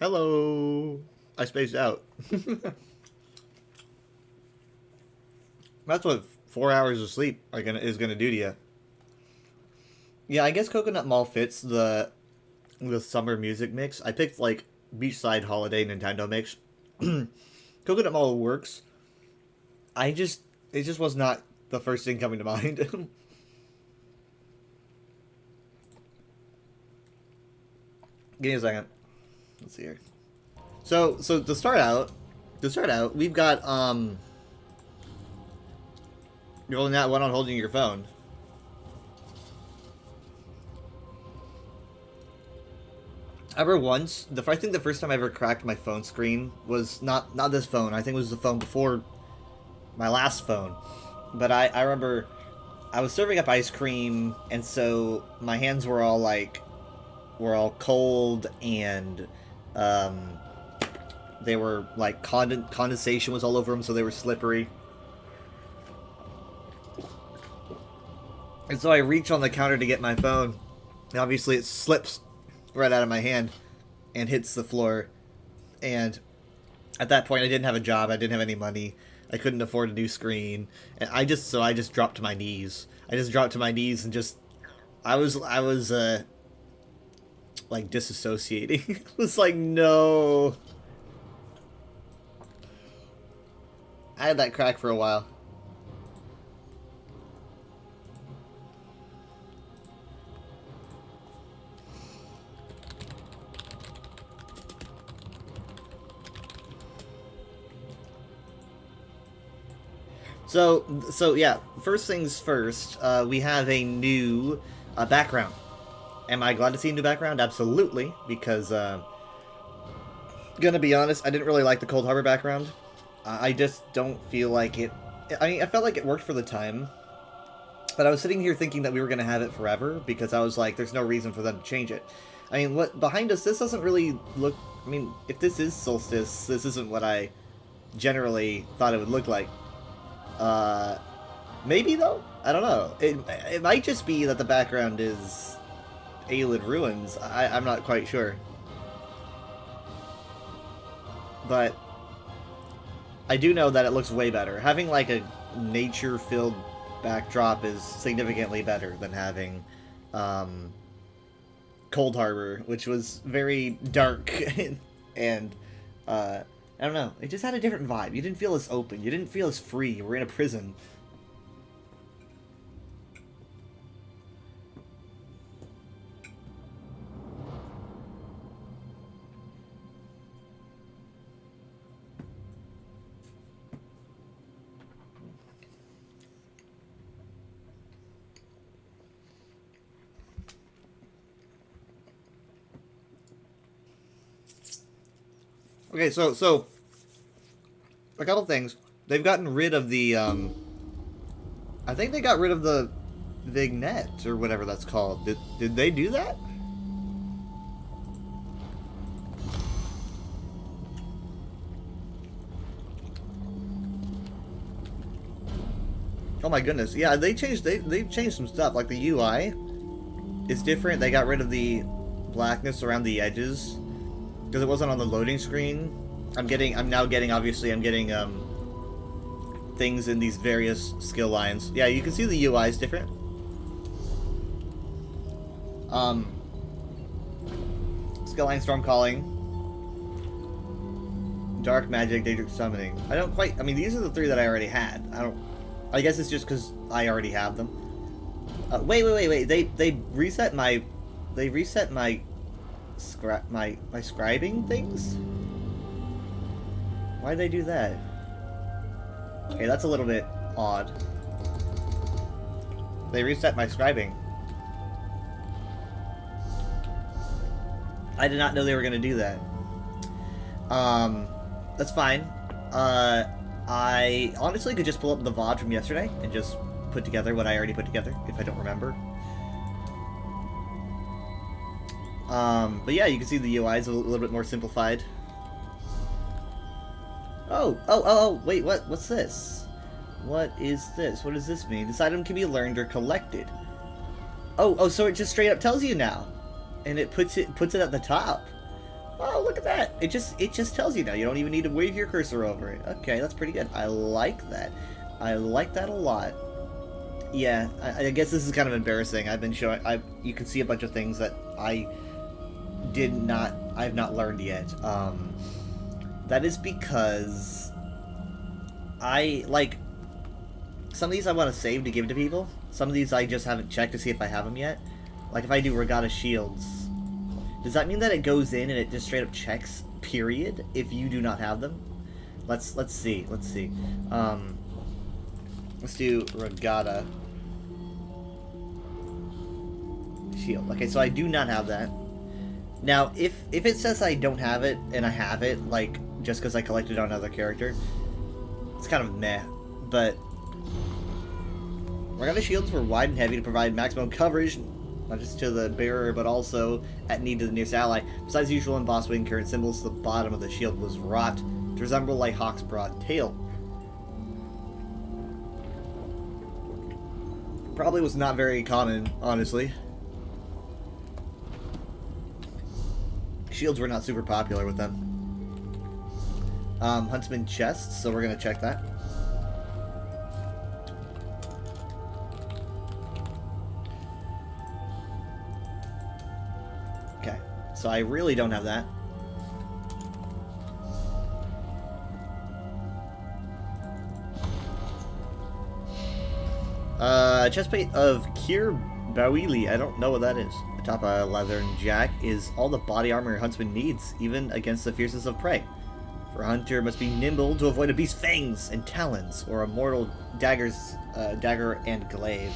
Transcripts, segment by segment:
Hello. I spaced out. That's what 4 hours of sleep is gonna do to you. Yeah, I guess Coconut Mall fits the summer music mix. I picked like Beachside Holiday Nintendo mix. Coconut Mall works. It just was not the first thing coming to mind. Give me a second. Let's see here. So to start out, we've got you're holding that one on holding your phone. I remember once I think the first time I ever cracked my phone screen was not this phone. I think it was the phone before my last phone. But I remember I was serving up ice cream, and so my hands were all cold, and um, they were like condensation was all over them, so they were slippery. And so I reach on the counter to get my phone, and obviously it slips right out of my hand and hits the floor. And at that point, I didn't have a job. I didn't have any money. I couldn't afford a new screen, and I just dropped to my knees. I just dropped to my knees and just I was like disassociating. I was like, no. I had that crack for a while. So yeah. First things first. We have a new background. Am I glad to see a new background? Absolutely, because gonna be honest, I didn't really like the Cold Harbor background. I just don't feel like it. I mean, I felt like it worked for the time, but I was sitting here thinking that we were gonna have it forever because I was like, there's no reason for them to change it. I mean, what behind us? This doesn't really look. I mean, if this is Solstice, this isn't what I generally thought it would look like. Uh, Maybe though. I don't know. It might just be that the background is Ayleid ruins. I'm not quite sure, but I do know that it looks way better. Having like a nature-filled backdrop is significantly better than having um, Cold Harbor, which was very dark and I don't know. It just had a different vibe. You didn't feel as open. You didn't feel as free. You were in a prison. Okay, so a couple things. They've gotten rid of the I think they got rid of the vignette or whatever that's called. Did they do that? Oh my goodness. Yeah, they've changed some stuff. Like the UI is different. They got rid of the blackness around the edges because it wasn't on the loading screen. I'm now getting obviously I'm getting things in these various skill lines. Yeah, you can see the UI is different. Skill line storm calling, dark magic, daedric summoning. I don't quite. I mean, these are the three that I already had. I guess it's just because I already have them. Wait. They reset my. They reset my. My scribing things. Why'd they do that? Okay, that's a little bit odd. They reset my scribing. I did not know they were going to do that. That's fine. I honestly could just pull up the VOD from yesterday and just put together what I already put together, if I don't remember. But yeah, you can see the UI is a little bit more simplified. Oh, wait, what's this? What is this? What does this mean? This item can be learned or collected. Oh, so it just straight up tells you now. And it puts it at the top. Oh, look at that. It just tells you now. You don't even need to wave your cursor over it. Okay, that's pretty good. I like that. I like that a lot. Yeah, I guess this is kind of embarrassing. I've been showing... You can see a bunch of things that I've not learned yet. That is because some of these I want to save to give to people. Some of these I just haven't checked to see if I have them yet. Like if I do Regatta Shields, does that mean that it goes in and it just straight up checks, period, if you do not have them? Let's see. Let's do Regatta Shield. Okay, so I do not have that. Now, if it says I don't have it, and I have it, like, just because I collected on another character, it's kind of meh, but Regatta Shields were wide and heavy to provide maximum coverage, not just to the bearer, but also at need to the nearest ally. Besides the usual embossed wing current symbols, the bottom of the shield was wrought to resemble like Hawk's broad tail. Probably was not very common, honestly. Shields were not super popular with them. Huntsman chests, so we're gonna check that. Okay, so I really don't have that. Chestplate of Kir Bawili. I don't know what that is. Atop a leathern jack is all the body armor a huntsman needs, even against the fiercest of prey. For a hunter must be nimble to avoid a beast's fangs and talons, or a mortal dagger and glaive.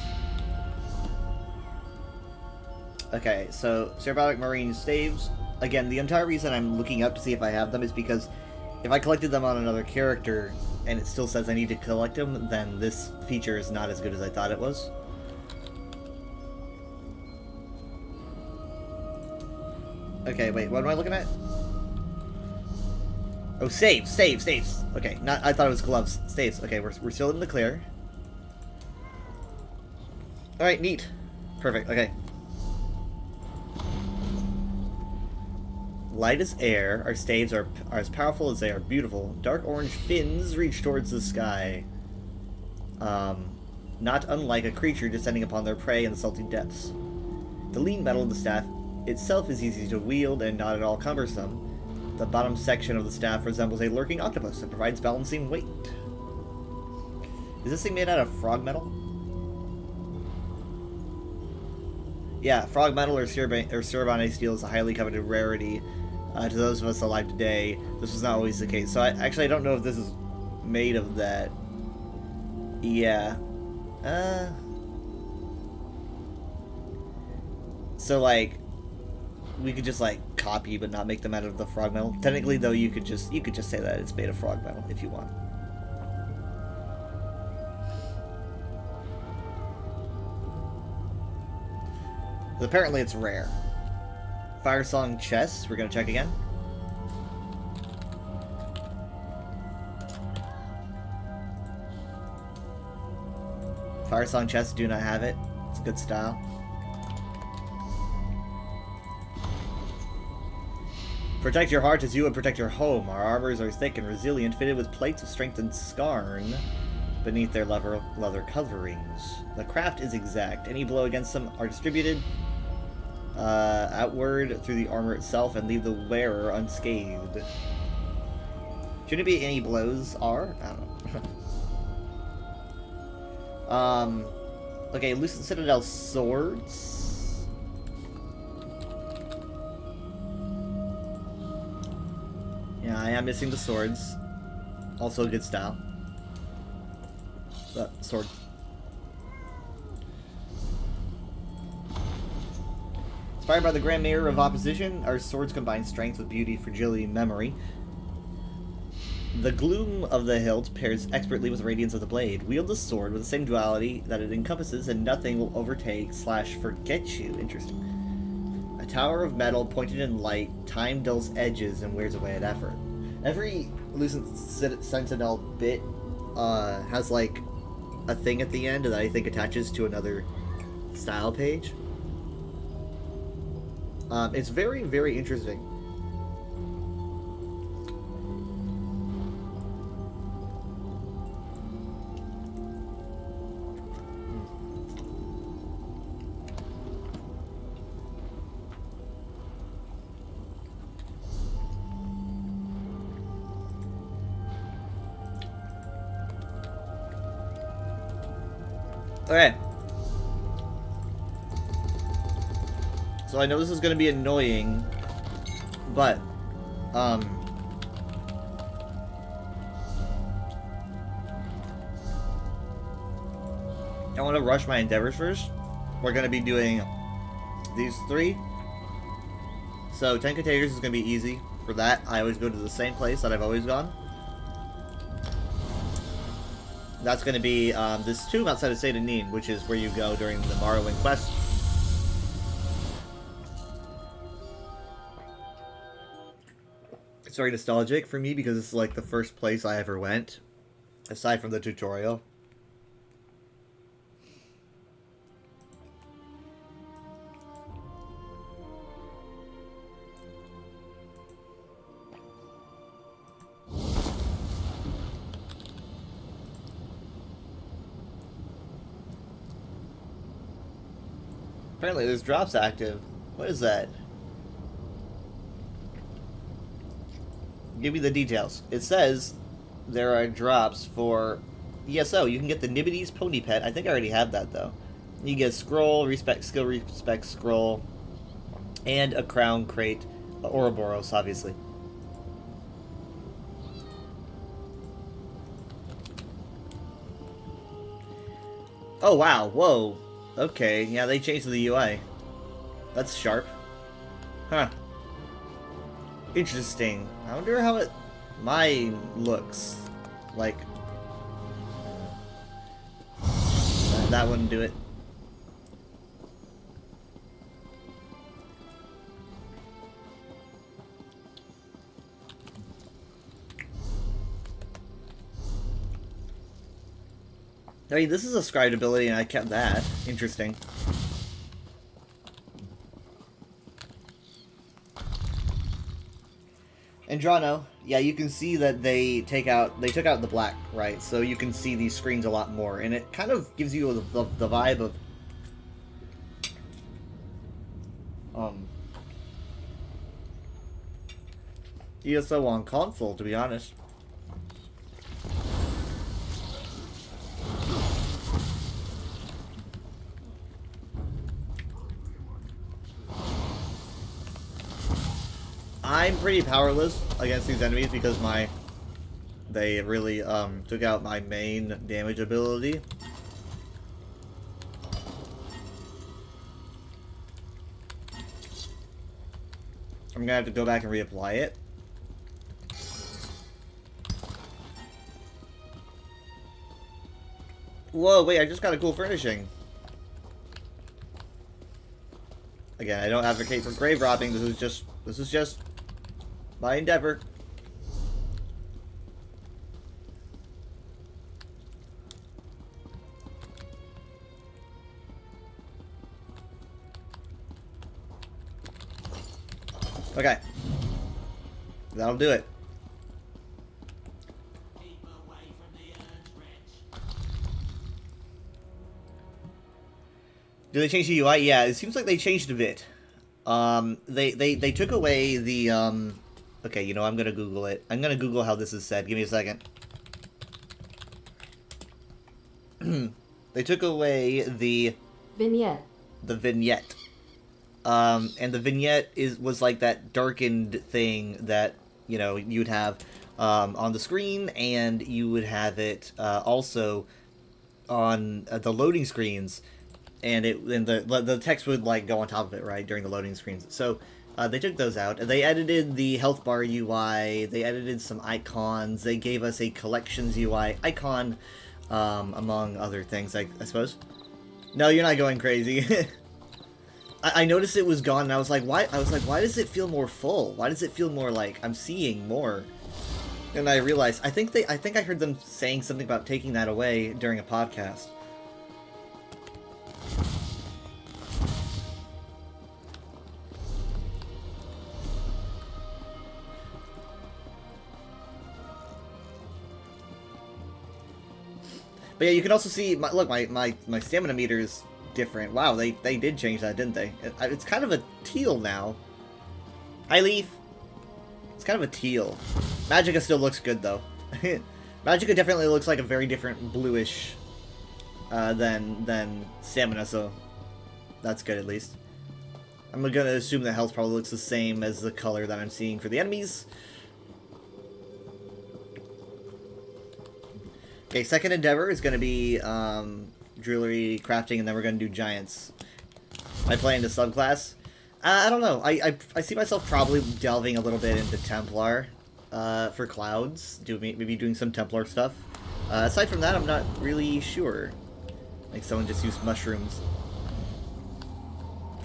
Okay, so Cerebolic Marine staves. Again, the entire reason I'm looking up to see if I have them is because if I collected them on another character and it still says I need to collect them, then this feature is not as good as I thought it was. Okay, wait, what am I looking at? Oh, staves. Okay, I thought it was gloves. Staves. Okay, we're still in the clear. Alright, neat. Perfect, okay. Light as air, our staves are as powerful as they are beautiful. Dark orange fins reach towards the sky. Not unlike a creature descending upon their prey in the salty depths. The lean metal of the staff itself is easy to wield and not at all cumbersome. The bottom section of the staff resembles a lurking octopus and provides balancing weight. Is this thing made out of frog metal? Yeah, frog metal or Cerebane steel is a highly coveted rarity. To those of us alive today, this was not always the case. So I don't know if this is made of that. Yeah. So like, we could just like copy but not make them out of the frog metal. Technically though, you could just say that it's made of frog metal if you want. But apparently it's rare. Firesong chests, we're gonna check again. Firesong chests do not have it. It's a good style. Protect your heart as you would protect your home. Our armors are thick and resilient, fitted with plates of strength and scarn beneath their leather coverings. The craft is exact. Any blow against them are distributed outward through the armor itself and leave the wearer unscathed. Shouldn't it be any blows are? I don't know. Okay, Lucent Citadel swords. Yeah, I am missing the swords. Also a good style. Sword. Inspired by the Grand Mayor of Opposition, our swords combine strength with beauty, fragility, and memory. The gloom of the hilt pairs expertly with the radiance of the blade. Wield the sword with the same duality that it encompasses, and nothing will overtake / forget you. Interesting. A tower of metal pointed in light, time dulls edges and wears away at effort. Every Lucent Sentinel bit has like a thing at the end that I think attaches to another style page. It's very, very interesting. Okay. So I know this is going to be annoying, but, I want to rush my endeavors first. We're going to be doing these 3. So 10 containers is going to be easy. For that, I always go to the same place that I've always gone. That's going to be this tomb outside of Saint Denis, which is where you go during the Morrowind quest. It's very nostalgic for me because it's like the first place I ever went, aside from the tutorial. Apparently there's drops active. What is that? Give me the details. It says there are drops for ESO. You can get the Nibbity's Pony Pet. I think I already have that, though. You get Scroll, Skill Respect Scroll, and a Crown Crate. Ouroboros, obviously. Oh, wow. Whoa. Okay, yeah, they changed the UI. That's sharp. Huh. Interesting. I wonder how mine looks like. That wouldn't do it. I mean, this is a scribed ability, and I kept that. Interesting. Andrano, yeah, you can see that they took out the black, right? So you can see these screens a lot more, and it kind of gives you the vibe of ESO on console, to be honest. I'm pretty powerless against these enemies because they really took out my main damage ability. I'm gonna have to go back and reapply it. Whoa, wait, I just got a cool furnishing. Again, I don't advocate for grave robbing. This is just my endeavor. Okay. That'll do it. Do they change the UI? Yeah, it seems like they changed a bit. They took away the, okay, you know, I'm gonna Google it. I'm gonna Google how this is said. Give me a second. They took away the vignette. The vignette. And the vignette was like that darkened thing that, you know, you'd have on the screen, and you would have it also on the loading screens. and the text would like go on top of it, right, during the loading screens. So they took those out, and they edited the health bar UI. They edited some icons. They gave us a collections UI icon, among other things, I suppose. No, you're not going crazy. I noticed it was gone, and I was like, why? I was like, why does it feel more full? Why does it feel more like I'm seeing more? And I realized, I think I heard them saying something about taking that away during a podcast. But yeah, you can also see, look, my stamina meter is different. Wow, they did change that, didn't they? It's kind of a teal now. Hi, Leaf. It's kind of a teal. Magicka still looks good, though. Magicka definitely looks like a very different bluish than Stamina, so that's good, at least. I'm gonna assume that health probably looks the same as the color that I'm seeing for the enemies. Okay, second endeavor is gonna be jewelry crafting, and then we're gonna do giants. I play into subclass. I don't know. I see myself probably delving a little bit into Templar for clouds, maybe doing some Templar stuff. Aside from that, I'm not really sure. Like someone just used mushrooms.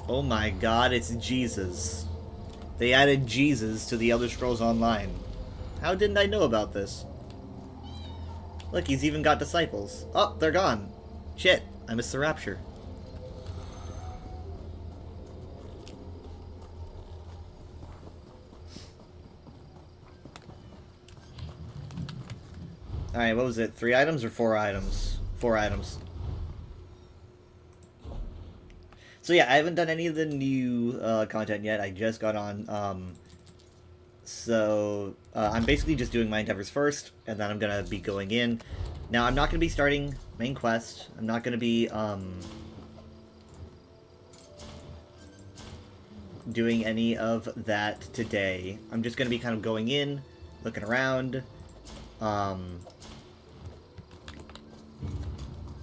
Oh my god, it's Jesus. They added Jesus to the Elder Scrolls Online. How didn't I know about this? Look, he's even got disciples. Oh, they're gone. Shit, I missed the rapture. Alright, what was it? 3 items or 4 items? 4 items. So yeah, I haven't done any of the new content yet. I just got on. I'm basically just doing my endeavors first, and then I'm gonna be going in. Now, I'm not gonna be starting main quest. I'm not gonna be doing any of that today. I'm just gonna be kind of going in, looking around.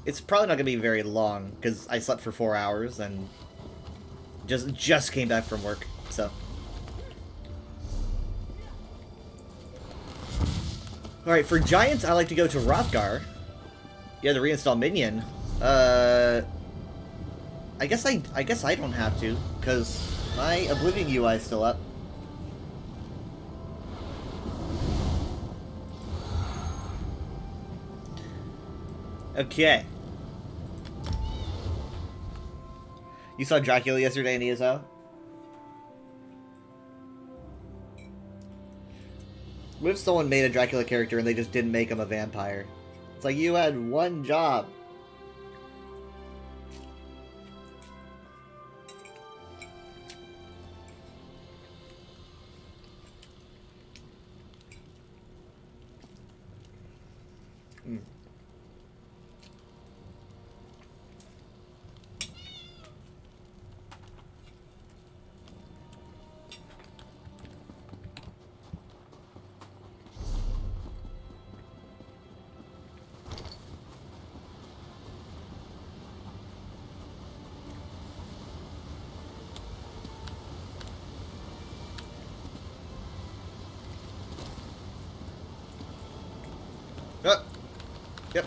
It's probably not gonna be very long because I slept for 4 hours and just came back from work, so. Alright, for giants, I like to go to Hrothgar. Yeah, to reinstall Minion. I guess I don't have to, because my Oblivion UI is still up. Okay. You saw Dracula yesterday in ESO? What if someone made a Dracula character and they just didn't make him a vampire? It's like, you had one job. Yep.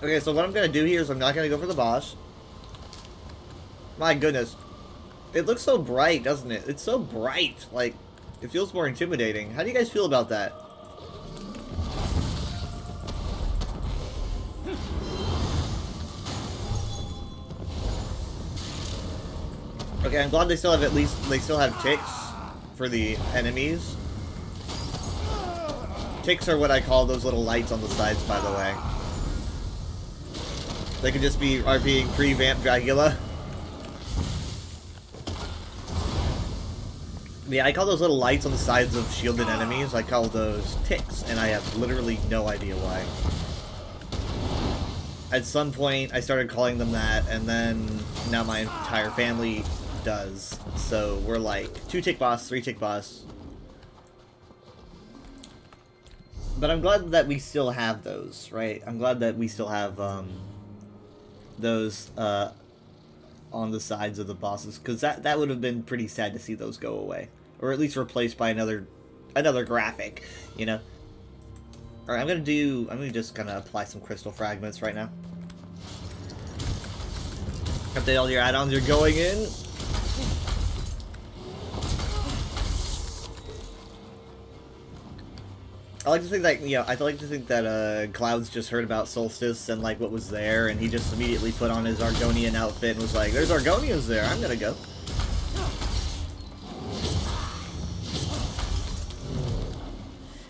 Okay, so what I'm gonna do here is I'm not gonna go for the boss. My goodness. It looks so bright, doesn't it? It's so bright. Like, it feels more intimidating. How do you guys feel about that? Okay, I'm glad they still have they still have ticks for the enemies. Ticks are what I call those little lights on the sides, by the way. They could just be RPing pre-vamp Dracula. Yeah, I call those little lights on the sides of shielded enemies, I call those ticks, and I have literally no idea why. At some point, I started calling them that, and then now my entire family does. So we're like 2 tick boss, 3 tick boss. But I'm glad that we still have those, right? I'm glad that we still have those on the sides of the bosses, because that would have been pretty sad to see those go away, or at least replaced by another graphic, you know. All right, I'm gonna just kind of apply some crystal fragments right now. Update all your add-ons you're going in. I like to think that, you know, I like to think that Cloud's just heard about Solstice and like what was there, and he just immediately put on his Argonian outfit and was like, "There's Argonians there. I'm gonna go."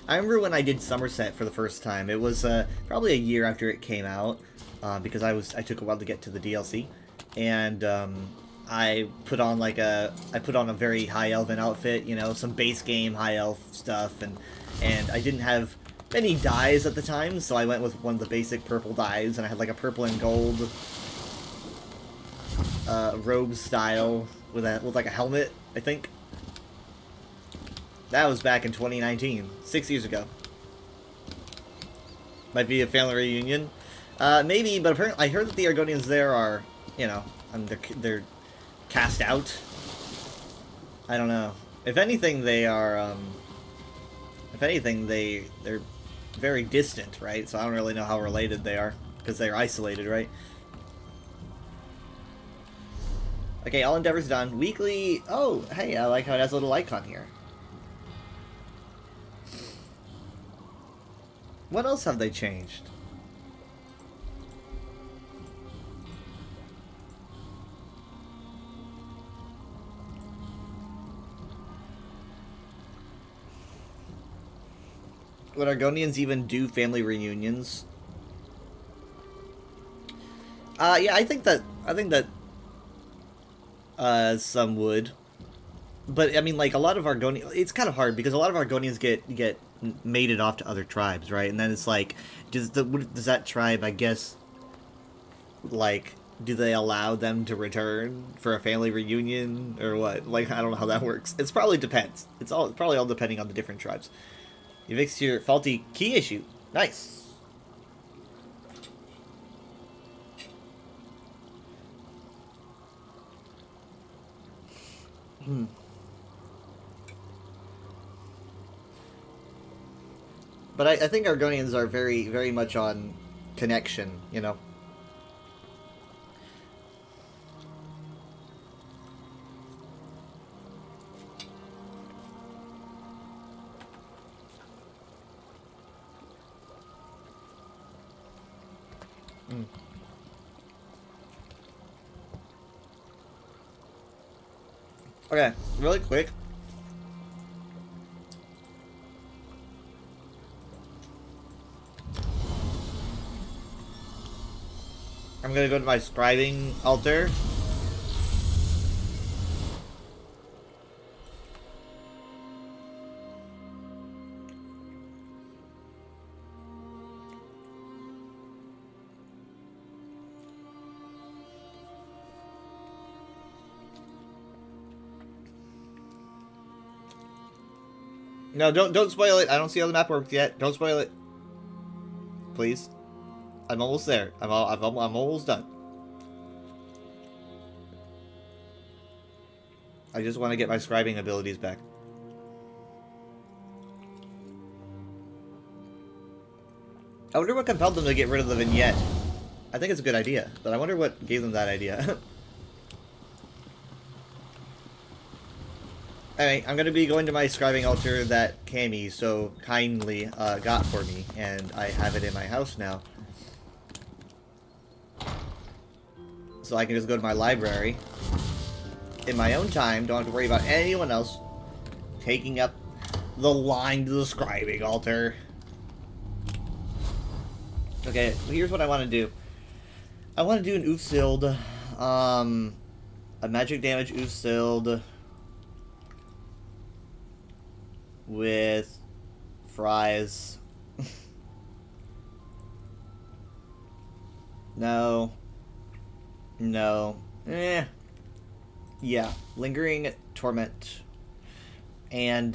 I remember when I did Somerset for the first time. It was probably a year after it came out, because I took a while to get to the DLC, and I put on a very high elven outfit, you know, some base game high elf stuff, and I didn't have many dyes at the time, so I went with one of the basic purple dyes, and I had like a purple and gold robe style with like a helmet, I think. That was back in 2019, 6 years ago. Might be a family reunion, maybe. But apparently, I heard that the Argonians there are, you know, they're cast out. I don't know. If anything, they are. If anything, they're very distant, right? So I don't really know how related they are, because they're isolated, right? Okay, all endeavors done. Weekly. Oh, hey, I like how it has a little icon here. What else have they changed? Would Argonians even do family reunions? Yeah, I think that some would. But I mean, like, a lot of Argonians, it's kind of hard because a lot of Argonians get mated off to other tribes, right? And then it's like, does that tribe, I guess, like, do they allow them to return for a family reunion or what? Like, I don't know how that works. It's probably depends. It's probably all depending on the different tribes. You fixed your faulty key issue. Nice. But I think Argonians are very, very much on connection, you know? Okay, really quick. I'm gonna go to my scribing altar. No, don't spoil it. I don't see how the map works yet. Don't spoil it, please. I'm almost there. I'm almost done. I just want to get my scribing abilities back. I wonder what compelled them to get rid of the vignette. I think it's a good idea, but I wonder what gave them that idea. Alright, I'm going to be going to my scribing altar that Cammy so kindly got for me, and I have it in my house now. So I can just go to my library in my own time, don't have to worry about anyone else taking up the line to the scribing altar. Okay, here's what I want to do. I want to do an Oofsild, a magic damage Oofsild with fries. No. Yeah, Lingering Torment. And,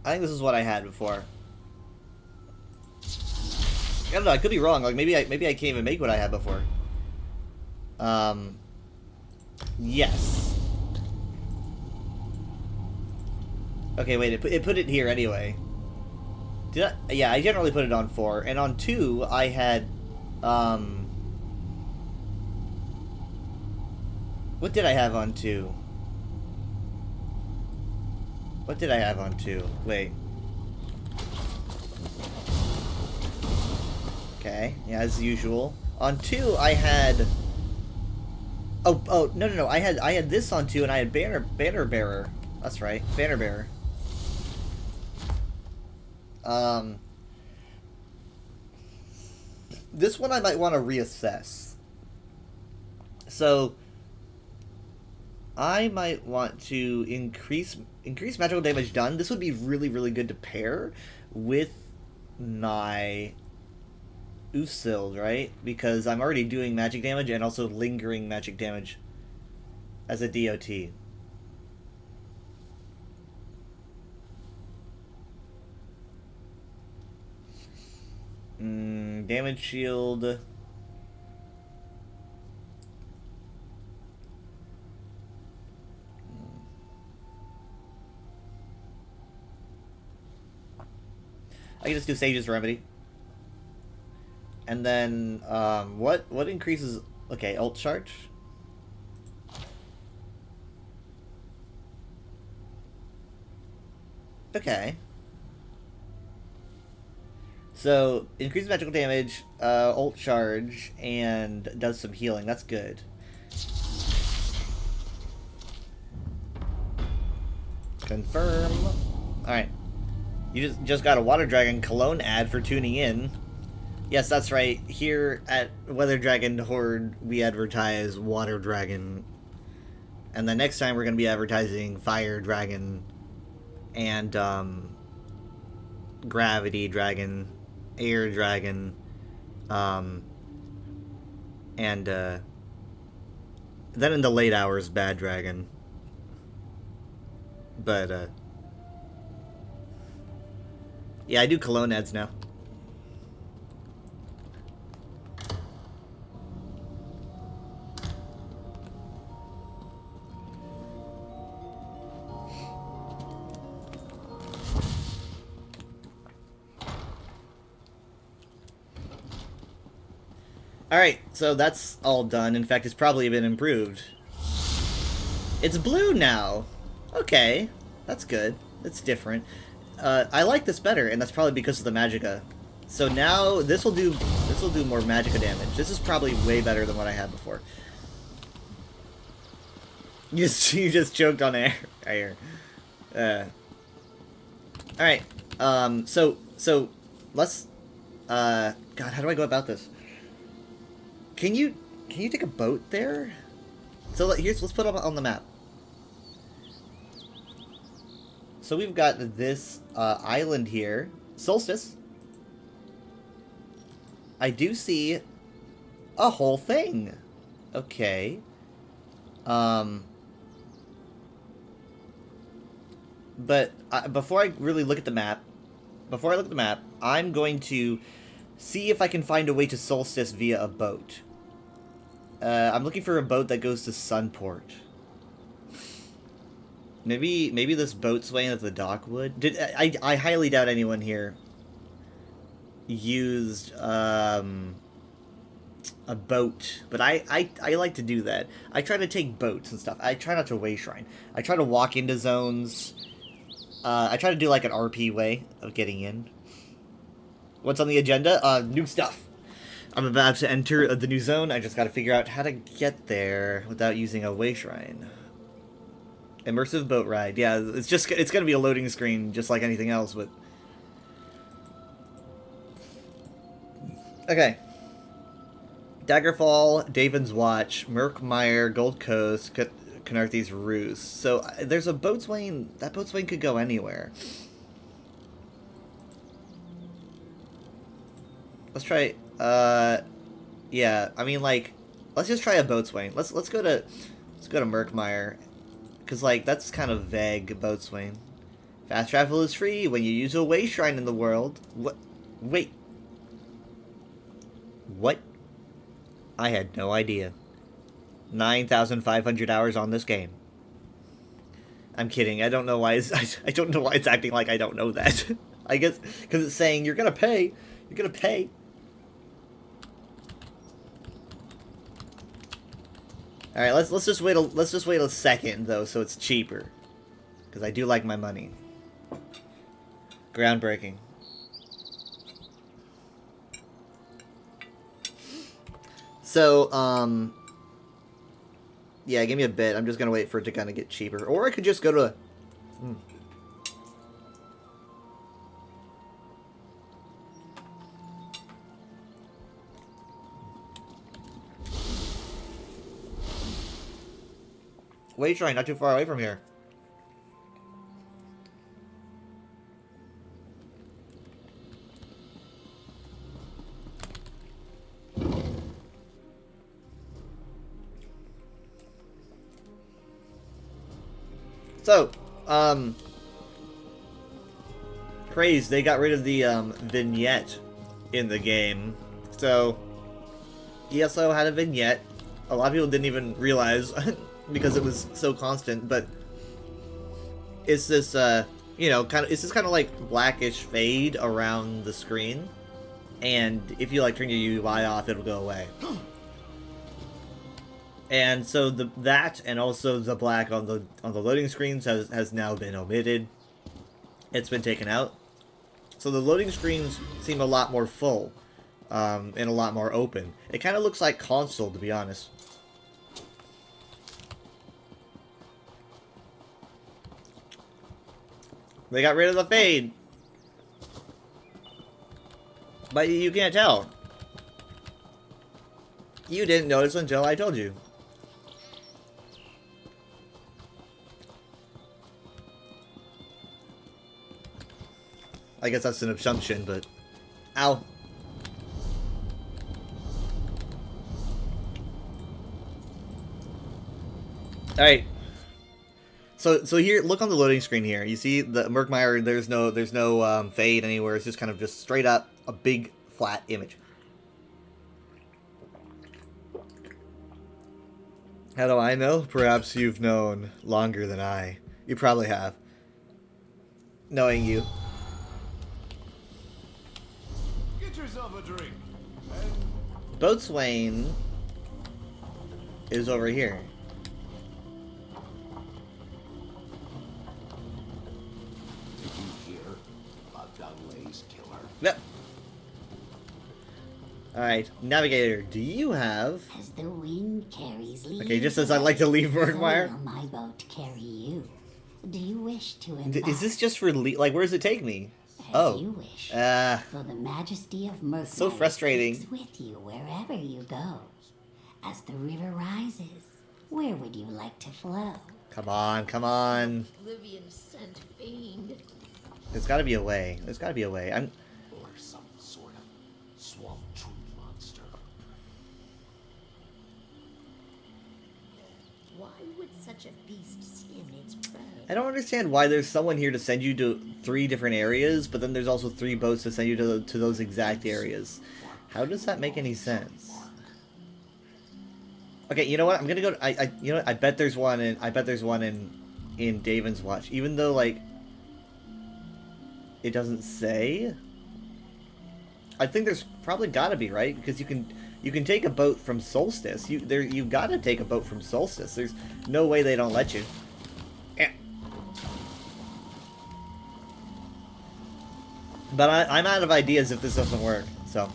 I think this is what I had before. I don't know, I could be wrong. Like, maybe I can't even make what I had before. Yes. Okay, wait, it put it here anyway. Did I? Yeah, I generally put it on 4. And on 2, I had, what did I have on 2? What did I have on 2? Wait. Okay, yeah, as usual. On 2, I had... Oh, no. I had this on 2, and I had Banner Bearer. That's right, Banner Bearer. This one I might want to reassess. So, I might want to increase magical damage done. This would be really, really good to pair with my Usild, right? Because I'm already doing magic damage and also lingering magic damage as a DOT. Damage shield. I can just do Sage's Remedy. And then, what increases... Okay, ult charge. Okay. So, increases magical damage, ult charge, and does some healing. That's good. Confirm. Alright. You just got a Water Dragon Cologne ad for tuning in. Yes, that's right. Here at Weather Dragon Horde, we advertise Water Dragon. And the next time we're going to be advertising Fire Dragon and Gravity Dragon, Air Dragon, and then in the late hours, Bad Dragon. But, yeah, I do Cologne ads now. Alright, so that's all done. In fact, it's probably been improved. It's blue now! Okay, that's good. That's different. I like this better, and that's probably because of the Magicka. So now, this will do more Magicka damage. This is probably way better than what I had before. You just choked on air. Alright, so, let's, God, how do I go about this? Can you take a boat there? So let's put it on the map. So we've got this island here, Solstice. I do see a whole thing. Okay. But before I really look at the map, I'm going to see if I can find a way to Solstice via a boat. I'm looking for a boat that goes to Sunport. Maybe this boat swaying at the dock would. I highly doubt anyone here used a boat, but I like to do that. I try to take boats and stuff. I try not to way shrine. I try to walk into zones. I try to do like an RP way of getting in. What's on the agenda? New stuff. I'm about to enter the new zone. I just gotta figure out how to get there without using a way shrine. Immersive boat ride. Yeah, it's gonna be a loading screen just like anything else, but... Okay. Daggerfall, Daven's Watch, Murkmire, Gold Coast, Canarthy's Roost. So, there's a boatswain. That boatswain could go anywhere. Let's try, yeah, I mean, like, let's just try a boatswain. Let's go to Murkmire, because, like, that's kind of vague, boatswain. Fast travel is free when you use a way shrine in the world. What? Wait. What? I had no idea. 9,500 hours on this game. I'm kidding. I don't know why it's, I don't know why it's acting like I don't know that. I guess because it's saying you're gonna pay. You're gonna pay. All right, let's just wait a second though, so it's cheaper. Because I do like my money. Groundbreaking. So, yeah, give me a bit. I'm just gonna wait for it to kind of get cheaper. Or I could just go to... Wait, try not too far away from here. So, praise, they got rid of the, vignette in the game. So, ESO had a vignette. A lot of people didn't even realize because it was so constant, but it's this, you know, it's this kind of like blackish fade around the screen. And if you, like, turn your UI off, it'll go away. And so that and also the black on the loading screens has now been omitted. It's been taken out. So the loading screens seem a lot more full, and a lot more open. It kind of looks like console, to be honest. They got rid of the fade, but you can't tell. You didn't notice until I told you. I guess that's an assumption, but... Ow. Alright. So here, look on the loading screen here. You see the Murkmire, there's no fade anywhere. It's just kind of just straight up a big flat image. How do I know? Perhaps you've known longer than I. You probably have. Knowing you. Yourself a drink. Boatswain is over here. Did you hear about Dunlay's killer? Yep. Alright, Navigator, do you have... As the wind carries leaves... Okay, just as I like to leave Murkmire. So will my boat carry you. Do you wish to embark? Is this just for... like, where does it take me? As you wish. For the majesty of Murkmire so frustrating. speaks with you wherever you go. As the river rises, where would you like to flow? Come on, come on. Oblivion sent fiend. There's gotta be a way. There's gotta be a way. Or some sort of swamp tree monster. Why would such a beast skin its prey? I don't understand why there's someone here to send you to 3 different areas, but then there's also 3 boats to send you to those exact areas. How does that make any sense? Okay, you know what? I'm gonna go. You know what? I bet there's one in. I bet there's one in Daven's Watch, even though like it doesn't say. I think there's probably gotta be, right? Because you can take a boat from Solstice. You gotta take a boat from Solstice. There's no way they don't let you. But I'm out of ideas if this doesn't work, so.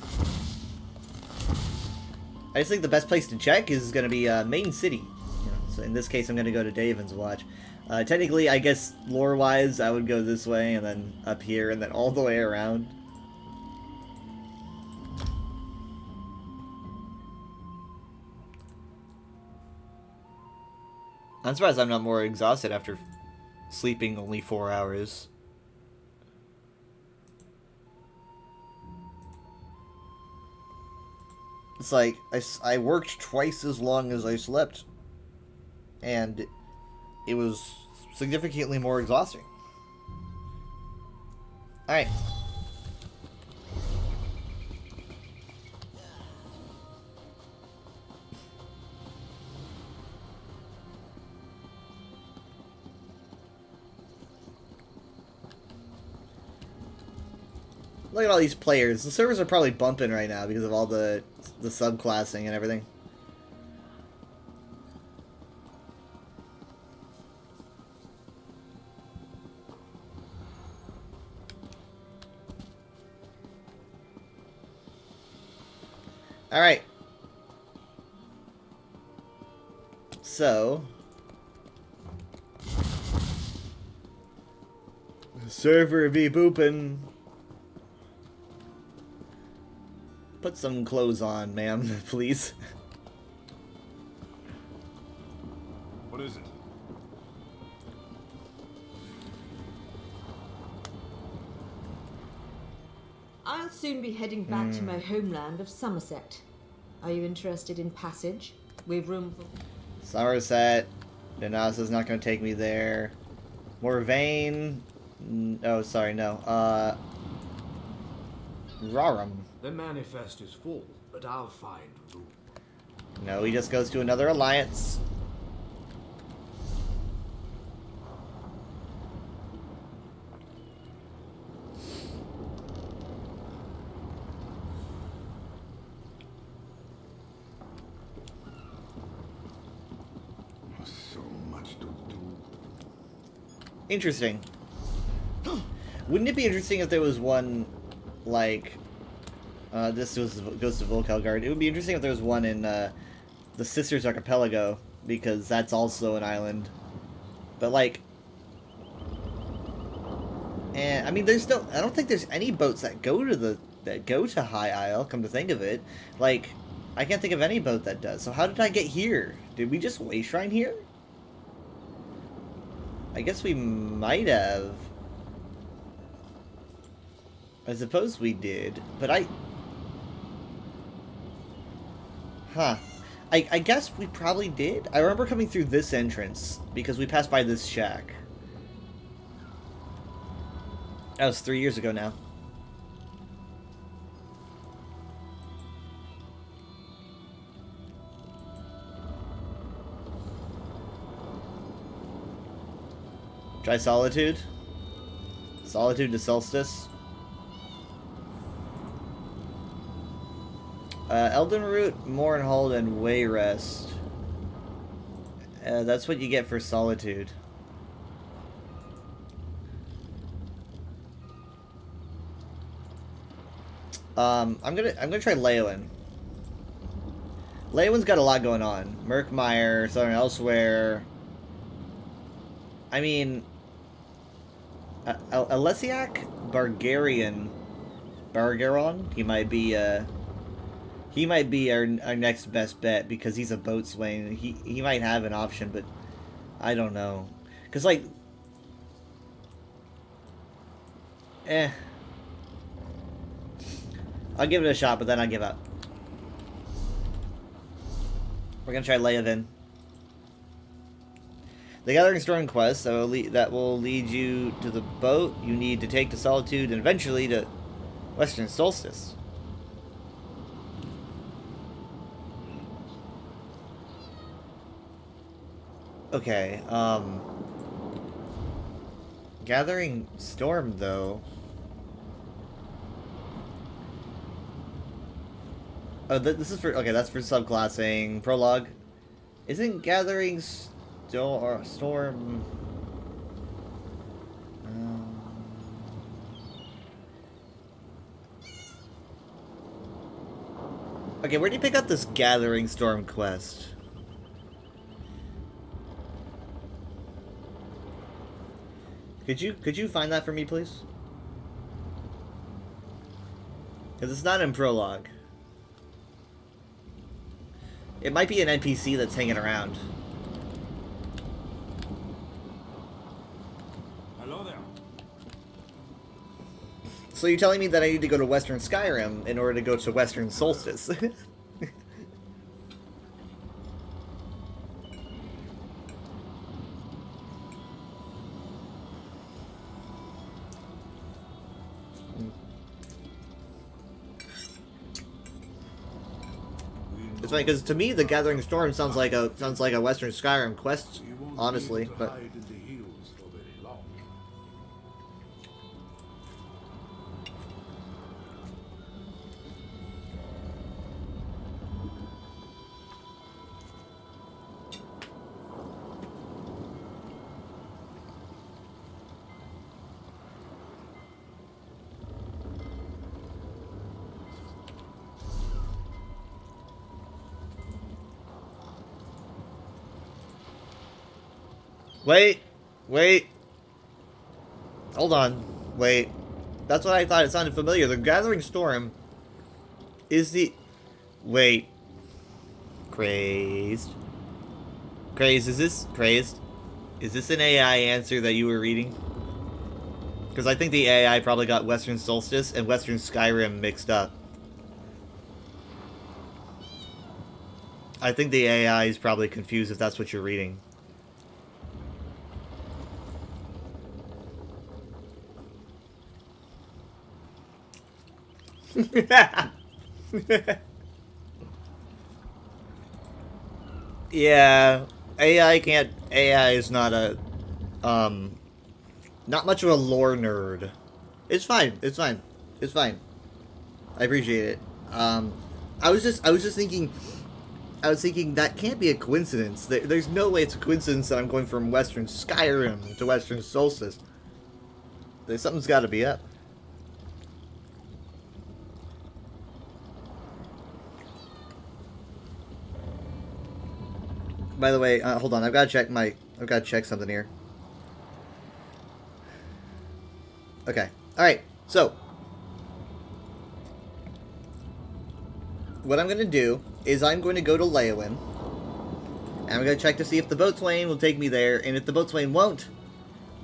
I just think the best place to check is going to be Main City. You know, so in this case, I'm going to go to Daven's Watch. Technically, I guess lore-wise, I would go this way, and then up here, and then all the way around. I'm surprised I'm not more exhausted after sleeping only 4 hours. It's like, I worked twice as long as I slept. And it was significantly more exhausting. Alright. Look at all these players. The servers are probably bumping right now because of all the subclassing and everything. Alright. So. The server be booping. Put some clothes on, ma'am, please. What is it? I'll soon be heading back to my homeland of Somerset. Are you interested in passage? We've room for... Somerset. Danasa's not going to take me there. Morvain. Oh, sorry, no. Rarum. The manifest is full, but I'll find room. No, he just goes to another alliance. So much to do. Interesting. Wouldn't it be interesting if there was one, like, this goes to Volkelgard. It would be interesting if there was one in the Sisters Archipelago, because that's also an island. But like, and I mean, there's no. I don't think there's any boats that go to High Isle. Come to think of it, like, I can't think of any boat that does. So how did I get here? Did we just way shrine here? I guess we might have. I suppose we did, but Huh. I guess we probably did. I remember coming through this entrance, because we passed by this shack. That was 3 years ago now. Try Solitude. Solitude to Solstice. Eldenroot, Mournhold, and Wayrest. That's what you get for Solitude. I'm gonna try Leowen. Leowen's got a lot going on. Murkmire, Southern Elsewhere. I mean, Alessiak Bargaron. He might be our next best bet because he's a boatswain. He might have an option, but I don't know. Cause like, I'll give it a shot, but then I give up. We're gonna try Leowen. The Gathering Storm quest that will lead you to the boat you need to take to Solitude and eventually to Western Solstice. Okay, Gathering Storm, though. Oh, this is for... Okay, that's for subclassing. Prologue. Isn't Gathering Storm... Okay, where do you pick up this Gathering Storm quest? Could you find that for me, please? Because it's not in Prologue. It might be an NPC that's hanging around. Hello there. So you're telling me that I need to go to Western Skyrim in order to go to Western Solstice? It's funny because to me, the Gathering Storm sounds like a Western Skyrim quest, You won't honestly. be able to But hide in the hills for very long. wait, hold on, wait. That's what I thought. It sounded familiar. The Gathering Storm is the wait. Crazed. Is this crazed? Is this an AI answer that you were reading? Because I think the AI probably got Western Solstice and Western Skyrim mixed up. I think the AI is probably confused if that's what you're reading. Yeah, AI is not a, not much of a lore nerd. It's fine, it's fine, it's fine. I appreciate it. I was just thinking, that can't be a coincidence. There's no way it's a coincidence that I'm going from Western Skyrim to Western Solstice. Something's gotta be up. By the way, hold on. I've got to check something here. Okay. All right. So, what I'm going to do is I'm going to go to Leyawiin, and I'm going to check to see if the Boatswain will take me there, and if the Boatswain won't,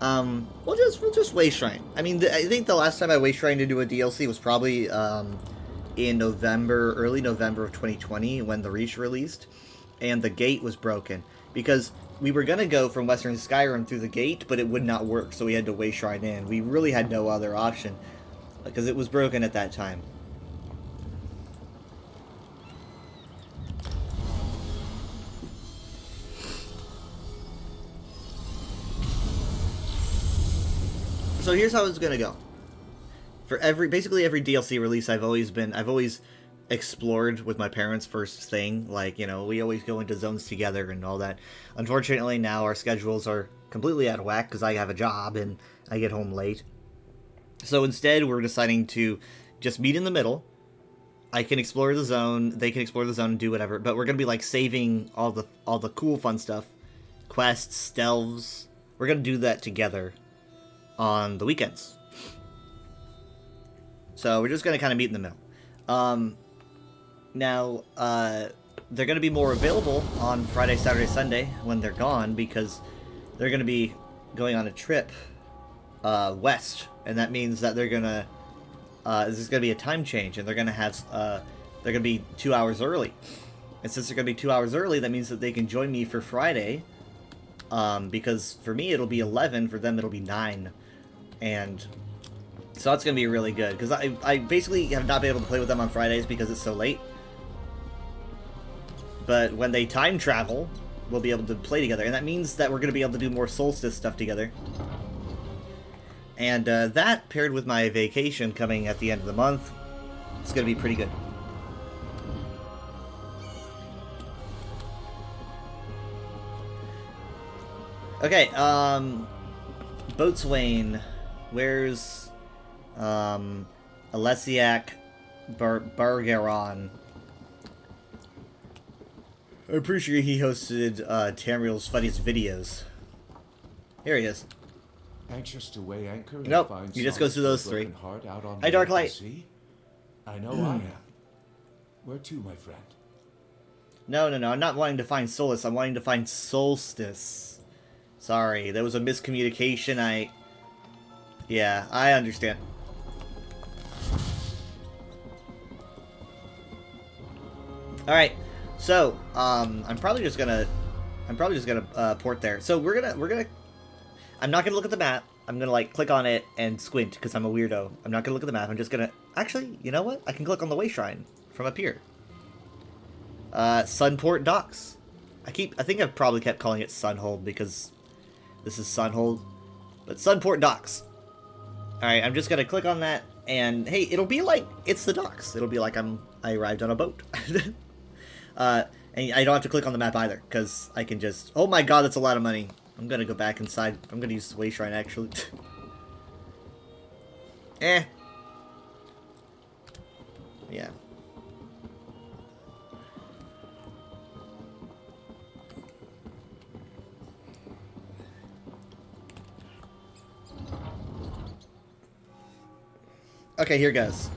we'll just Waste Shrine. I mean, I think the last time I Waste Shrine into a DLC was probably in early November of 2020 when the Reach released. And the gate was broken because we were gonna go from Western Skyrim through the gate, but it would not work, so we had to Waste Shrine in. We really had no other option because it was broken at that time. So here's how it's gonna go. For basically every DLC release, I've always explored with my parents first thing. Like, you know, we always go into zones together and all that. Unfortunately, now our schedules are completely out of whack because I have a job and I get home late. So instead, we're deciding to just meet in the middle. I can explore the zone, they can explore the zone and do whatever, but we're gonna be like saving all the cool fun stuff, quests, delves. We're gonna do that together on the weekends. So we're just gonna kind of meet in the middle. Now, they're going to be more available on Friday, Saturday, Sunday when they're gone because they're going to be going on a trip west, and that means that they're going to this is going to be a time change, and they're going to have they're going to be 2 hours early. And since they're going to be 2 hours early, that means that they can join me for Friday, because for me it'll be 11, for them it'll be 9, and so that's going to be really good because I basically have not been able to play with them on Fridays because it's so late. But when they time travel, we'll be able to play together. And that means that we're going to be able to do more Solstice stuff together. And that, paired with my vacation coming at the end of the month, it's going to be pretty good. Okay, Boatswain. Where's Alessiak Bargeron? I'm pretty sure he hosted Tamriel's funniest videos. Here he is. Anxious to weigh anchor and Nope, find he just goes through those broken three. heart out on Hi, the open Darklight. sea? I know I am. Where to, my friend? No, I'm not wanting to find Solace. I'm wanting to find Solstice. Sorry, there was a miscommunication. Yeah, I understand. Alright, so, I'm probably just gonna port there. So we're gonna, I'm not gonna look at the map. I'm gonna, like, click on it and squint, because I'm a weirdo. I'm not gonna look at the map. I'm just gonna, actually, you know what? I can click on the Waste Shrine from up here. Sunport Docks. I think I've probably kept calling it Sunhold because this is Sunhold, but Sunport Docks. Alright, I'm just gonna click on that, and hey, it'll be like it's the docks. It'll be like I arrived on a boat. And I don't have to click on the map either, because I can just... Oh my god, that's a lot of money. I'm gonna go back inside. I'm gonna use the Way Shrine, actually. Eh. Yeah. Okay, here goes.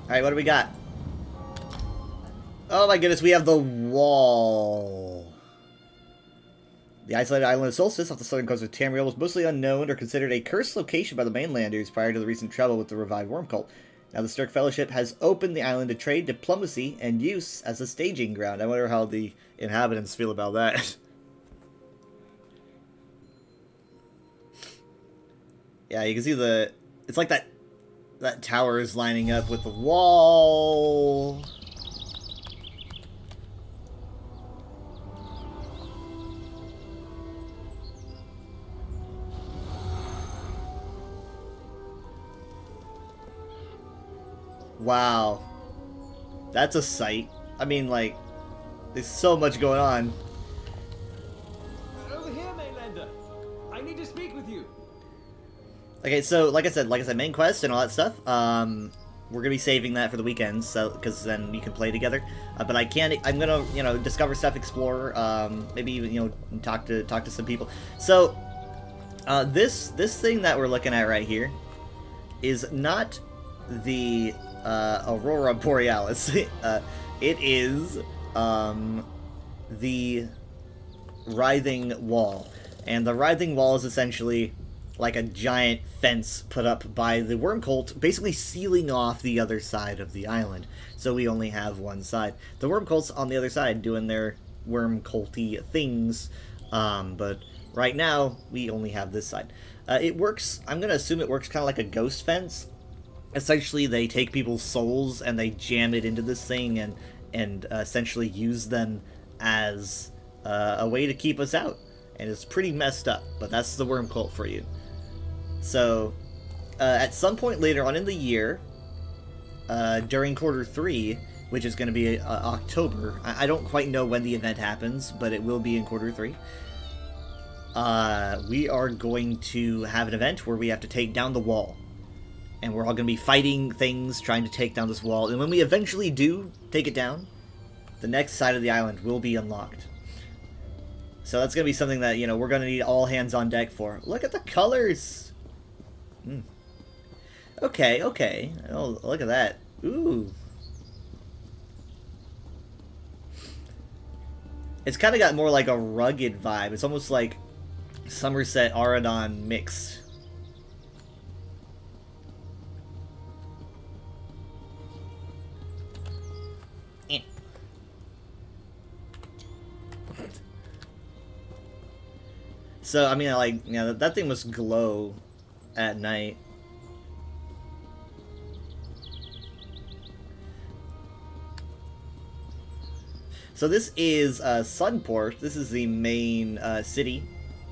Alright, what do we got? Oh my goodness, we have the wall. The isolated island of Solstice off the southern coast of Tamriel was mostly unknown or considered a cursed location by the mainlanders prior to the recent trouble with the revived Worm Cult. Now the Stirk Fellowship has opened the island to trade, diplomacy, and use as a staging ground. I wonder how the inhabitants feel about that. Yeah, you can see the... It's like that tower is lining up with the wall. Wow. That's a sight. I mean, like, there's so much going on. Over here, Mainlander. I need to speak with you. Okay, so like I said, main quest and all that stuff. We're gonna be saving that for the weekends, so because then you can play together. But I can't. I'm gonna, discover stuff, explore. Maybe even, talk to some people. So, this thing that we're looking at right here is not the Aurora Borealis. It is the Writhing Wall, and the Writhing Wall is essentially like a giant fence put up by the Worm Cult, basically sealing off the other side of the island. So we only have one side. The Worm Cult's on the other side doing their Worm Culty things, but right now we only have this side. It works, I'm going to assume it works kind of like a ghost fence. Essentially, they take people's souls and they jam it into this thing and essentially use them as a way to keep us out. And it's pretty messed up, but that's the Worm Cult for you. So, at some point later on in the year, during quarter 3, which is going to be October, I don't quite know when the event happens, but it will be in quarter 3, we are going to have an event where we have to take down the wall. And we're all going to be fighting things, trying to take down this wall. And when we eventually do take it down, the next side of the island will be unlocked. So that's going to be something that, we're going to need all hands on deck for. Look at the colors! Okay. Oh, look at that. Ooh. It's kind of got more like a rugged vibe. It's almost like Somerset Aradon mixed. So, I mean, that thing must glow at night. So this is Sunport. This is the main city.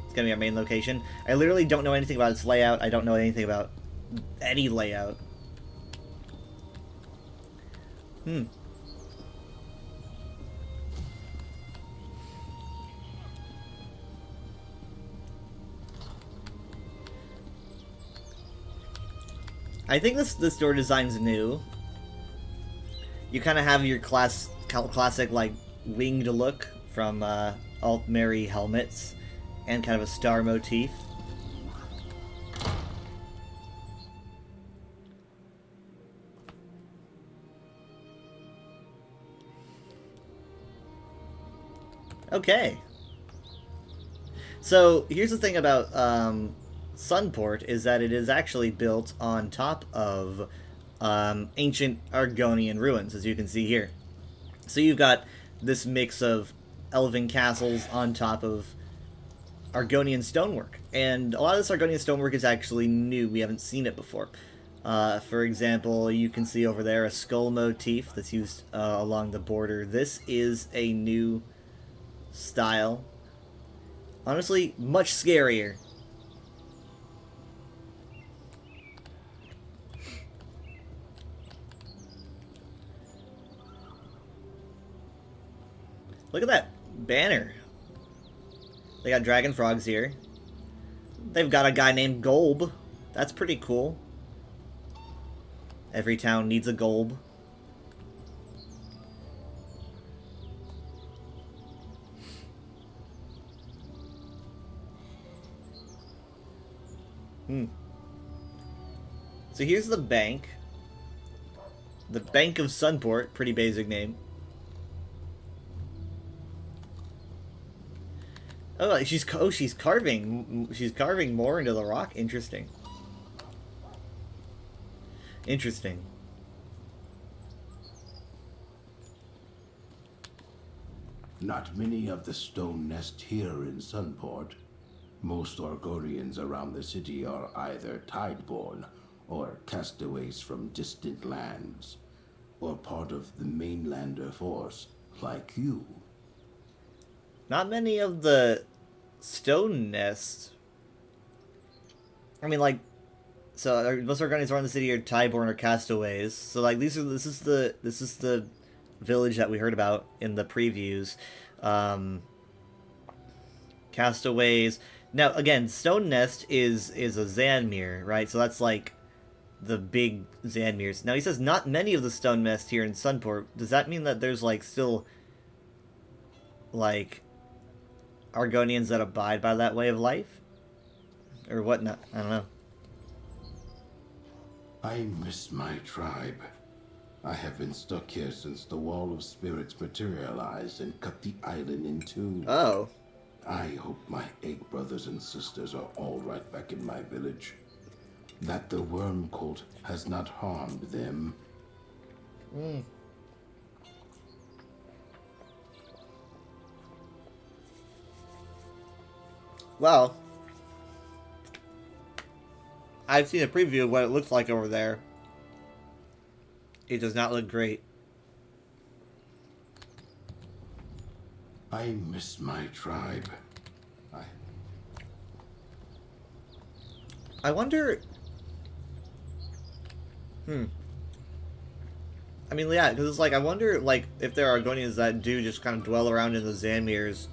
It's going to be our main location. I literally don't know anything about its layout. I don't know anything about any layout. I think this door design's new. You kind of have your classic, like, winged look from Altmeri helmets, and kind of a star motif. Okay. So, here's the thing about Sunport, is that it is actually built on top of ancient Argonian ruins, as you can see here. So you've got this mix of elven castles on top of Argonian stonework. And a lot of this Argonian stonework is actually new. We haven't seen it before. For example, you can see over there a skull motif that's used along the border. This is a new style. Honestly, much scarier. Look at that banner. They got dragon frogs here. They've got a guy named Golb. That's pretty cool. Every town needs a Golb. So here's the bank. The Bank of Sunport. Pretty basic name. Oh, she's carving. She's carving more into the rock. Interesting. Interesting. Not many of the stone nest here in Sunport. Most Argonians around the city are either tideborn or castaways from distant lands, or part of the mainlander force, like you. Not many of the stone nests. I mean, like, so most Argonians around the city are tideborn or castaways. So like this is the village that we heard about in the previews. Castaways. Now again, stone nest is a Zanmir, right? So that's like the big Zanmirs. Now he says not many of the stone nests here in Sunport. Does that mean that there's like still like Argonians that abide by that way of life? Or whatnot? I don't know. I miss my tribe. I have been stuck here since the Wall of Spirits materialized and cut the island in two. Oh. I hope my egg brothers and sisters are all right back in my village. That the worm cult has not harmed them. Well, I've seen a preview of what it looks like over there. It does not look great. I miss my tribe. I wonder... I mean, yeah, because it's like, I wonder, like, if there are Argonians that do just kind of dwell around in the Zanmirs.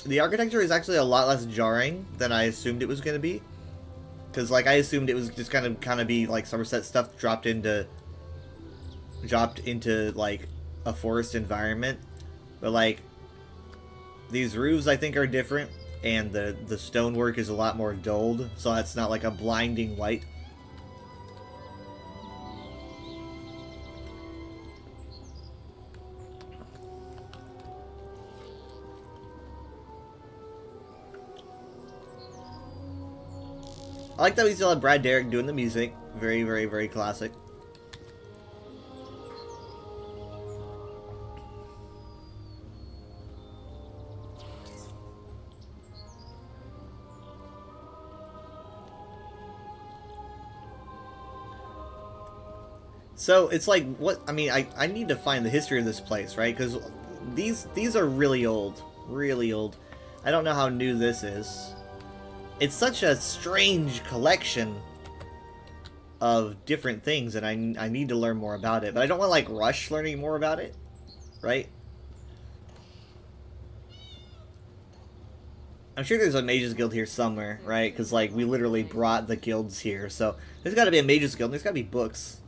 The architecture is actually a lot less jarring than I assumed it was going to be. Because, like, I assumed it was just kind of be, like, Somerset stuff dropped into, like, a forest environment. But, like, these roofs, I think, are different. And the stonework is a lot more dulled. So that's not, like, a blinding white. I like that we still have Brad Derrick doing the music. Very, very, very classic. So, it's like, what, I mean, I need to find the history of this place, right? Because these are really old. Really old. I don't know how new this is. It's such a strange collection of different things, and I need to learn more about it. But I don't want to, like, rush learning more about it, right? I'm sure there's a Mages Guild here somewhere, right? Because, like, we literally brought the guilds here. So there's got to be a Mages Guild, and there's got to be books.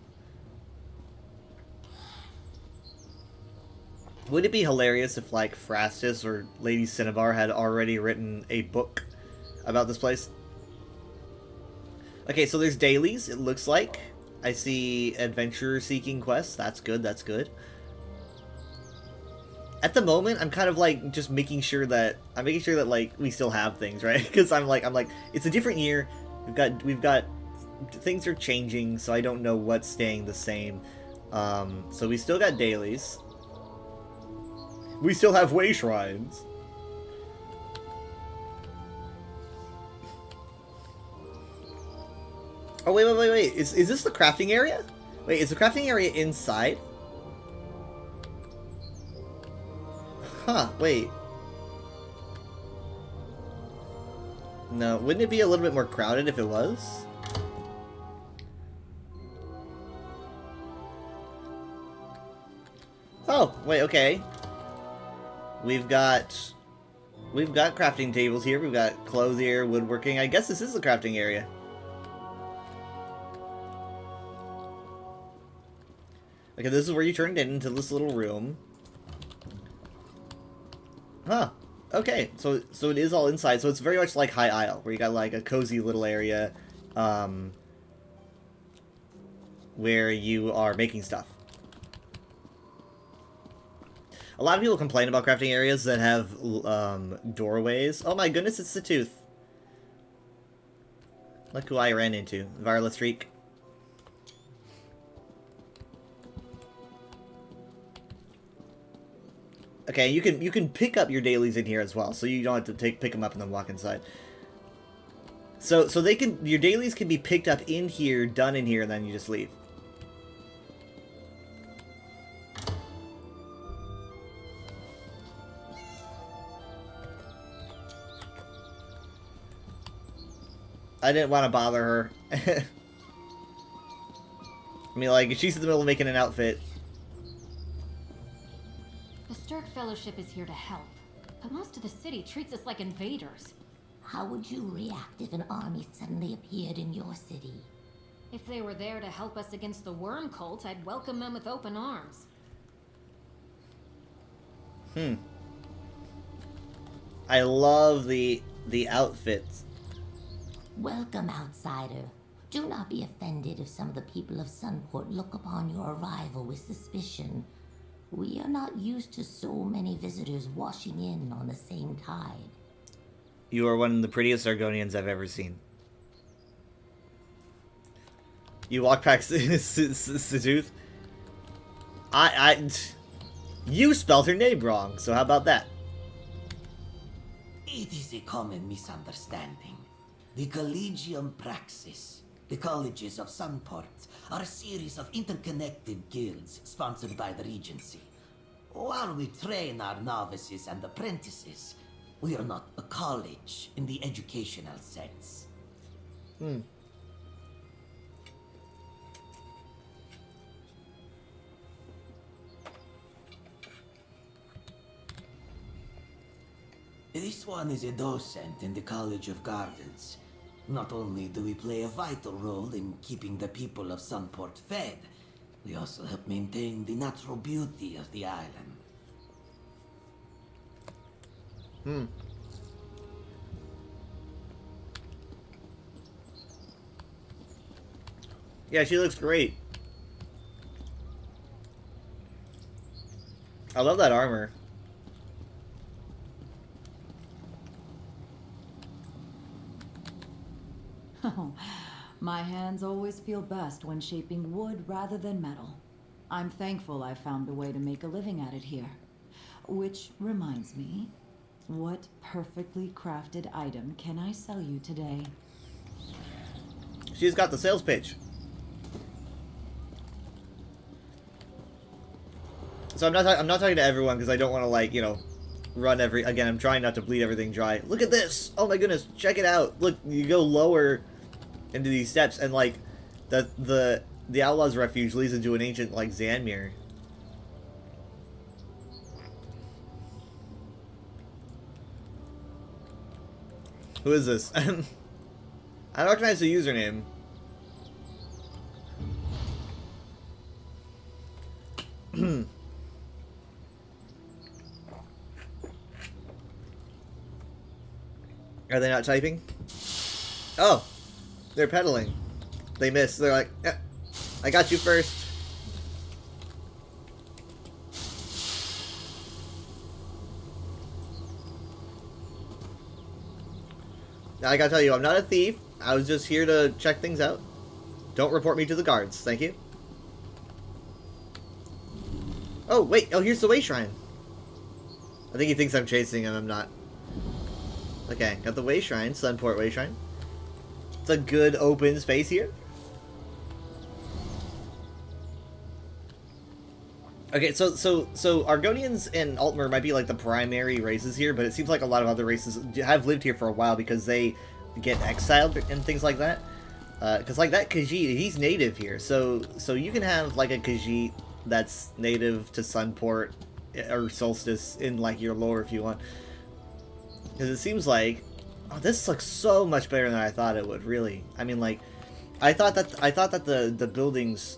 Would it be hilarious if, like, Phrastus or Lady Cinnabar had already written a book about this place? Okay, so there's dailies, it looks like. I see adventurer seeking quests. That's good, that's good. At the moment, I'm kind of like just making sure that like we still have things, right? Because I'm like it's a different year. We've got things are changing, so I don't know what's staying the same. So we still got dailies. We still have way shrines. Oh, wait. Is this the crafting area? Wait, is the crafting area inside? Huh, wait. No, wouldn't it be a little bit more crowded if it was? Oh, wait, okay. We've got crafting tables here. We've got clothier, woodworking. I guess this is the crafting area. Okay, this is where you turned into this little room. Huh. Okay, so it is all inside. So it's very much like High Isle, where you got like a cozy little area, where you are making stuff. A lot of people complain about crafting areas that have doorways. Oh my goodness, it's the Tooth. Look who I ran into, Varla Streak. Okay, you can pick up your dailies in here as well, so you don't have to pick them up and then walk inside. So your dailies can be picked up in here, done in here, and then you just leave. I didn't want to bother her. I mean, like, she's in the middle of making an outfit. The Stark Fellowship is here to help, but most of the city treats us like invaders. How would you react if an army suddenly appeared in your city? If they were there to help us against the Worm Cult, I'd welcome them with open arms. I love the outfits. Welcome, outsider. Do not be offended if some of the people of Sunport look upon your arrival with suspicion. We are not used to so many visitors washing in on the same tide. You are one of the prettiest Argonians I've ever seen. You walk past Seduth. You spelled her name wrong, so how about that? It is a common misunderstanding. The Collegium Praxis, the colleges of Sunport, are a series of interconnected guilds sponsored by the Regency. While we train our novices and apprentices, we are not a college in the educational sense. This one is a docent in the College of Gardens. Not only do we play a vital role in keeping the people of Sunport fed, we also help maintain the natural beauty of the island. Yeah, she looks great. I love that armor. Oh, my hands always feel best when shaping wood rather than metal. I'm thankful I found a way to make a living at it here. Which reminds me, what perfectly crafted item can I sell you today? She's got the sales pitch. So I'm not talking to everyone because I don't want to, like, you know, run every... Again, I'm trying not to bleed everything dry. Look at this! Oh my goodness, check it out! Look, you go lower into these steps and, like, the Outlaws Refuge leads into an ancient, like, Zanmir. Who is this? I don't recognize the username. Are they not typing? Oh, they're pedaling. They missed. They're like, eh, I got you first. Now, I gotta tell you, I'm not a thief. I was just here to check things out. Don't report me to the guards. Thank you. Oh, wait. Oh, here's the way shrine. I think he thinks I'm chasing him. I'm not. Okay, got the way shrine. Sunport way shrine. It's a good open space here. Okay, so Argonians and Altmer might be like the primary races here, but it seems like a lot of other races have lived here for a while because they get exiled and things like that. Because like that Khajiit, he's native here, so you can have like a Khajiit that's native to Sunport or Solstice in like your lore if you want. Because it seems like, oh, this looks so much better than I thought it would. Really, I mean, like, I thought that the buildings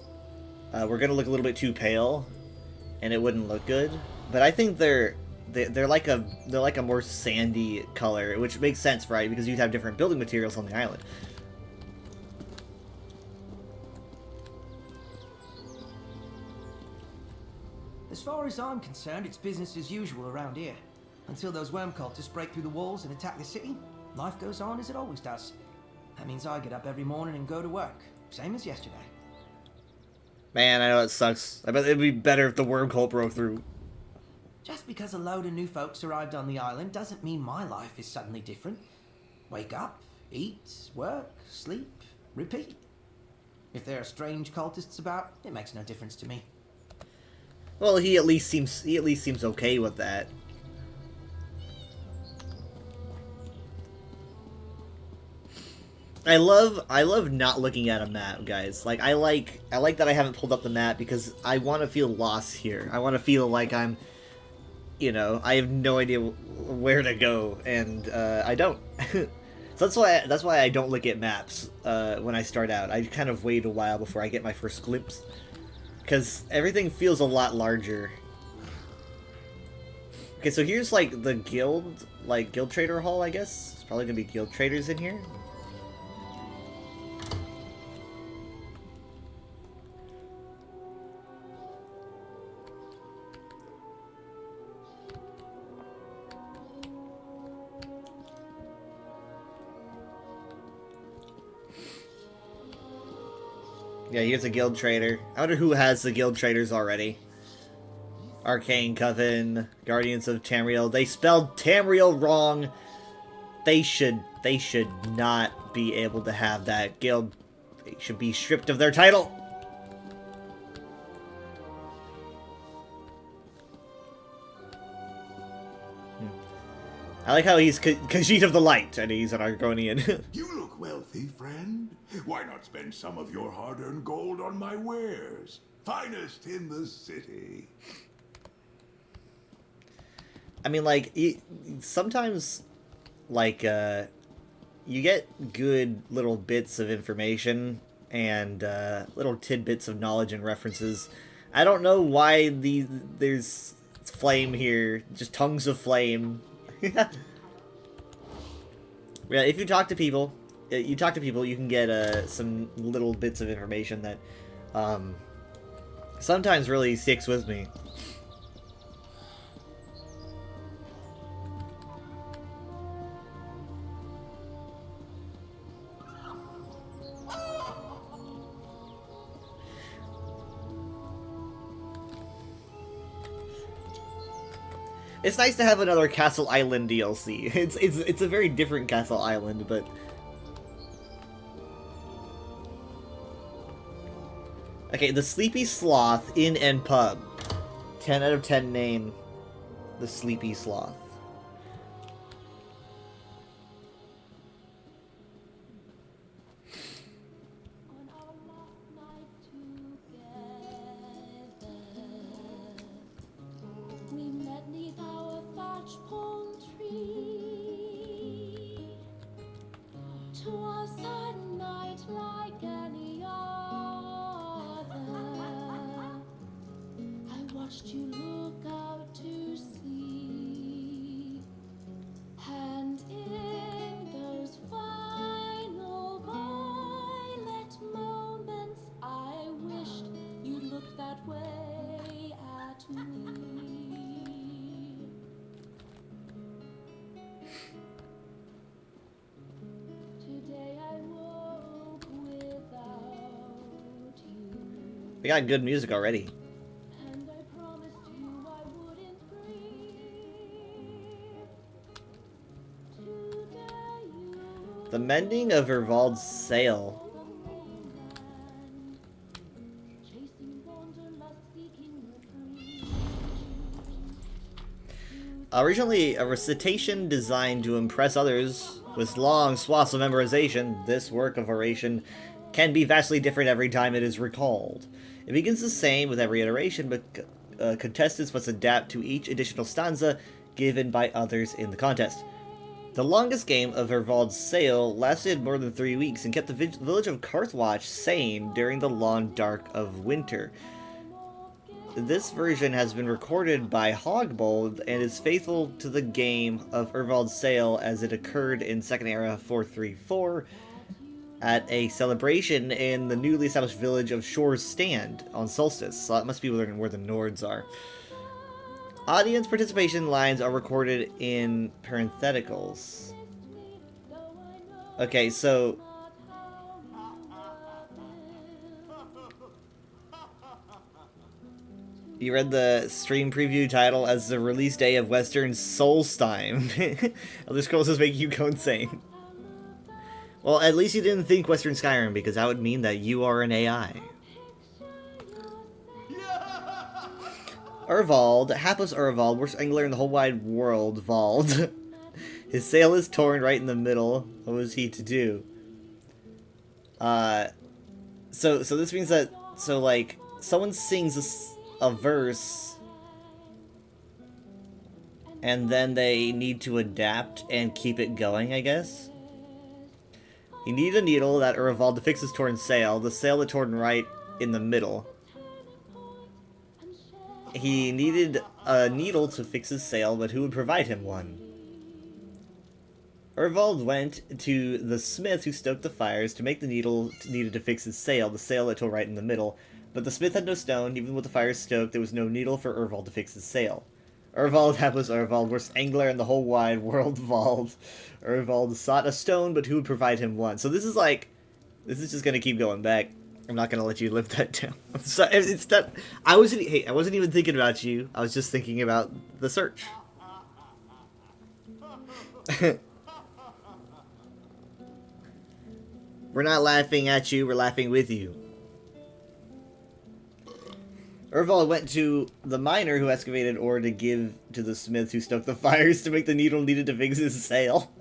were gonna look a little bit too pale, and it wouldn't look good. But I think they're like a more sandy color, which makes sense, right? Because you'd have different building materials on the island. As far as I'm concerned, it's business as usual around here. Until those worm cultists break through the walls and attack the city, life goes on as it always does. That means I get up every morning and go to work, same as yesterday. Man, I know it sucks. I bet it'd be better if the worm cult broke through. Just because a load of new folks arrived on the island doesn't mean my life is suddenly different. Wake up, eat, work, sleep, repeat. If there are strange cultists about, it makes no difference to me. Well, he at least seems okay with that. I love not looking at a map, guys. Like I like that I haven't pulled up the map because I want to feel lost here. I want to feel like I'm, you know, I have no idea where to go, and I don't. So that's why I don't look at maps when I start out. I kind of wait a while before I get my first glimpse, because everything feels a lot larger. Okay, so here's like the guild trader hall, I guess. There's probably gonna be guild traders in here. Yeah, here's a guild trader. I wonder who has the guild traders already. Arcane Coven, Guardians of Tamriel. They spelled Tamriel wrong. They should not be able to have that guild. They should be stripped of their title. I like how he's Khajiit of the Light, and he's an Argonian. You look wealthy, friend. Why not spend some of your hard-earned gold on my wares? Finest in the city. I mean, like, sometimes, like, you get good little bits of information and little tidbits of knowledge and references. I don't know why there's flame here, just tongues of flame. Yeah, if you talk to people, you can get some little bits of information that sometimes really sticks with me. It's nice to have another Castle Island DLC. It's a very different Castle Island, but okay, the Sleepy Sloth Inn and Pub. 10 out of 10 name. The Sleepy Sloth. You look out to sea, and in those final violet moments, I wished you'd look that way at me. Today I We got good music already. The mending of Ervald's sail. Originally a recitation designed to impress others with long swaths of memorization, this work of oration can be vastly different every time it is recalled. It begins the same with every iteration, but contestants must adapt to each additional stanza given by others in the contest. The longest game of Ervald's Sail lasted more than 3 weeks and kept the village of Carthwatch sane during the long dark of winter. This version has been recorded by Hogbold and is faithful to the game of Ervald's Sail as it occurred in Second Era 434 at a celebration in the newly established village of Shore's Stand on Solstice, so that must be where the Nords are. Audience participation lines are recorded in parentheticals. Okay, so... You read the stream preview title as the release day of Western Solstheim. Elder Scrolls is making you go insane. Well, at least you didn't think Western Skyrim, because that would mean that you are an AI. Ervald, hapless Ervald, worst angler in the whole wide world, Vald. His sail is torn right in the middle. What was he to do? So this means that, like, someone sings a verse, and then they need to adapt and keep it going, I guess? He needed a needle that Ervald to fix his torn sail, the sail that torn right in the middle. He needed a needle to fix his sail, but who would provide him one? Ervald went to the smith who stoked the fires to make the needle needed to fix his sail, the sail that tore right in the middle. But the smith had no stone. Even with the fires stoked, there was no needle for Ervald to fix his sail. Ervald, hapless Ervald, worst angler in the whole wide world, Vald. Ervald sought a stone, but who would provide him one? So this is like, this is just gonna keep going back. I'm not gonna let you live that down. I'm sorry, it's not. I wasn't even thinking about you. I was just thinking about the search. We're not laughing at you. We're laughing with you. Ervald went to the miner who excavated ore to give to the smith who stoked the fires to make the needle needed to fix his sail.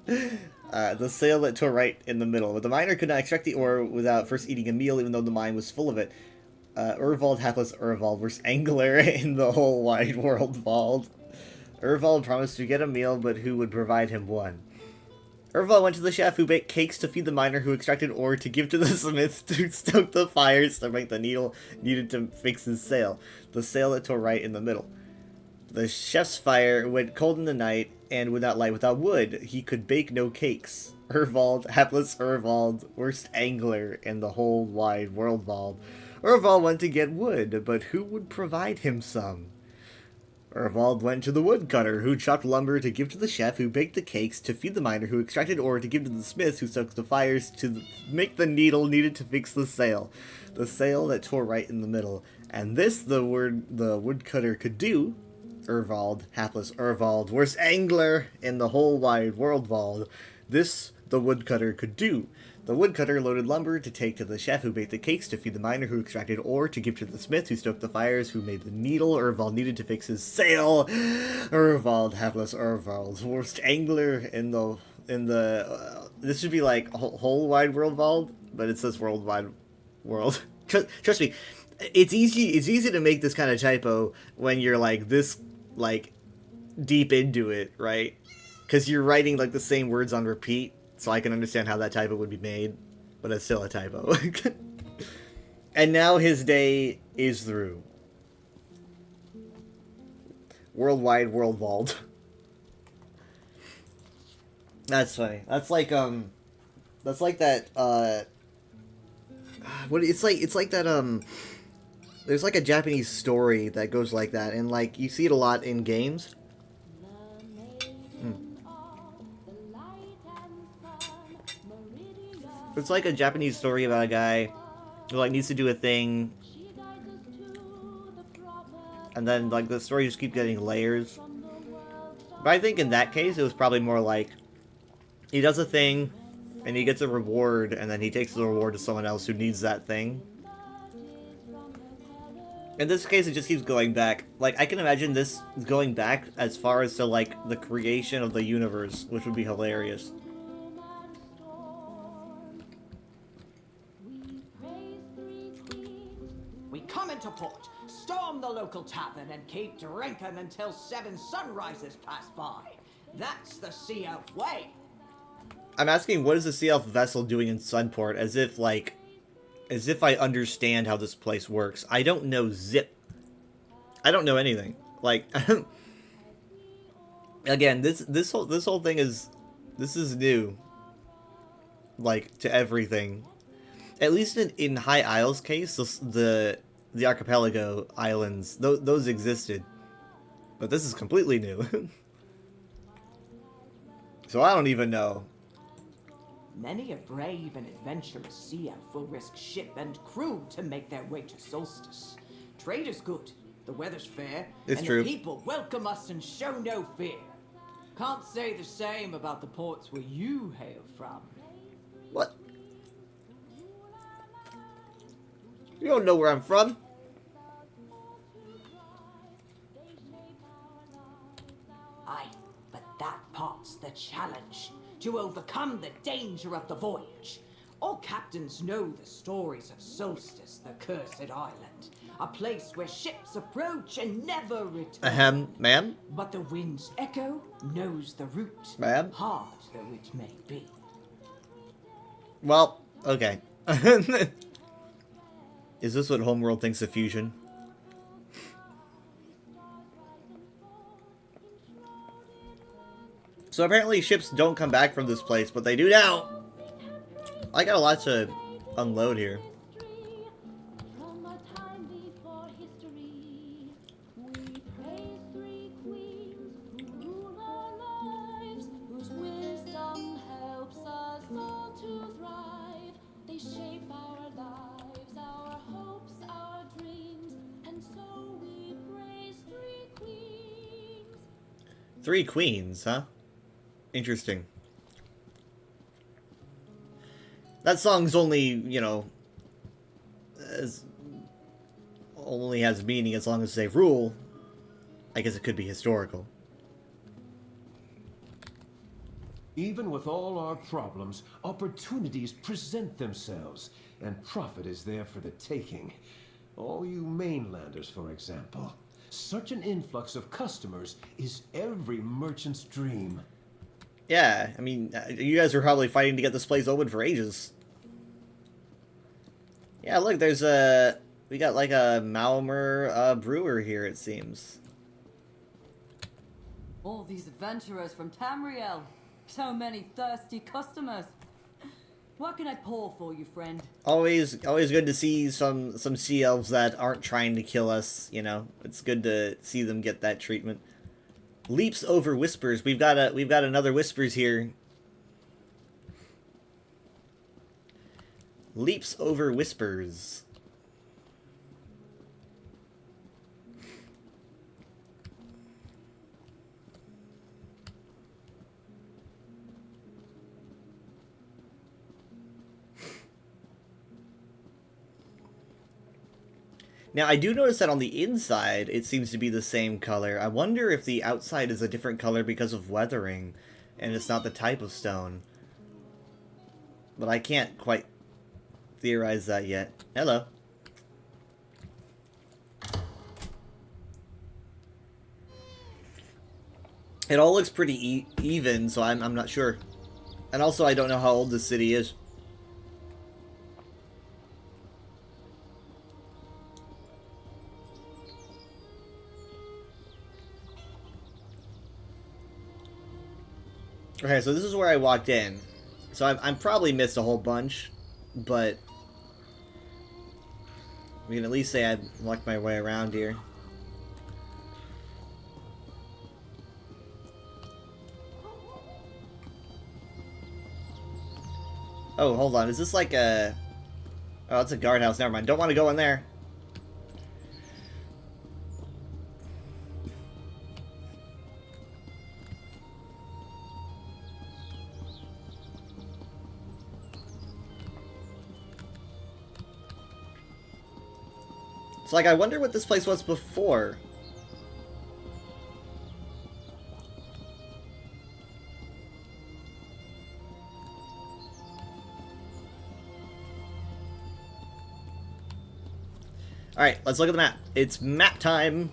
The sail that tore right in the middle. But the miner could not extract the ore without first eating a meal, even though the mine was full of it. Ervald, hapless Ervald, worst angler in the whole wide world, Vald. Ervald promised to get a meal, but who would provide him one? Ervald went to the chef who baked cakes to feed the miner who extracted ore to give to the smith who stoked the fires to make the needle needed to fix his sail. The sail that tore right in the middle. The chef's fire went cold in the night and would not light without wood. He could bake no cakes. Ervald, hapless Ervald, worst angler in the whole wide world, Vald. Ervald went to get wood, but who would provide him some? Ervald went to the woodcutter, who chopped lumber to give to the chef, who baked the cakes to feed the miner, who extracted ore to give to the smith, who stoked the fires to make the needle needed to fix the sail that tore right in the middle. And this the woodcutter could do. Ervald, hapless Ervald, worst angler in the whole wide world, Vald. This the woodcutter could do. The woodcutter loaded lumber to take to the chef who baked the cakes to feed the miner who extracted ore to give to the smith who stoked the fires who made the needle Ervald needed to fix his sail. Ervald, hapless Ervald, worst angler in the this should be like whole wide world Vald, but it says worldwide world. Trust me, it's easy to make this kind of typo when you're like this like deep into it, right? Because you're writing like the same words on repeat. So I can understand how that typo would be made, but it's still a typo. And now his day is through. Worldwide World Vald. That's funny. That's like that what it's like that there's like a Japanese story that goes like that, and like you see it a lot in games. It's like a Japanese story about a guy who like needs to do a thing and then like the story just keeps getting layers. But I think in that case, it was probably more like he does a thing, and he gets a reward, and then he takes the reward to someone else who needs that thing. In this case, it just keeps going back. Like, I can imagine this going back as far as to, like, the creation of the universe, which would be hilarious. We come into port, storm the local tavern, and keep drinking until 7 sunrises pass by. That's the Sea Elf way. I'm asking, what is the Sea Elf vessel doing in Sunport, as if, like, as if I understand how this place works. I don't know zip. I don't know anything. Like, again, this whole thing is, this is new. Like, to everything. At least in High Isle's case, the archipelago islands, those existed. But this is completely new. So I don't even know. Many a brave and adventurous sea elf will risk ship and crew to make their way to Solstice. Trade is good, the weather's fair, It's and true. the people welcome us and show no fear. Can't say the same about the ports where you hail from. What? You don't know where I'm from. Aye, but that part's the challenge. To overcome the danger of the voyage. All captains know the stories of Solstice, the cursed island. A place where ships approach and never return. Ma'am? But the wind's echo knows the route. Ma'am? Hard though it may be. Well, okay. Is this what Homeworld thinks of fusion? So apparently ships don't come back from this place, but they do now. I got a lot to unload here. From a time before history, we praise 3 queens who rule our lives, whose wisdom helps us all to thrive. They shape our lives, our hopes, our dreams, and so we praise 3 queens. 3 queens, huh? Interesting. That song's only, you know, only has meaning as long as they rule. I guess it could be historical. Even with all our problems, opportunities present themselves, and profit is there for the taking. All you mainlanders, for example. Such an influx of customers is every merchant's dream. Yeah, I mean, you guys were probably fighting to get this place open for ages. Yeah, look, there's we got like a Malmer brewer here, it seems. All these adventurers from Tamriel. So many thirsty customers. What can I pour for you, friend? Always good to see some sea elves that aren't trying to kill us, you know. It's good to see them get that treatment. Leaps over whispers. We've got another whispers here. Leaps over whispers. Now, I do notice that on the inside, it seems to be the same color. I wonder if the outside is a different color because of weathering, and it's not the type of stone. But I can't quite theorize that yet. Hello. It all looks pretty even, so I'm not sure. And also, I don't know how old this city is. Okay, so this is where I walked in. So I'm probably missed a whole bunch, but we can at least say I walked my way around here. Oh, hold on. Is this like a... Oh, it's a guardhouse. Never mind. Don't want to go in there. So, like, I wonder what this place was before. Alright, let's look at the map. It's map time!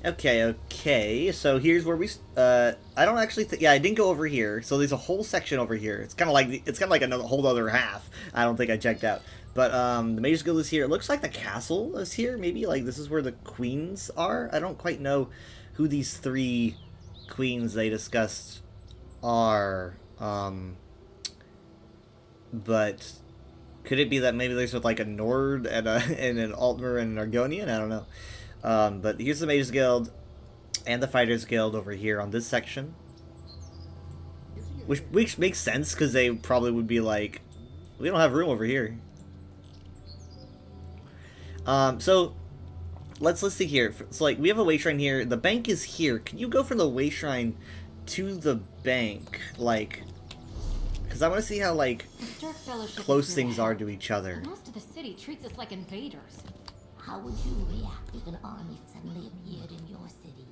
Okay, so here's where we, I don't actually think, yeah, I didn't go over here, so there's a whole section over here. It's kind of like another whole other half. I don't think I checked out. But, the Mage's Guild is here. It looks like the castle is here, maybe, like, this is where the queens are? I don't quite know who these 3 queens they discussed are, but could it be that maybe there's with, like, a Nord and an Altmer and an Argonian? I don't know. But here's the Mage's Guild and the Fighters Guild over here on this section. Which makes sense, because they probably would be like, we don't have room over here. So, let's see here. So, like, we have a way shrine here. The bank is here. Can you go from the way shrine to the bank? Like, because I want to see how, like, close things are to each other. Most of the city treats us like invaders. How would you react if an army suddenly appeared in your city?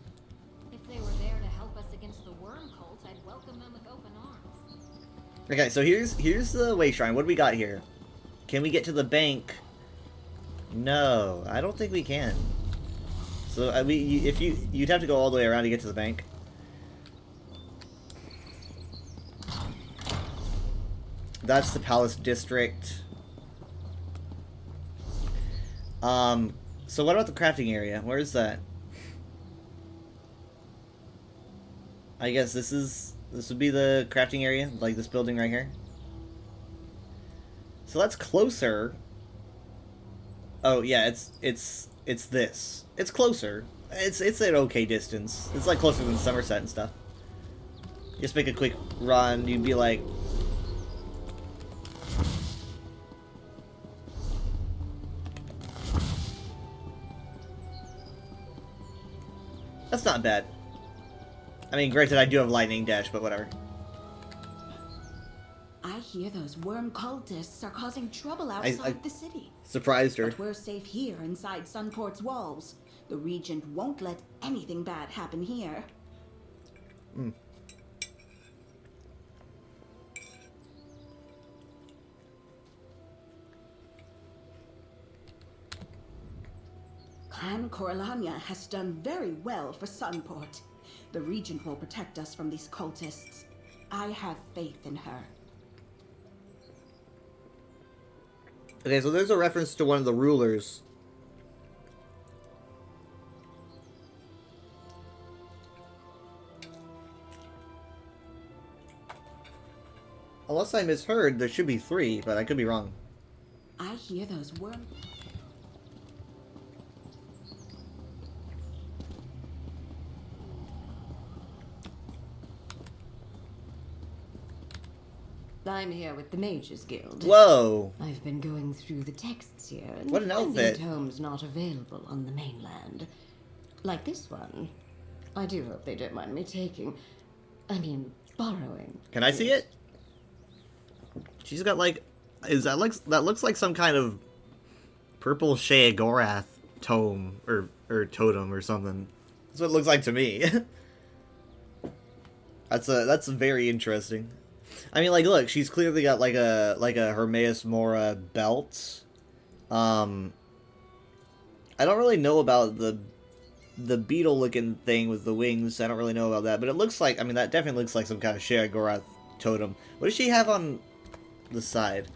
If they were there to help us against the worm cult, I'd welcome them with open arms. Okay, so here's the way shrine. What do we got here? Can we get to the bank? No, I don't think we can. So you'd have to go all the way around to get to the bank. That's the Palace District. So what about the crafting area? Where is that? I guess this would be the crafting area, like this building right here. So that's closer. Oh yeah, it's this. It's closer. It's an okay distance. It's like closer than Somerset and stuff. Just make a quick run, you'd be like, that's not bad. I mean, granted, I do have lightning dash, but whatever. I hear those worm cultists are causing trouble outside the city. Surprised her. But we're safe here inside Sunport's walls. The Regent won't let anything bad happen here. Hmm. Clan Corellania has done very well for Sunport. The Regent will protect us from these cultists. I have faith in her. Okay, so there's a reference to one of the rulers. Unless I misheard, there should be 3, but I could be wrong. I hear those worm... I'm here with the Mages Guild. Whoa! I've been going through the texts here, and what an outfit! the tomes not available on the mainland, like this one. I do hope they don't mind me borrowing. Can I see it? She's got like, that looks like some kind of purple Sheogorath tome or totem or something. That's what it looks like to me. That's very interesting. I mean, like, look, she's clearly got like a Hermaeus Mora belt. I don't really know about the beetle-looking thing with the wings. I don't really know about that, but it looks like, I mean, that definitely looks like some kind of Sheogorath totem. What does she have on the side?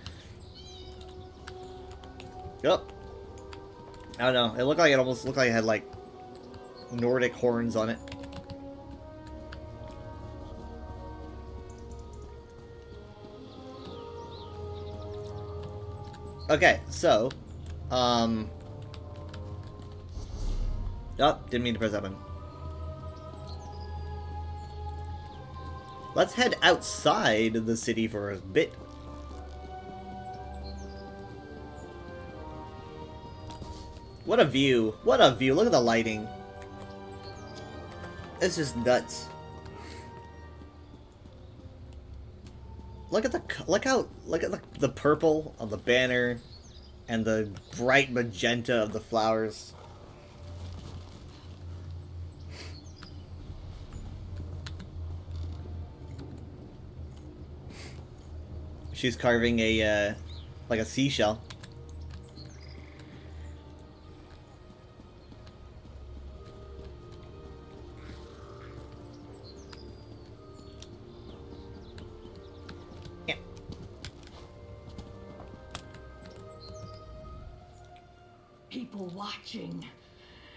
Yep. I don't know. It looked like it had like Nordic horns on it. Okay, so, oh, didn't mean to press that button. Let's head outside the city for a bit. What a view. What a view. Look at the lighting. It's just nuts. look at the purple of the banner and the bright magenta of the flowers. She's carving a like a seashell. People watching.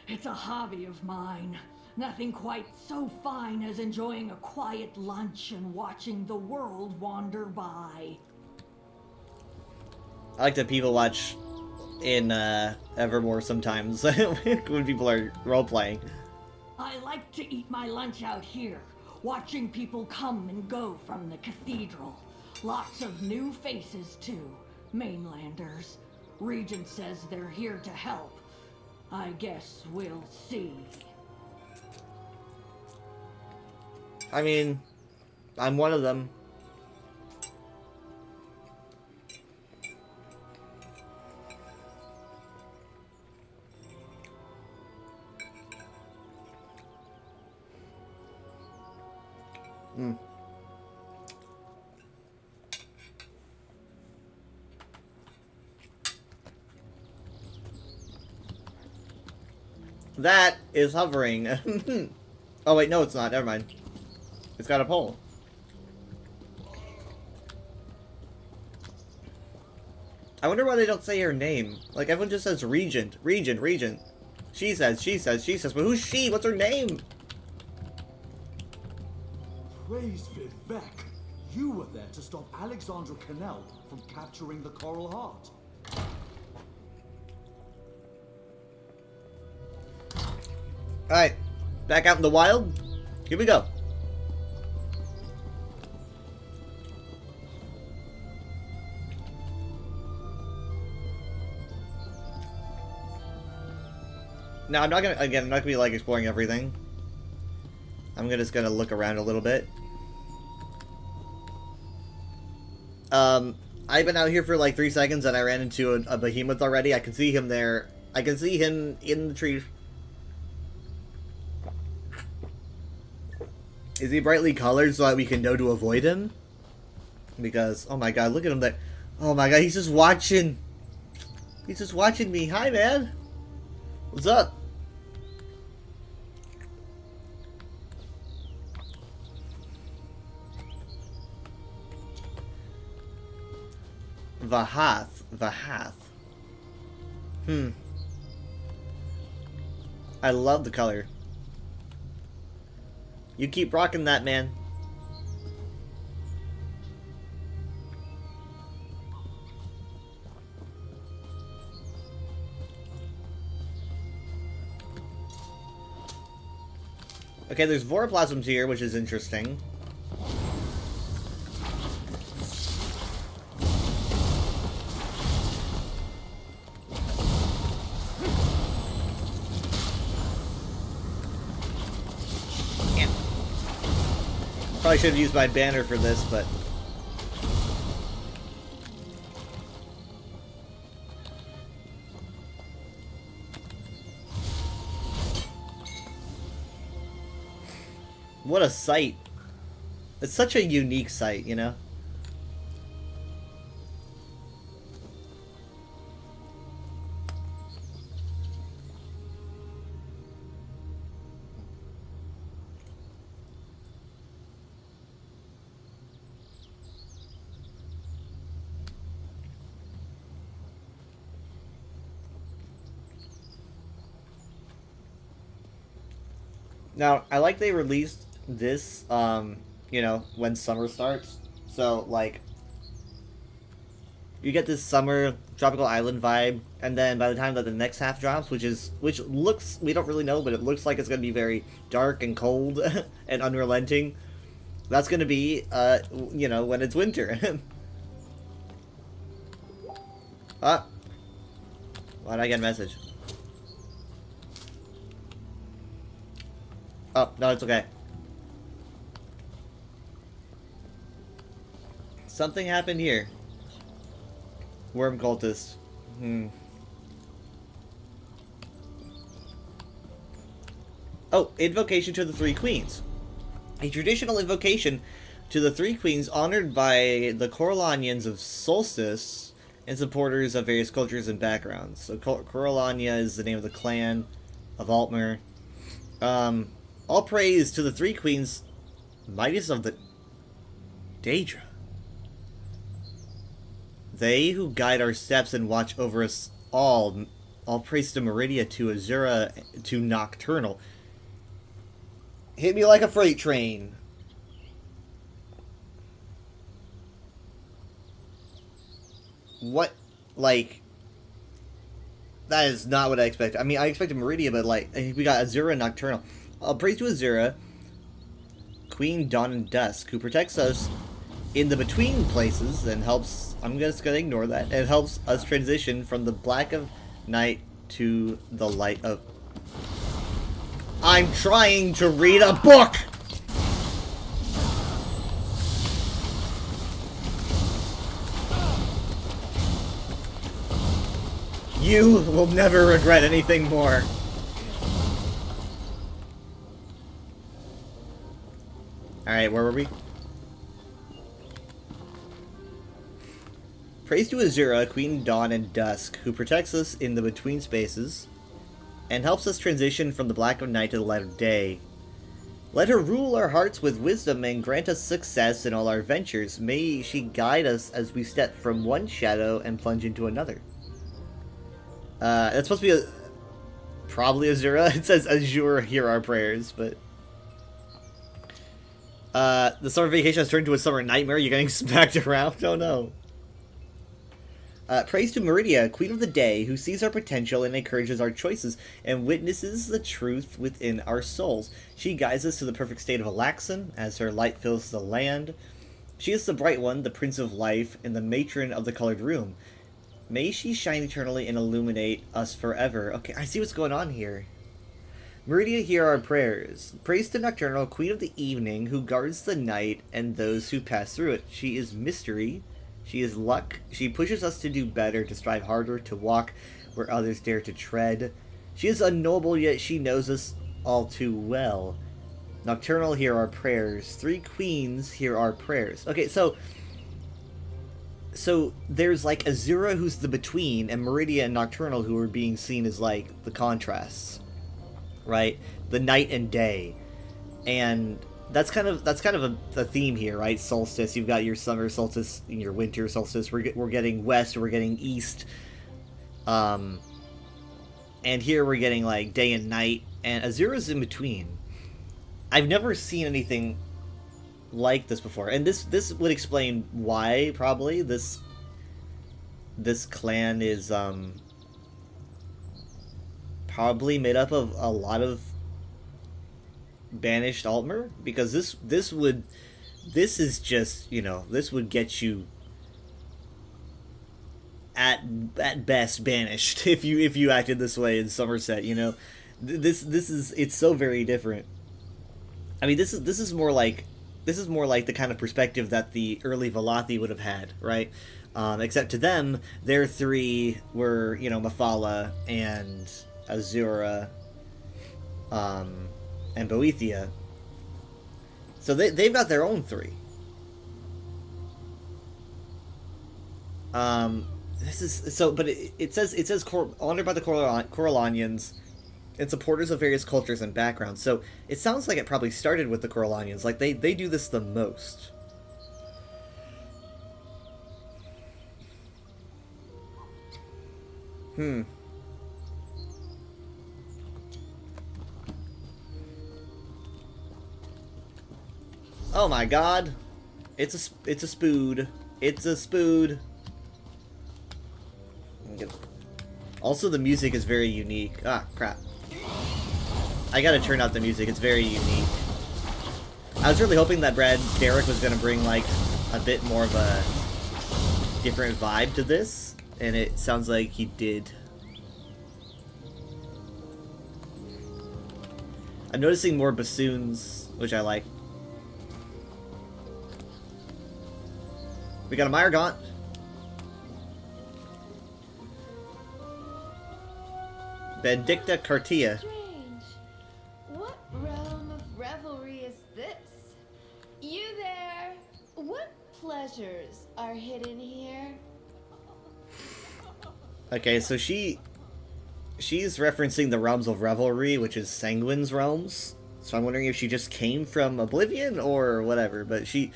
It's a hobby of mine. Nothing quite so fine as enjoying a quiet lunch and watching the world wander by. I like to people watch in Evermore sometimes when people are role-playing. I like to eat my lunch out here, watching people come and go from the cathedral. Lots of new faces too, mainlanders. Regent says they're here to help. I guess we'll see. I mean, I'm one of them. That is hovering. Oh wait, no it's not. Never mind. It's got a pole. I wonder why they don't say her name. Like, everyone just says Regent. Regent, Regent. She says. But who's she? What's her name? Praise Vivek. You were there to stop Alexandra Cannell from capturing the Coral Heart. Alright. Back out in the wild. Here we go. Now, I'm not gonna be, like, exploring everything. I'm just gonna look around a little bit. I've been out here for, like, 3 seconds and I ran into a behemoth already. I can see him there. I can see him in the tree. Is he brightly colored so that we can know to avoid him? Because, oh my god, look at him there. Oh my god, he's just watching. He's just watching me. Hi, man. What's up? Vahath. I love the color. You keep rocking that, man. Okay, there's Voroplasms here, which is interesting. Probably should have used my banner for this, but... What a sight. It's such a unique sight, you know? Now, I like they released this, you know, when summer starts. So, like, you get this summer tropical island vibe, and then by the time that the next half drops, which looks, we don't really know, but it looks like it's going to be very dark and cold and unrelenting. That's going to be, you know, when it's winter. Ah. Why'd I get a message? Oh, no, it's okay. Something happened here. Worm cultist. Oh, invocation to the Three Queens. A traditional invocation to the Three Queens honored by the Corellanians of Solstice and supporters of various cultures and backgrounds. So Corellania is the name of the clan of Altmer. All praise to the Three Queens, Midas of the Daedra. They who guide our steps and watch over us all. All praise to Meridia, to Azura, to Nocturnal. Hit me like a freight train. What? Like... That is not what I expected. I mean, I expected Meridia, but like, we got Azura and Nocturnal. Praise to Azura, Queen Dawn and Dusk, who protects us in the between places and helps... I'm just gonna ignore that. It helps us transition from the black of night to the light of... I'm trying to read a book! You will never regret anything more. Alright, where were we? Praise to Azura, Queen Dawn and Dusk, who protects us in the between spaces and helps us transition from the black of night to the light of day. Let her rule our hearts with wisdom and grant us success in all our ventures. May she guide us as we step from one shadow and plunge into another. That's supposed to be probably Azura. It says Azure, hear our prayers, but... the summer vacation has turned into a summer nightmare. You're getting smacked around? Oh no. Praise to Meridia, Queen of the Day, who sees our potential and encourages our choices and witnesses the truth within our souls. She guides us to the perfect state of Alaxon as her light fills the land. She is the Bright One, the Prince of Life, and the Matron of the Colored Room. May she shine eternally and illuminate us forever. Okay, I see what's going on here. Meridia, hear our prayers. Praise to Nocturnal, Queen of the Evening, who guards the night and those who pass through it. She is mystery. She is luck. She pushes us to do better, to strive harder, to walk where others dare to tread. She is unknowable, yet she knows us all too well. Nocturnal, hear our prayers. Three Queens, hear our prayers. Okay, so there's like Azura, who's the between, and Meridia and Nocturnal, who are being seen as like the contrasts, right? The night and day, and that's kind of a theme here, right? Solstice. You've got your summer solstice and your winter solstice. We're getting west. We're getting east. And here we're getting like day and night, and Azura's in between. I've never seen anything like this before, and this would explain why probably this clan is probably made up of a lot of banished Altmer, because this is just, you know, this would get you at best banished if you acted this way in Somerset, you know. It's so very different. I mean, this is more like the kind of perspective that the early Velothi would have had, right? Except to them, their three were, you know, Mephala and Azura, and Boethia. So they've got their own three. This is so, but it says honored by the Corellanians and supporters of various cultures and backgrounds. So it sounds like it probably started with the Corellanians. Like they do this the most. Oh my god. It's a spood. It's a spood. Also, the music is very unique. Ah, crap. I gotta turn out the music. It's very unique. I was really hoping that Brad Derrick was gonna bring, like, a bit more of a different vibe to this, and it sounds like he did. I'm noticing more bassoons, which I like. We got a Mire Gaunt. Benedicta Cartia. Strange. What realm of revelry is this? You there? What pleasures are hidden here? Okay, so she's referencing the realms of revelry, which is Sanguine's realms. So I'm wondering if she just came from Oblivion or whatever, but she's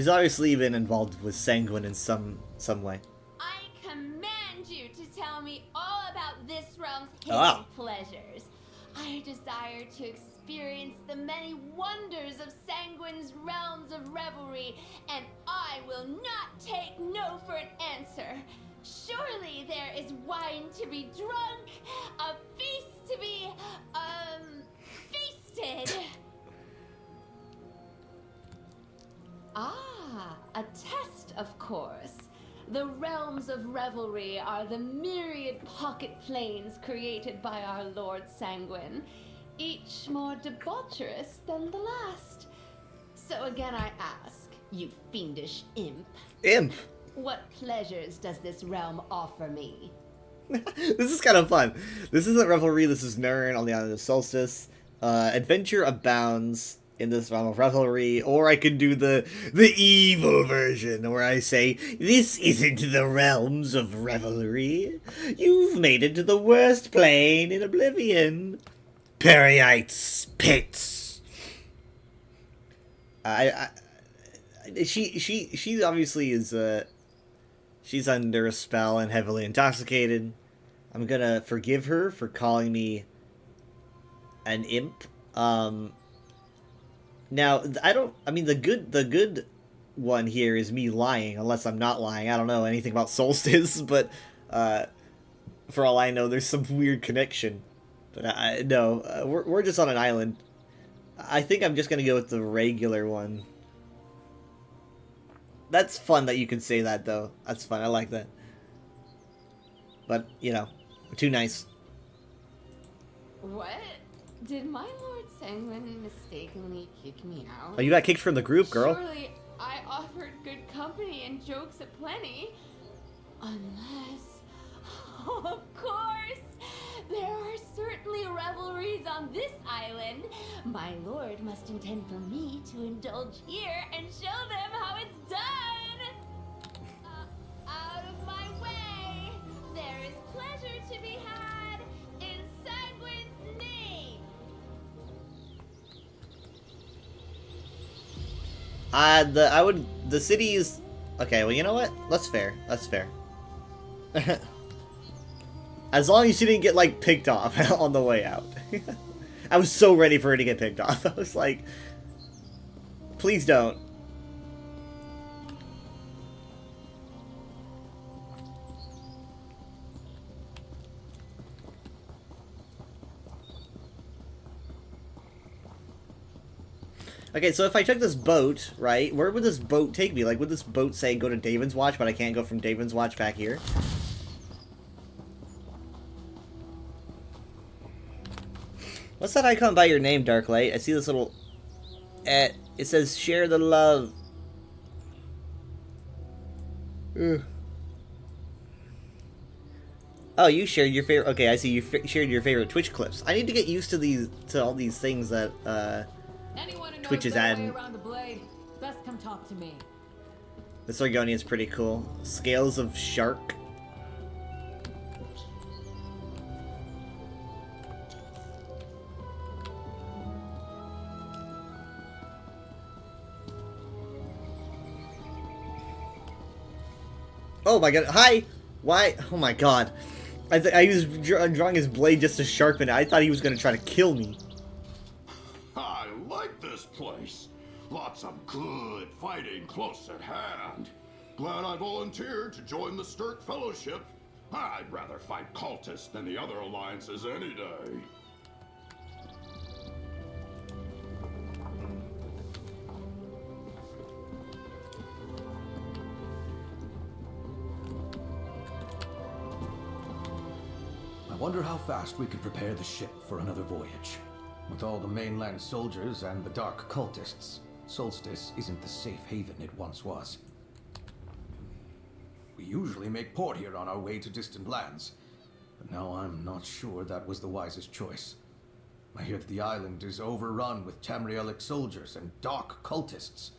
obviously been involved with Sanguine in some way. I command you to tell me all about this realm's hidden pleasures. I desire to experience the many wonders of Sanguine's realms of revelry, and I will not take no for an answer. Surely there is wine to be drunk, a feast to be, feasted. Ah, a test, of course. The realms of revelry are the myriad pocket planes created by our Lord Sanguine, each more debaucherous than the last. So again I ask, you fiendish imp. Imp? What pleasures does this realm offer me? This is kind of fun. This isn't Revelry, this is Nirn on the island of Solstice. Adventure abounds in this realm of revelry, or I could do the evil version, where I say, this isn't the realms of revelry. You've made it to the worst plane in Oblivion. Peryite's pits. She obviously is, she's under a spell and heavily intoxicated. I'm gonna forgive her for calling me an imp. Now, I mean, the good one here is me lying, unless I'm not lying. I don't know anything about Solstice, but, for all I know, there's some weird connection. But no, we're just on an island. I think I'm just gonna go with the regular one. That's fun that you can say that, though. That's fun, I like that. But, you know, too nice. What? Did my Lord Sanguine mistakenly kick me out? Oh, you got kicked from the group, girl. Surely I offered good company and jokes aplenty. Unless... of course! There are certainly revelries on this island. My lord must intend for me to indulge here and show them how it's done! Out of my way! There is pleasure to be had in Sanguine's name! The city is... Okay, well, you know what? That's fair. That's fair. As long as she didn't get, like, picked off on the way out. I was so ready for her to get picked off. I was like, please don't. Okay, so if I took this boat, right, where would this boat take me? Like, would this boat say go to Daven's Watch, but I can't go from Daven's Watch back here? What's that icon by your name, Darklight? I see this little... it says, share the love. Ugh. Oh, you shared your favorite... Okay, I see you shared your favorite Twitch clips. I need to get used to all these things that, Twitch is adding. Best come talk to me. The Sargonian's pretty cool. Scales of Shark. Oh my god, hi! Why? Oh my god. I was drawing his blade just to sharpen it. I thought he was gonna try to kill me. I like this place. Lots of good fighting close at hand. Glad I volunteered to join the Stirk Fellowship. I'd rather fight cultists than the other alliances any day. I wonder how fast we could prepare the ship for another voyage. With all the mainland soldiers and the dark cultists, Solstice isn't the safe haven it once was. We usually make port here on our way to distant lands. But now I'm not sure that was the wisest choice. I hear that the island is overrun with Tamrielic soldiers and dark cultists.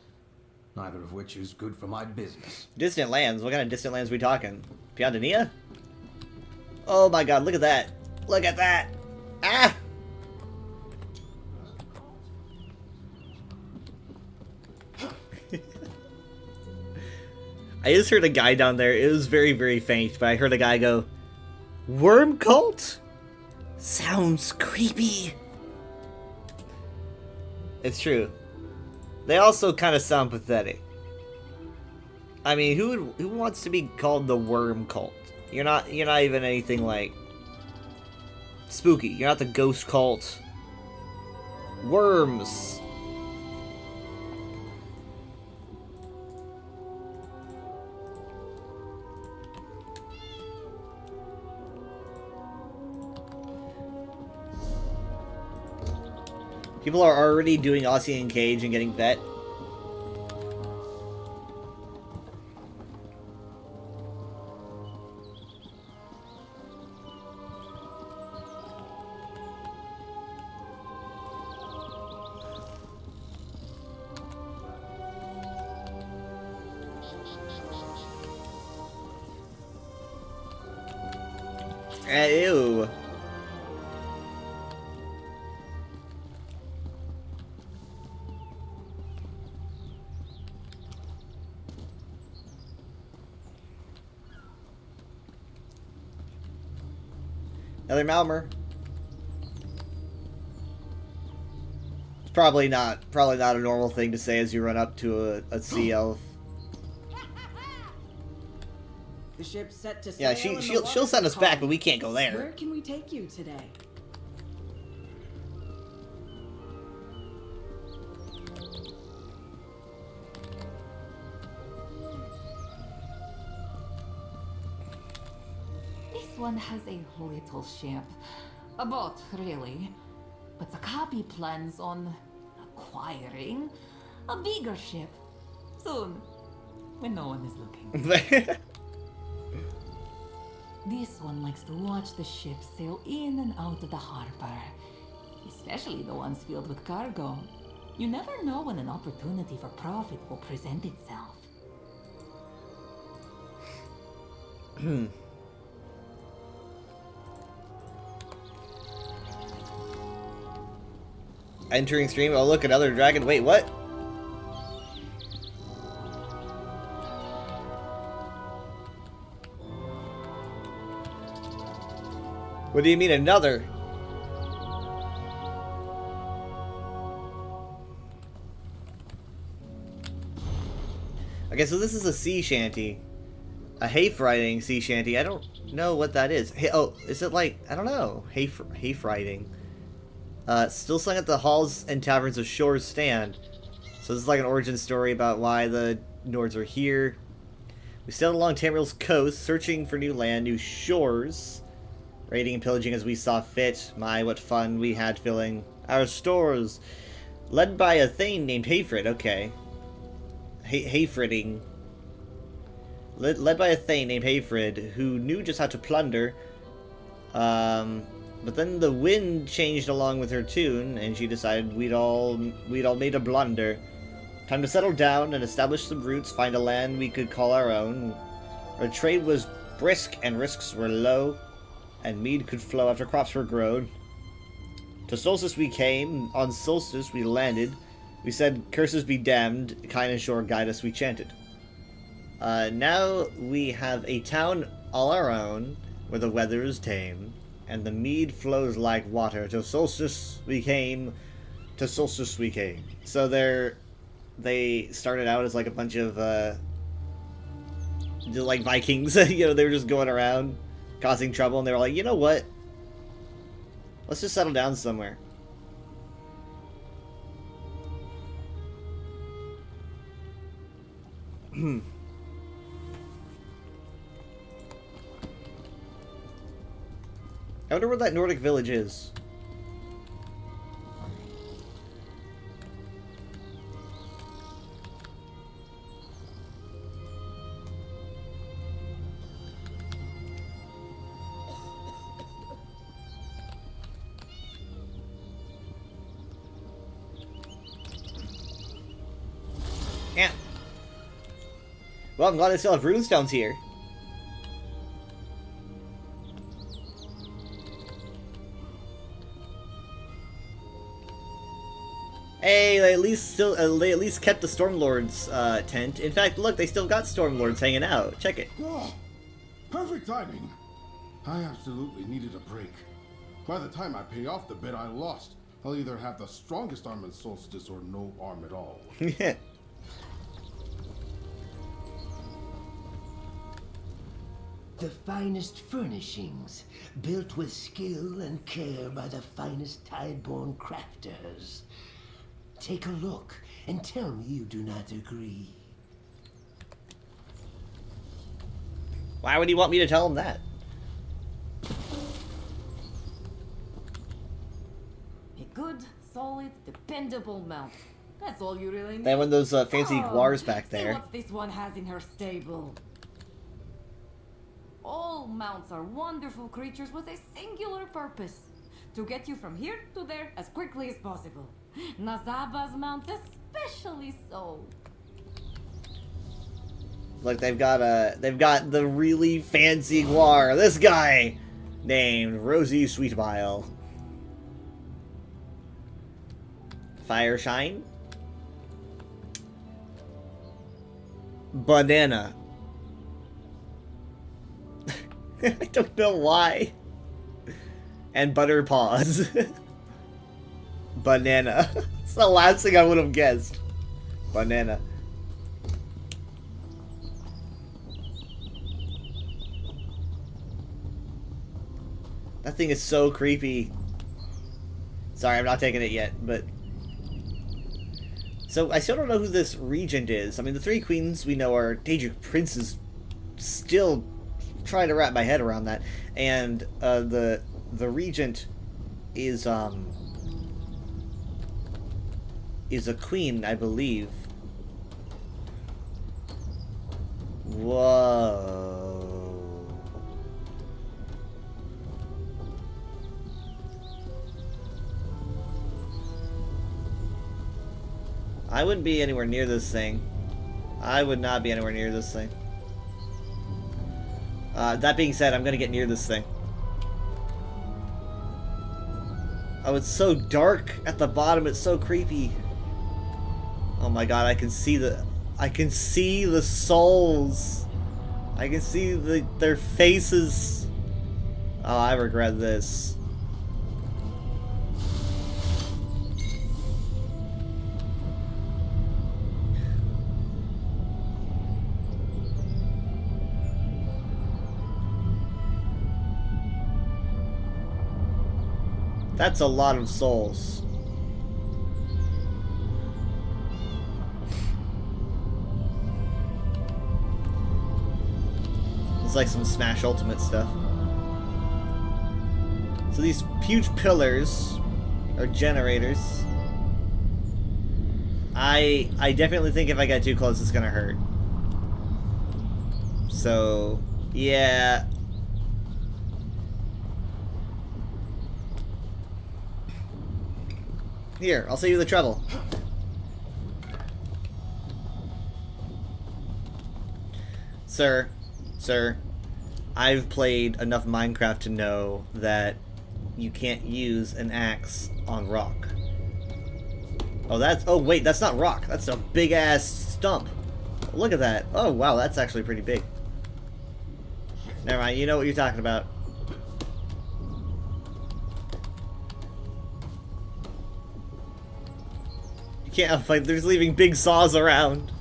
Neither of which is good for my business. Distant lands? What kind of distant lands are we talking? Pyondania? Oh my god, look at that. Look at that. Ah! I just heard a guy down there. It was very, very faint, but I heard a guy go, "Worm cult? Sounds creepy." It's true. They also kind of sound pathetic. I mean, who wants to be called the worm cult? You're not even anything like spooky. You're not the ghost cult. Worms. People are already doing Aussie and Cage and getting vet. Ew. Another Malmer. It's probably not a normal thing to say as you run up to a sea elf. The ship's set to sail. Yeah, she'll send us back, but we can't go there. Where can we take you today? This one has a little ship. A boat, really. But the copy plans on acquiring a bigger ship. Soon. When no one is looking. This one likes to watch the ships sail in and out of the harbor. Especially the ones filled with cargo. You never know when an opportunity for profit will present itself. Entering stream. Oh, look, another dragon. Wait, what? What do you mean another? Okay, so this is a sea shanty. A hayf-riding sea shanty. I don't know what that is. Hey, oh, is it like, I don't know. Hayf-riding. Still sung at the halls and taverns of Shores Stand. So this is like an origin story about why the Nords are here. We sailed along Tamriel's coast, searching for new land, new shores. Raiding and pillaging as we saw fit. My, what fun we had filling our stores. Led by a thane named Hayfrid. Okay. Hayfridding. Led by a thane named Hayfrid, who knew just how to plunder. But then the wind changed along with her tune, and she decided we'd all made a blunder. Time to settle down and establish some roots, find a land we could call our own. Our trade was brisk and risks were low, and mead could flow after crops were grown. To Solstice we came, on Solstice we landed. We said, curses be damned, kind and sure guide us, we chanted. Now we have a town all our own, where the weather is tame, and the mead flows like water. To Solstice we came, to Solstice we came. So they started out as like a bunch of, like Vikings, you know, they were just going around causing trouble, and they were like, you know what? Let's just settle down somewhere. I wonder where that Nordic village is. Well, I'm glad I still have runestones here. Hey, they at least kept the Stormlord's tent. In fact, look, they still got Stormlords hanging out. Check it. Oh, perfect timing. I absolutely needed a break. By the time I pay off the bet I lost, I'll either have the strongest arm in Solstice or no arm at all. The finest furnishings, built with skill and care by the finest Tideborn crafters. Take a look and tell me you do not agree. Why would he want me to tell him that? A good, solid, dependable mount. That's all you really need. They have one of those fancy Oh, guars back see there. what this one has in her stable. All mounts are wonderful creatures with a singular purpose. To get you from here to there as quickly as possible. Nazaba's mount especially so. Look, they've got the really fancy guar. This guy named Rosy Sweetbile. Fireshine. Banana. I don't know why. And Butter Paws. Banana. It's the last thing I would have guessed. Banana. That thing is so creepy. Sorry, I'm not taking it yet, but... So, I still don't know who this regent is. I mean, the three queens we know are Daedric princes. Still trying to wrap my head around that. And, the regent is a queen, I believe. Whoa. I wouldn't be anywhere near this thing. I would not be anywhere near this thing. That being said, I'm gonna get near this thing. Oh, it's so dark at the bottom. It's so creepy. Oh my god, I can see the souls. I can see their faces. Oh, I regret this. That's a lot of souls. It's like some Smash Ultimate stuff. So these huge pillars are generators. I definitely think if I get too close, it's gonna hurt. So, yeah. Here, I'll save you the trouble. Sir, I've played enough Minecraft to know that you can't use an axe on rock. Oh wait, that's not rock. That's a big ass stump. Look at that. Oh wow, that's actually pretty big. Never mind, you know what you're talking about. Yeah, like they're just leaving big saws around.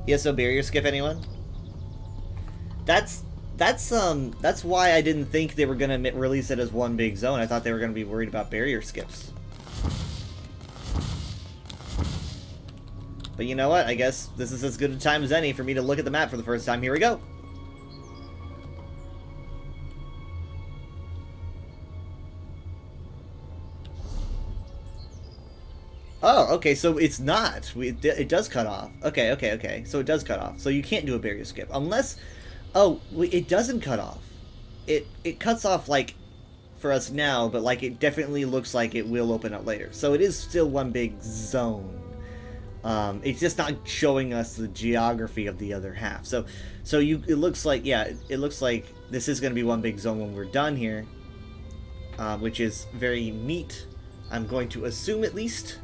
Yes, so barrier skip anyone? That's why I didn't think they were gonna release it as one big zone. I thought they were gonna be worried about barrier skips. But you know what? I guess this is as good a time as any for me to look at the map for the first time. Here we go. Oh, okay, so it's not. It does cut off. Okay. So it does cut off. So you can't do a barrier skip. Unless... Oh, wait, it doesn't cut off. it cuts off, like, for us now, but, like, it definitely looks like it will open up later. So it is still one big zone. It's just not showing us the geography of the other half. So it looks like, yeah, it looks like this is going to be one big zone when we're done here, which is very neat. I'm going to assume, at least,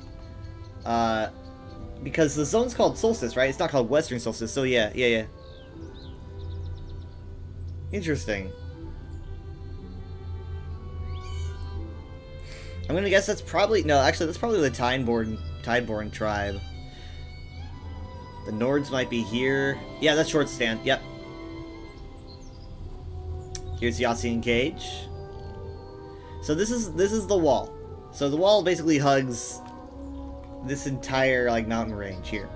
because the zone's called Solstice, right? It's not called Western Solstice, so yeah. Interesting. I'm gonna guess that's probably... No, actually, that's probably the Tideborn tribe. The Nords might be here. Yeah, that's Short Stand. Yep. Here's Yassian Cage. So this is the wall. So the wall basically hugs this entire, like, mountain range here.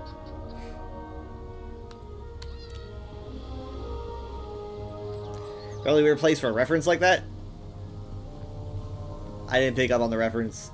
Probably a weird place for a reference like that. I didn't pick up on the reference.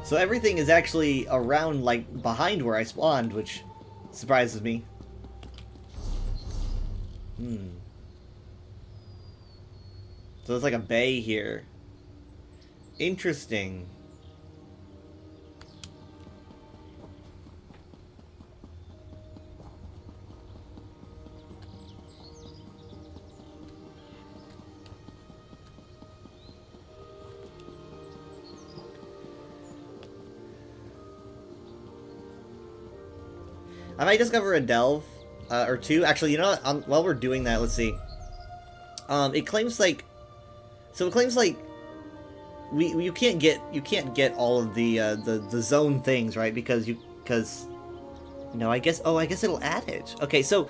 So everything is actually around, like, behind where I spawned, which surprises me. So there's like a bay here. Interesting. I might discover a delve or two. Actually, you know what? While we're doing that, let's see. It claims like, so it claims like you can't get all of the zone things, right? Because no, I guess it'll add it. Okay, so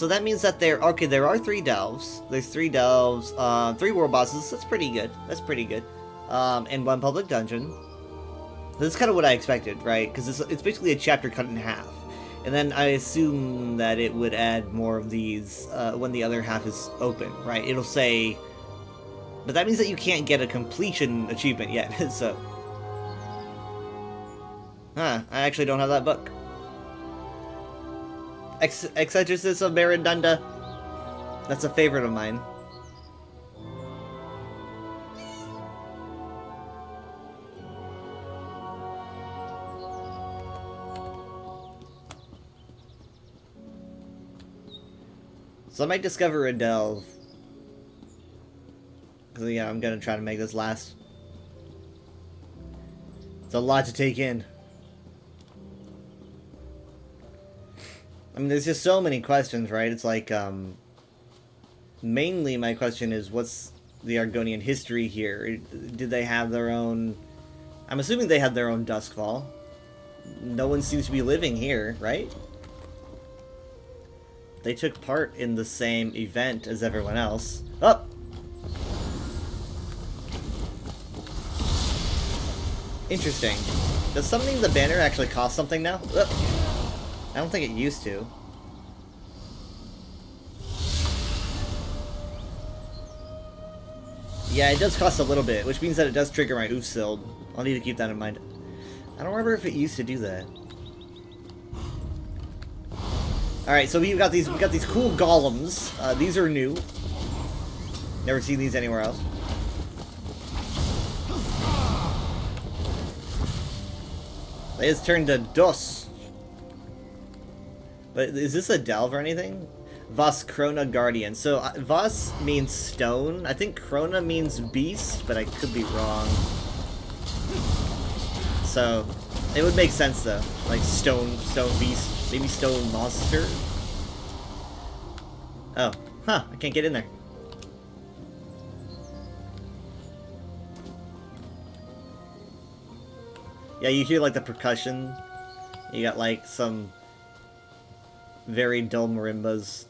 that means that there are 3 delves. There's 3 delves, 3 world bosses. That's pretty good. And 1 public dungeon. This is kind of what I expected, right? Because it's basically a chapter cut in half. And then I assume that it would add more of these when the other half is open, right? It'll say... But that means that you can't get a completion achievement yet, so... Huh, I actually don't have that book. Exegesis of Meridunda. That's a favorite of mine. So I might discover a delve. Because, yeah, I'm going to try to make this last. It's a lot to take in. I mean, there's just so many questions, right? It's like, mainly my question is, what's the Argonian history here? Did they have their own... I'm assuming they had their own Duskfall. No one seems to be living here, right? They took part in the same event as everyone else. Oh! Interesting. Does summoning the banner actually cost something now? Oh. I don't think it used to. Yeah, it does cost a little bit, which means that it does trigger my Oofsild. I'll need to keep that in mind. I don't remember if it used to do that. Alright, so we've got these cool golems. These are new. Never seen these anywhere else. They just turned to dust. But is this a delve or anything? Vas Krona Guardian. So Vas means stone. I think Krona means beast, but I could be wrong. So it would make sense though. Like stone beast, maybe stone monster. Oh, huh, I can't get in there. Yeah, you hear like the percussion. You got like some very dull marimbas.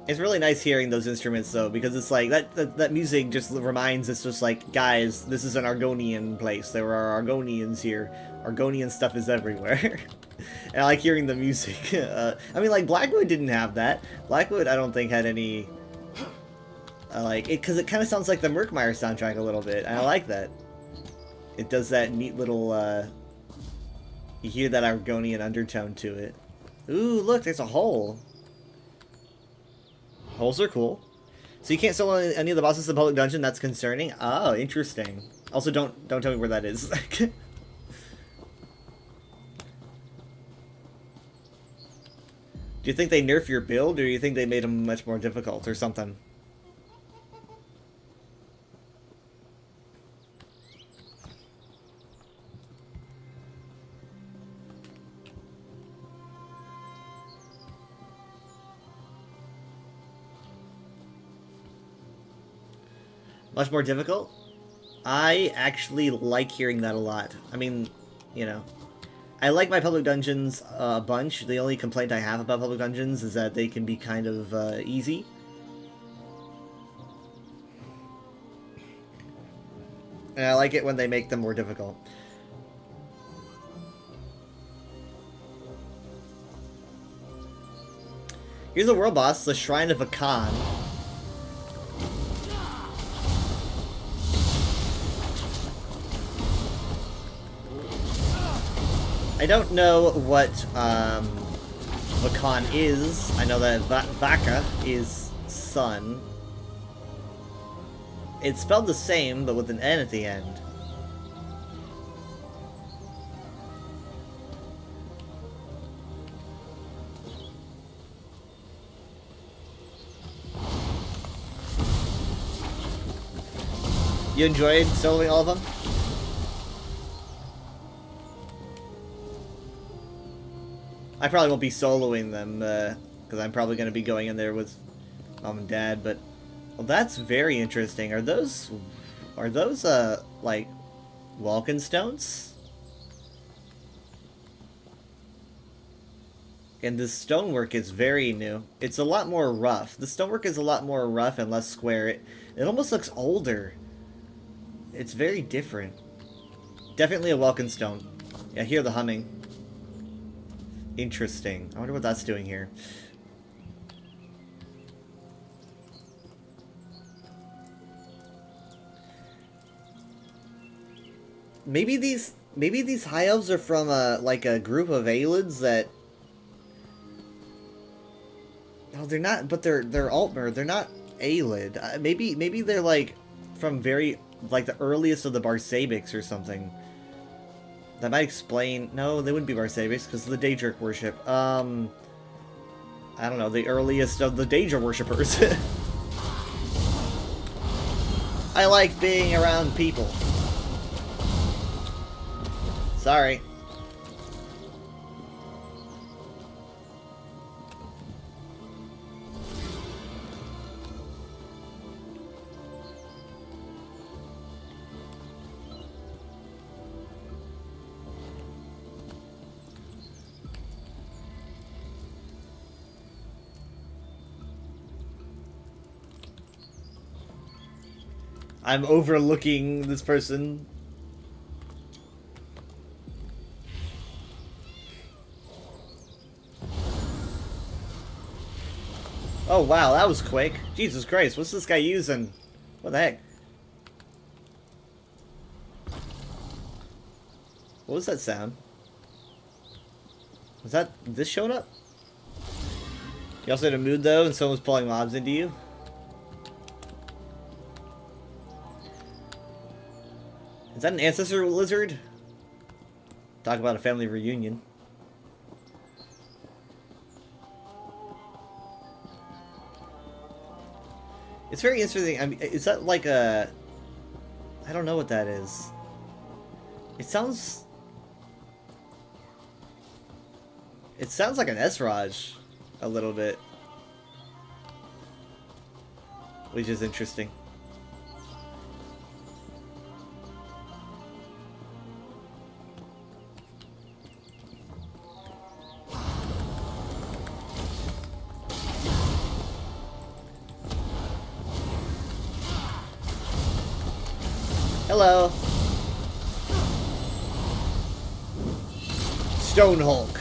It's really nice hearing those instruments though, because it's like that music just reminds us, just like, guys, this is an Argonian place. There are Argonians here. Argonian stuff is everywhere. And I like hearing the music. I mean, like, Blackwood didn't have that. Blackwood, I don't think, had any like it, because it kind of sounds like the Murkmire soundtrack a little bit. And I like that. It does that neat little you hear that Argonian undertone to it. Ooh, look, there's a hole. Holes are cool. So you can't solo any of the bosses in the public dungeon? That's concerning. Oh, interesting. Also, don't tell me where that is. Do you think they nerf your build, or do you think they made them much more difficult, or something? Much more difficult? I actually like hearing that a lot. I mean, you know, I like my public dungeons a bunch. The only complaint I have about public dungeons is that they can be kind of easy. And I like it when they make them more difficult. Here's the world boss, the Shrine of Akan. I don't know what Vakan is. I know that Vaka is sun. It's spelled the same, but with an N at the end. You enjoyed soloing all of them? I probably won't be soloing them, because I'm probably going to be going in there with Mom and Dad, but... Well, that's very interesting. Are those, like, Vulcan stones? And this stonework is very new. It's a lot more rough. The stonework is a lot more rough and less square. It almost looks older. It's very different. Definitely a Vulcan stone. Yeah, I hear the humming. Interesting. I wonder what that's doing here. Maybe these high elves are from like a group of Aylids that. No, they're not. But they're Altmer. They're not Aylid. Maybe they're like from the earliest of the Barsabics or something. That might explain... No, they wouldn't be Barsabics, because of the Daedric worship. I don't know, the earliest of the Daedra worshippers. I like being around people. Sorry. I'm overlooking this person. Oh wow, that was quick. Jesus Christ, what's this guy using? What the heck? What was that sound? Was that this showing up? You also had a mood though, and someone was pulling mobs into you? Is that an ancestor lizard? Talk about a family reunion. It's very interesting. I mean, is that like a... I don't know what that is. It sounds... It sounds like an Esraj. A little bit. Which is interesting. Hello. Stone Hulk.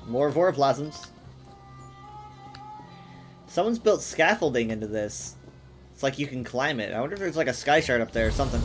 More Voraplasms. Someone's built scaffolding into this. It's like you can climb it. I wonder if there's like a sky shard up there or something.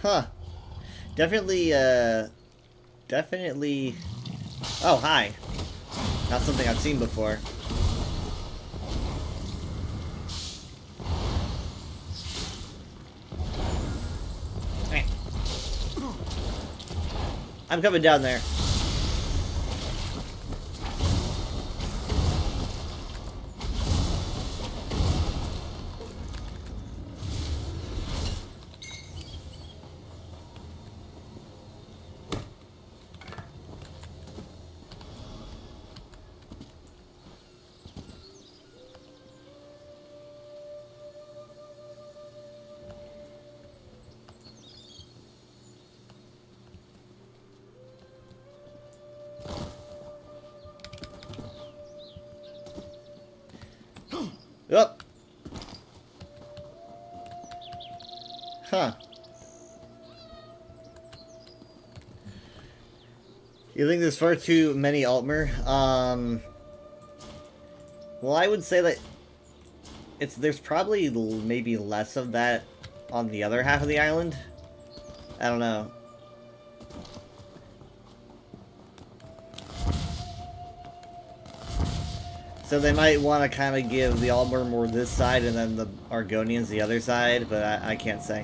Huh. Definitely, definitely... Oh, hi. Not something I've seen before. I'm coming down there. Yup. Huh. You think there's far too many Altmer? Well, I would say that there's probably maybe less of that on the other half of the island. I don't know. So they might want to kind of give the Altmer more this side and then the Argonians the other side, but I can't say.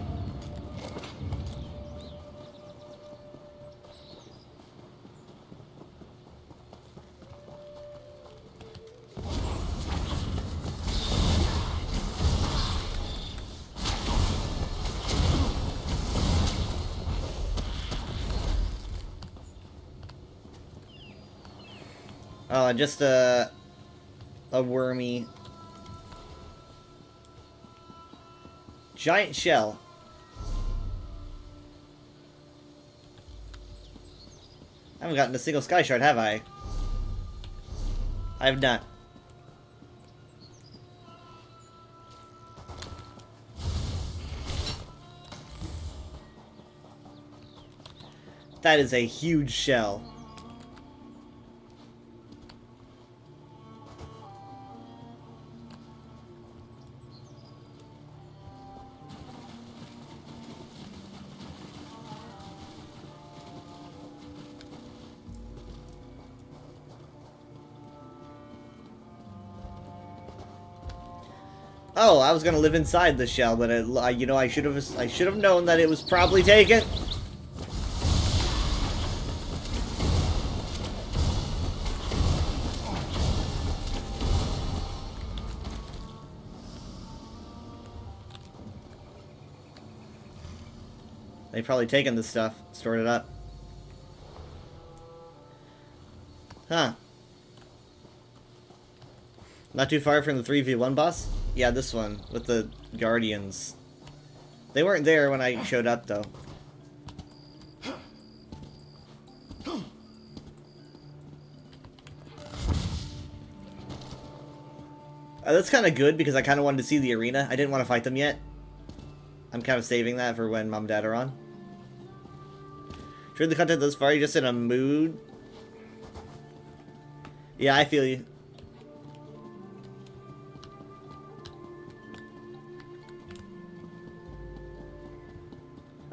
Oh, just a wormy giant shell. I haven't gotten a single sky shard, have I? I have not. That is a huge shell. Oh, I was gonna live inside the shell, but you know, I should have known that it was probably taken. They've probably taken this stuff, stored it up. Huh. Not too far from the 3v1 boss? Yeah, this one, with the Guardians. They weren't there when I showed up, though. That's kind of good, because I kind of wanted to see the arena. I didn't want to fight them yet. I'm kind of saving that for when Mom and Dad are on. Enjoyed the content thus far, you're just in a mood? Yeah, I feel you.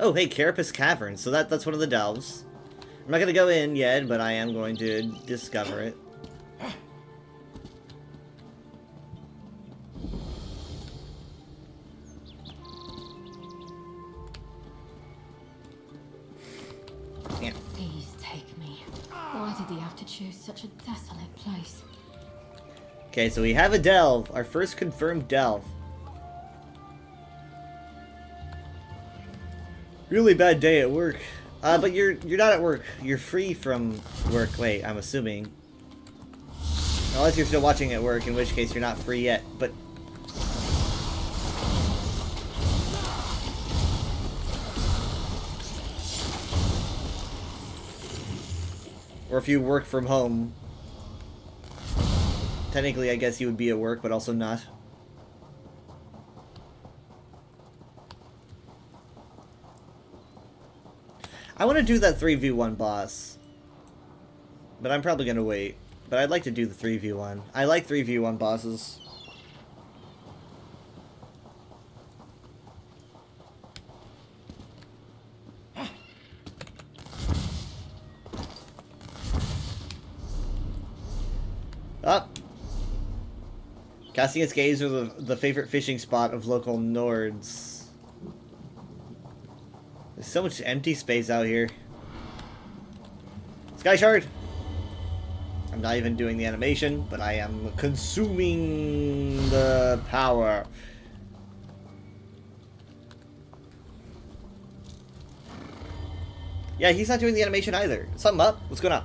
Oh, hey, Carapace Cavern. So that's one of the delves. I'm not gonna go in yet, but I am going to discover it. Yeah. Please take me. Why did he have to choose such a desolate place? Okay, so we have a delve. Our first confirmed delve. Really bad day at work. But you're not at work. You're free from work. Wait, I'm assuming. Unless you're still watching at work, in which case you're not free yet. But or if you work from home, technically I guess you would be at work, but also not. I want to do that 3v1 boss, but I'm probably going to wait. But I'd like to do the 3v1. I like 3v1 bosses. Up. Casting its gaze are the favorite fishing spot of local Nords. There's so much empty space out here. Sky Shard! I'm not even doing the animation, but I am consuming the power. Yeah, he's not doing the animation either. Something up? What's going on?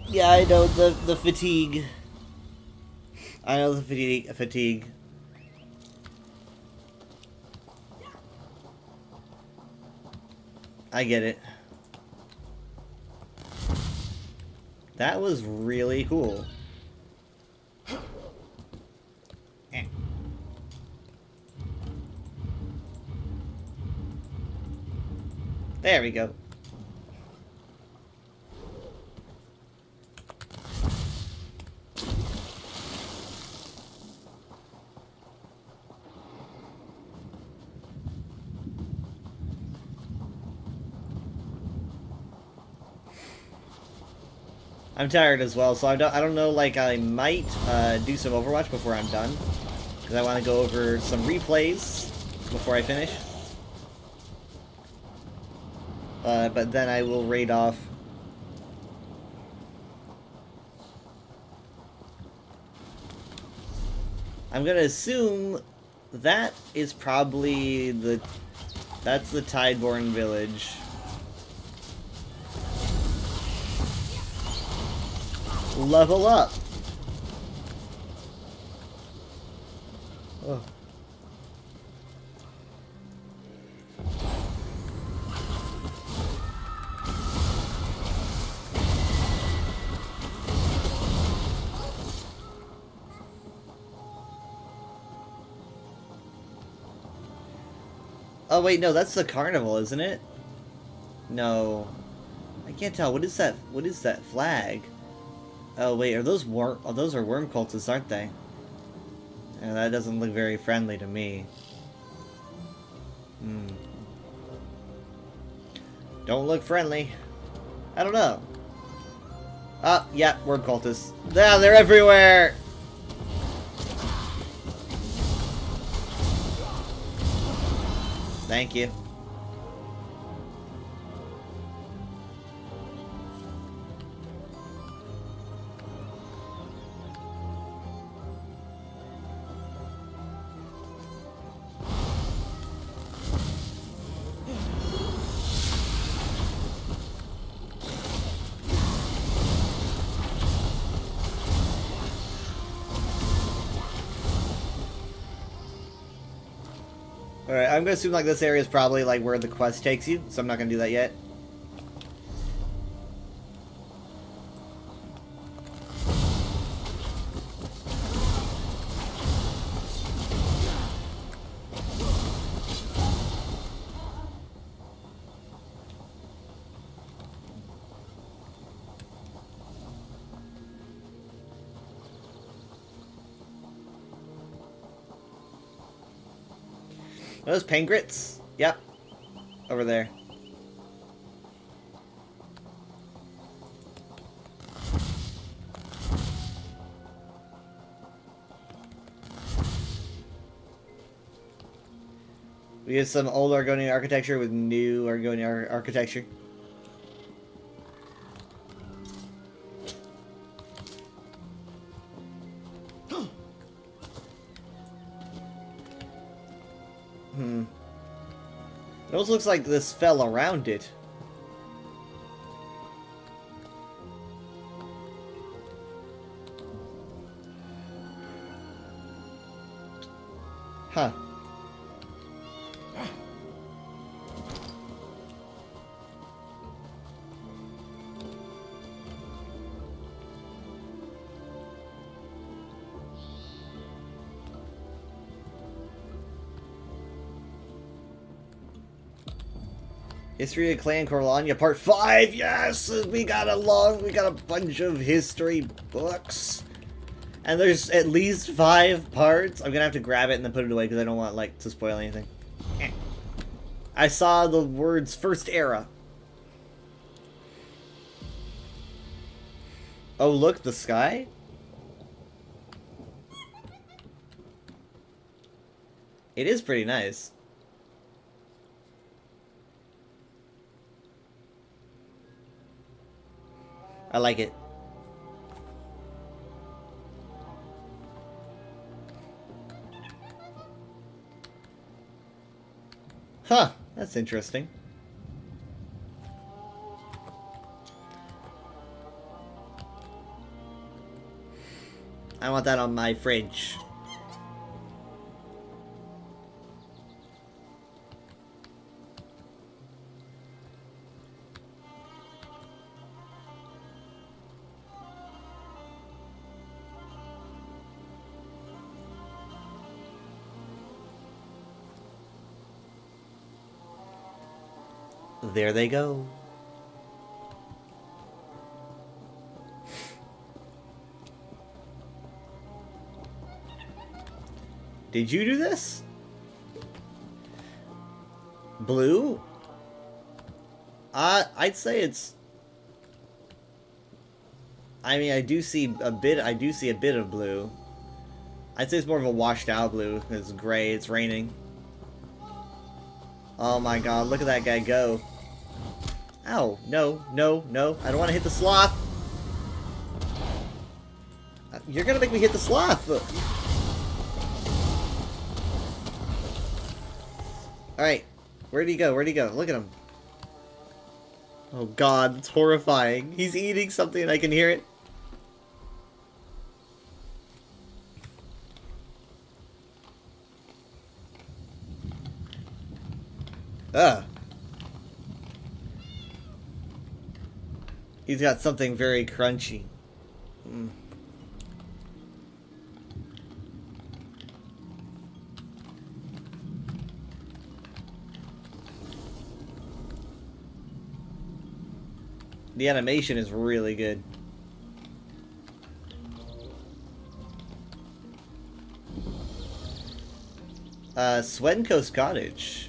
Yeah, I know the fatigue. I know the fatigue. I get it. That was really cool. There we go. I'm tired as well, so I don't know, like, I might do some Overwatch before I'm done. Because I want to go over some replays before I finish. But then I will raid off. I'm gonna assume that is probably that's the Tideborn village. Level up. Oh. Oh wait, no, that's the carnival, isn't it? No. I can't tell. What is that? What is that flag? Oh wait, are those worm? Oh, those are worm cultists, aren't they? Yeah, that doesn't look very friendly to me. Hmm. Don't look friendly. I don't know. Ah, yeah, worm cultists. Yeah, they're everywhere. Thank you. Alright, I'm gonna assume like this area is probably like where the quest takes you, so I'm not gonna do that yet. Those pengrits? Yep. Over there. We have some old Argonian architecture with new Argonian architecture. It almost looks like this fell around it. Huh. History of Clan Corlania Part 5! Yes! We got a bunch of history books. And there's at least 5 parts. I'm gonna have to grab it and then put it away because I don't want, like, to spoil anything. I saw the words First Era. Oh, look, the sky? It is pretty nice. I like it. Huh, that's interesting. I want that on my fridge. There they go. Did you do this? Blue? I'd say it's... I mean, I do see a bit of blue. I'd say it's more of a washed out blue. It's gray, it's raining. Oh my god, look at that guy go. Ow, no, no, no. I don't want to hit the sloth. You're gonna make me hit the sloth. Alright, where'd he go? Where'd he go? Look at him. Oh god, it's horrifying. He's eating something and I can hear it. Ugh. He's got something very crunchy. Mm. The animation is really good. Swenco's Cottage.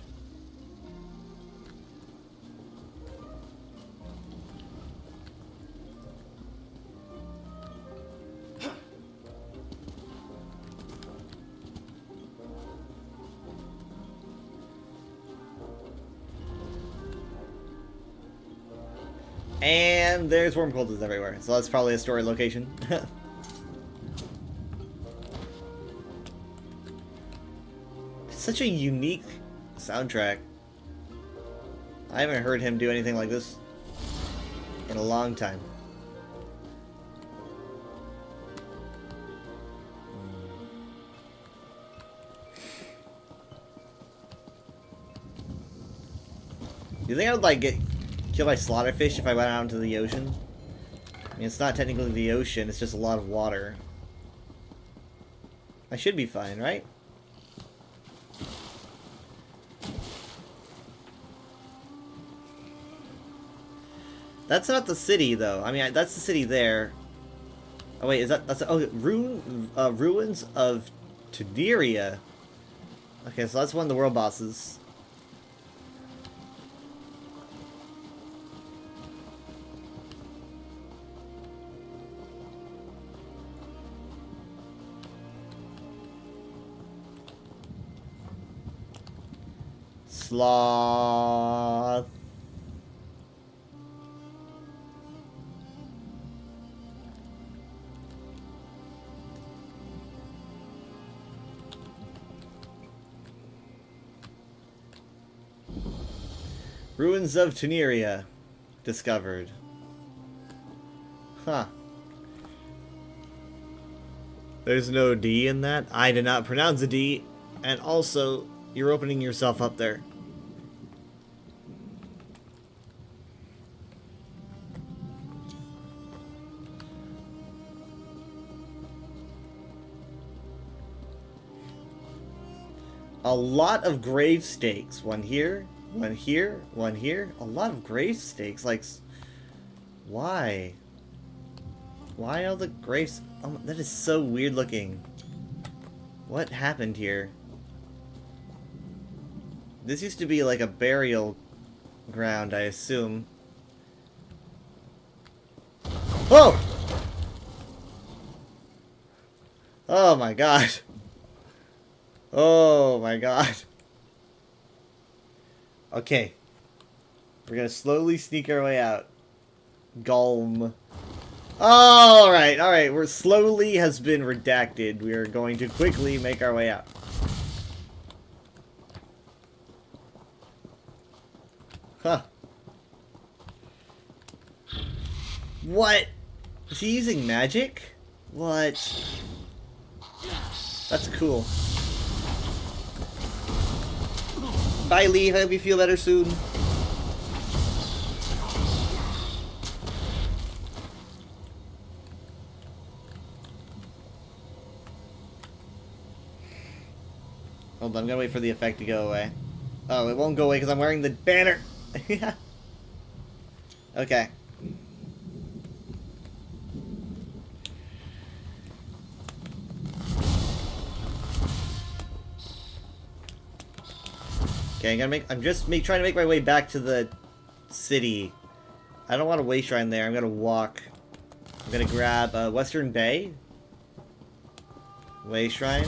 And there's worm cultists everywhere, so that's probably a story location. It's such a unique soundtrack. I haven't heard him do anything like this in a long time. You think I would like kill my slaughterfish if I went out into the ocean? I mean, it's not technically the ocean, it's just a lot of water. I should be fine, right? That's not the city, though. I mean, that's the city there. Oh, wait, is that... That's... Oh, ruins of Tuneria. Okay, so that's one of the world bosses. Sloth. Ruins of Teneria discovered. Huh. There's no D in that. I did not pronounce a D. And also, you're opening yourself up there. A lot of grave stakes. One here, one here, one here. A lot of grave stakes. Like, why? Why all the graves? Oh, that is so weird looking. What happened here? This used to be like a burial ground, I assume. Oh! Oh my god. Oh my god. Okay. We're gonna slowly sneak our way out. Gulm. Alright, alright. We're slowly has been redacted. We are going to quickly make our way out. Huh. What? Is he using magic? What? That's cool. Bye, Lee. I hope you feel better soon. Hold on, I'm gonna wait for the effect to go away. Oh, it won't go away because I'm wearing the banner. Okay. Okay, I'm just trying to make my way back to the city. I don't want to waste shrine there. I'm gonna walk. I'm gonna grab Western Bay. Way shrine.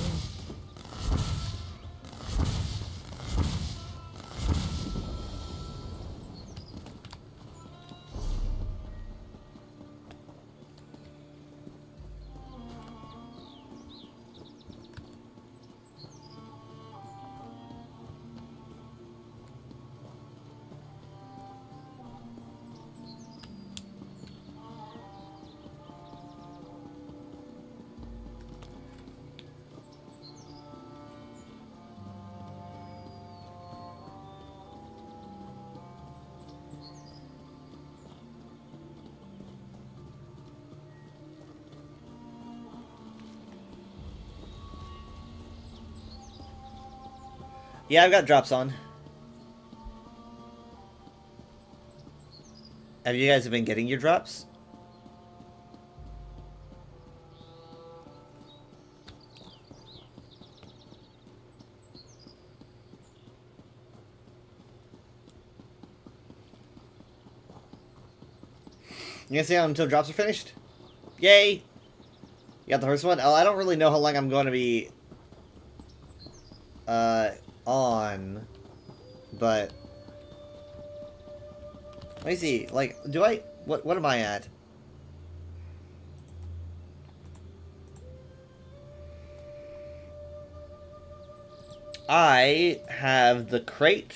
Yeah, I've got drops on. Have you guys been getting your drops? You gonna stay on until drops are finished? Yay! You got the first one? Oh, I don't really know how long I'm going to be on, but let me see. Like, do I? What am I at? I have the crate.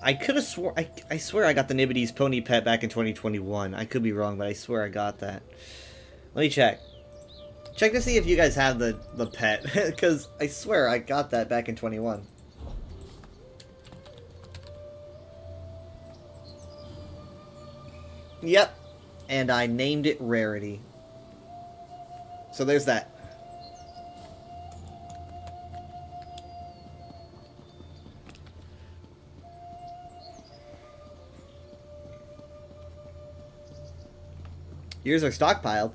I could have swore I swear I got the Nibbity's pony pet back in 2021. I could be wrong, but I swear I got that. Let me check. Check to see if you guys have the pet, because I swear I got that back in 21. Yep, and I named it Rarity. So there's that. Yours are stockpiled.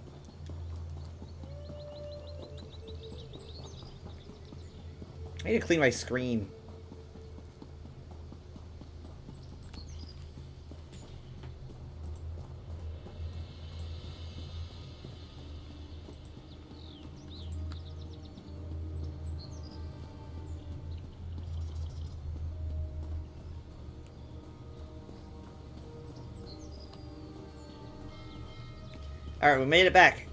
I need to clean my screen. Alright, we made it back.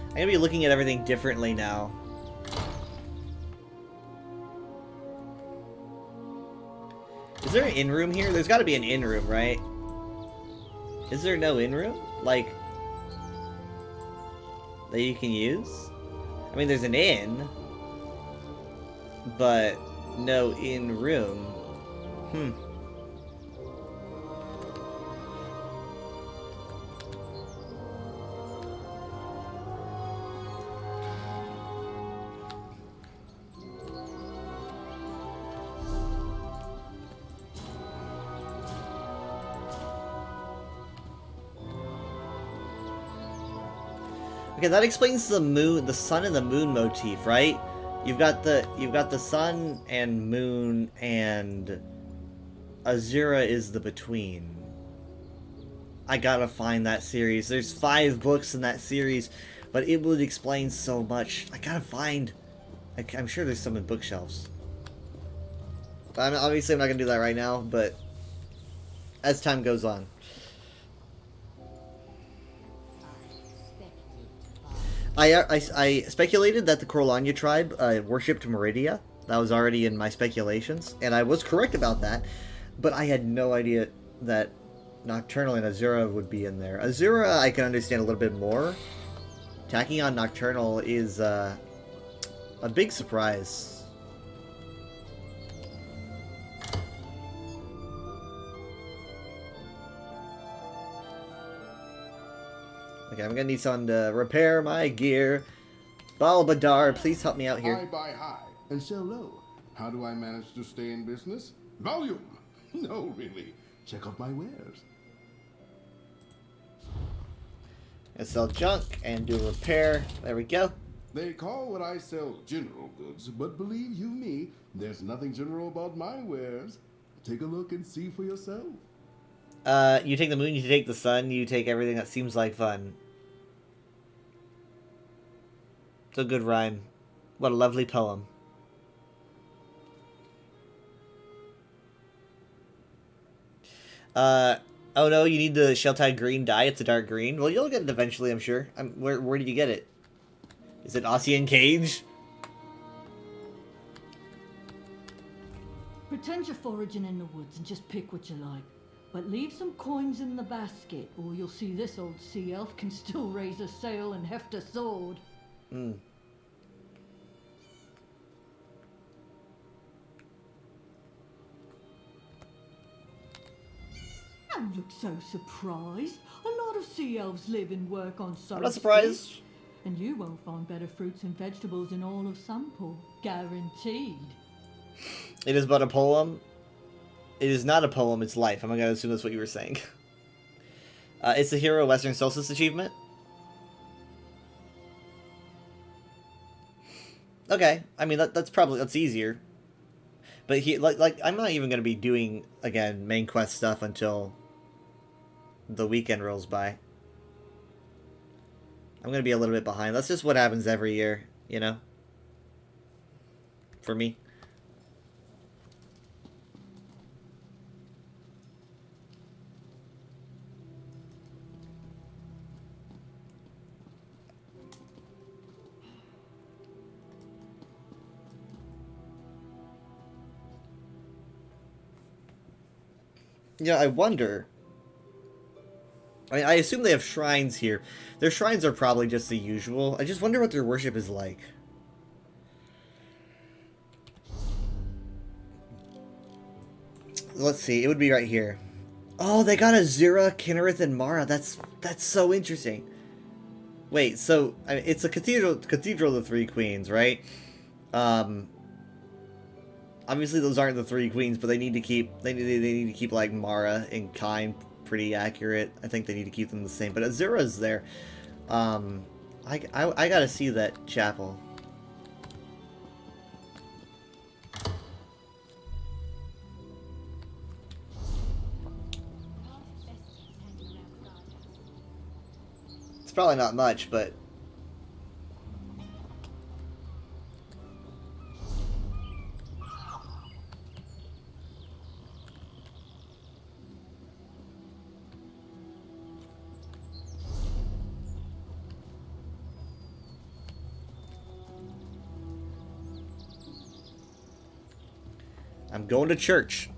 I'm gonna be looking at everything differently now. Is there an in-room here? There's gotta be an in-room, right? Is there no in-room? Like, that you can use? I mean, there's an inn, but no in-room. Okay, that explains the moon, the sun and the moon motif, right? You've got the sun and moon, and Azura is the between. I gotta find that series. There's 5 books in that series, but it would explain so much. I gotta find. I'm sure there's some in bookshelves. Obviously, I'm not gonna do that right now, but as time goes on. I speculated that the Corlania tribe worshipped Meridia. That was already in my speculations, and I was correct about that, but I had no idea that Nocturnal and Azura would be in there. Azura I can understand a little bit more. Tacking on Nocturnal is a big surprise. Okay, I'm gonna need someone to repair my gear. Balbadar, please help me out here. I buy high and sell low. How do I manage to stay in business? Volume! No, really. Check out my wares. I sell junk and do repair. There we go. They call what I sell general goods, but believe you me, there's nothing general about my wares. Take a look and see for yourself. You take the moon, you take the sun, you take everything that seems like fun. It's a good rhyme. What a lovely poem. Oh no, you need the Shelltide green dye. It's a dark green. Well, you'll get it eventually, I'm sure. Where did you get it? Is it Ossian Cage? Pretend you're foraging in the woods and just pick what you like. But leave some coins in the basket, or you'll see this old sea elf can still raise a sail and heft a sword. Hmm. Don't look so surprised. A lot of sea elves live and work on Solstice. I'm not surprised. And you won't find better fruits and vegetables in all of Sunport. Guaranteed. It is but a poem. It is not a poem, it's life. I'm gonna assume that's what you were saying. It's the Hero Western Solstice achievement. Okay, I mean that's easier. But like I'm not even gonna be doing again main quest stuff until the weekend rolls by. I'm gonna be a little bit behind. That's just what happens every year, you know? For me. Yeah, I wonder. I mean, I assume they have shrines here. Their shrines are probably just the usual. I just wonder what their worship is like. Let's see. It would be right here. Oh, they got Azura, Kinnereth, and Mara. That's so interesting. Wait, so I mean, it's a cathedral of the Three Queens, right? Obviously those aren't the three queens, but they need to keep they need to keep like Mara and Kyne pretty accurate. I think they need to keep them the same. But Azura's there. I gotta see that chapel. It's probably not much, but I'm going to church.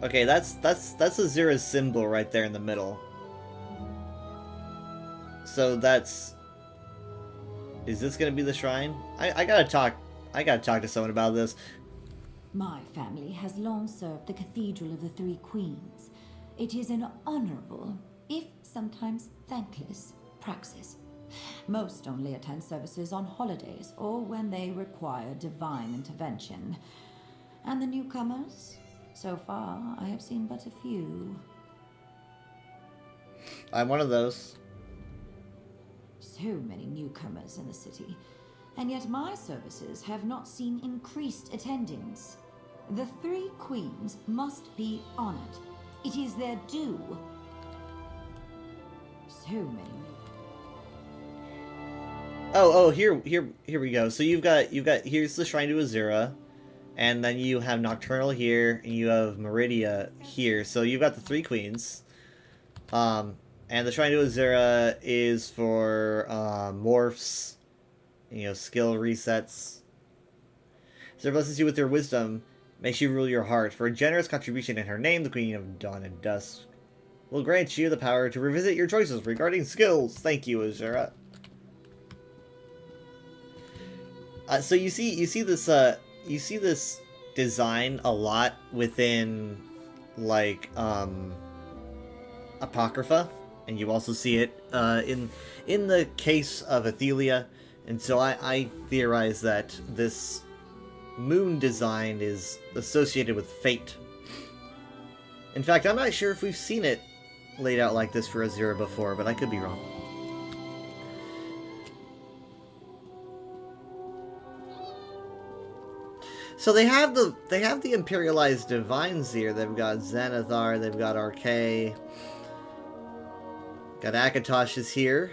Okay, that's Azura's symbol right there in the middle. So that's... Is this gonna be the shrine? I gotta talk to someone about this. My family has long served the Cathedral of the Three Queens. It is an honorable, if sometimes thankless, praxis. Most only attend services on holidays or when they require divine intervention. And the newcomers? So far, I have seen but a few. I'm one of those. So many newcomers in the city, and yet my services have not seen increased attendance. The Three Queens must be honored. It is their due. So many. Oh, here we go. So you've got here's the shrine to Azura, and then you have Nocturnal here, and you have Meridia here. So you've got the Three Queens. And the Shrine to Azura is for morphs, skill resets. Azura blesses you with her wisdom, makes you rule your heart. For a generous contribution in her name, the Queen of Dawn and Dusk will grant you the power to revisit your choices regarding skills. Thank you, Azura. So you see this design a lot within like Apocrypha. And you also see it in the case of Athelia, and so I theorize that this moon design is associated with fate. In fact, I'm not sure if we've seen it laid out like this for Azura before, but I could be wrong. So they have the imperialized divines here. They've got Xanathar, they've got Arkay. Got Akatosh is here.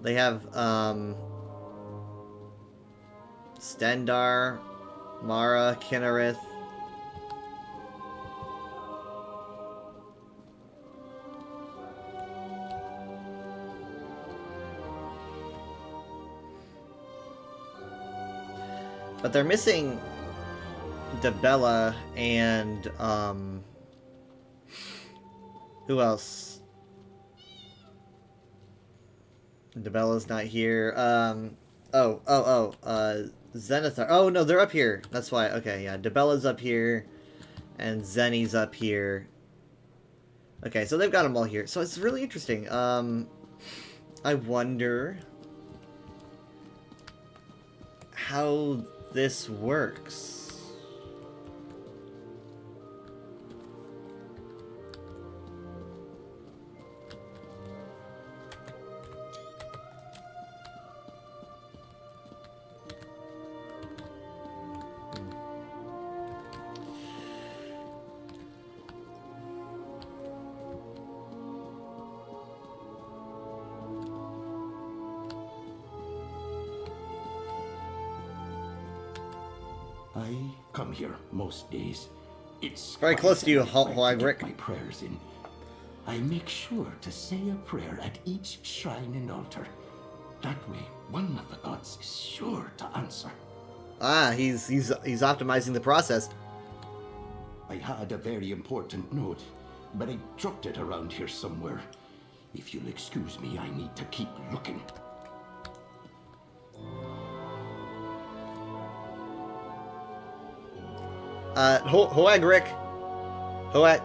They have Stendarr, Mara, Kynareth. But they're missing Dibella and who else? Dibella's not here. Xanathar. Oh, no, they're up here. That's why. Okay, yeah. Dibella's up here. And Zenny's up here. Okay, so they've got them all here. So it's really interesting. I wonder how this works. I come here most days. It's very close to you, Hoagric. My prayers in. I make sure to say a prayer at each shrine and altar. That way, one of the gods is sure to answer. Ah, he's optimizing the process. I had a very important note, but I dropped it around here somewhere. If you'll excuse me, I need to keep looking. Hoag, Rick. Hoag.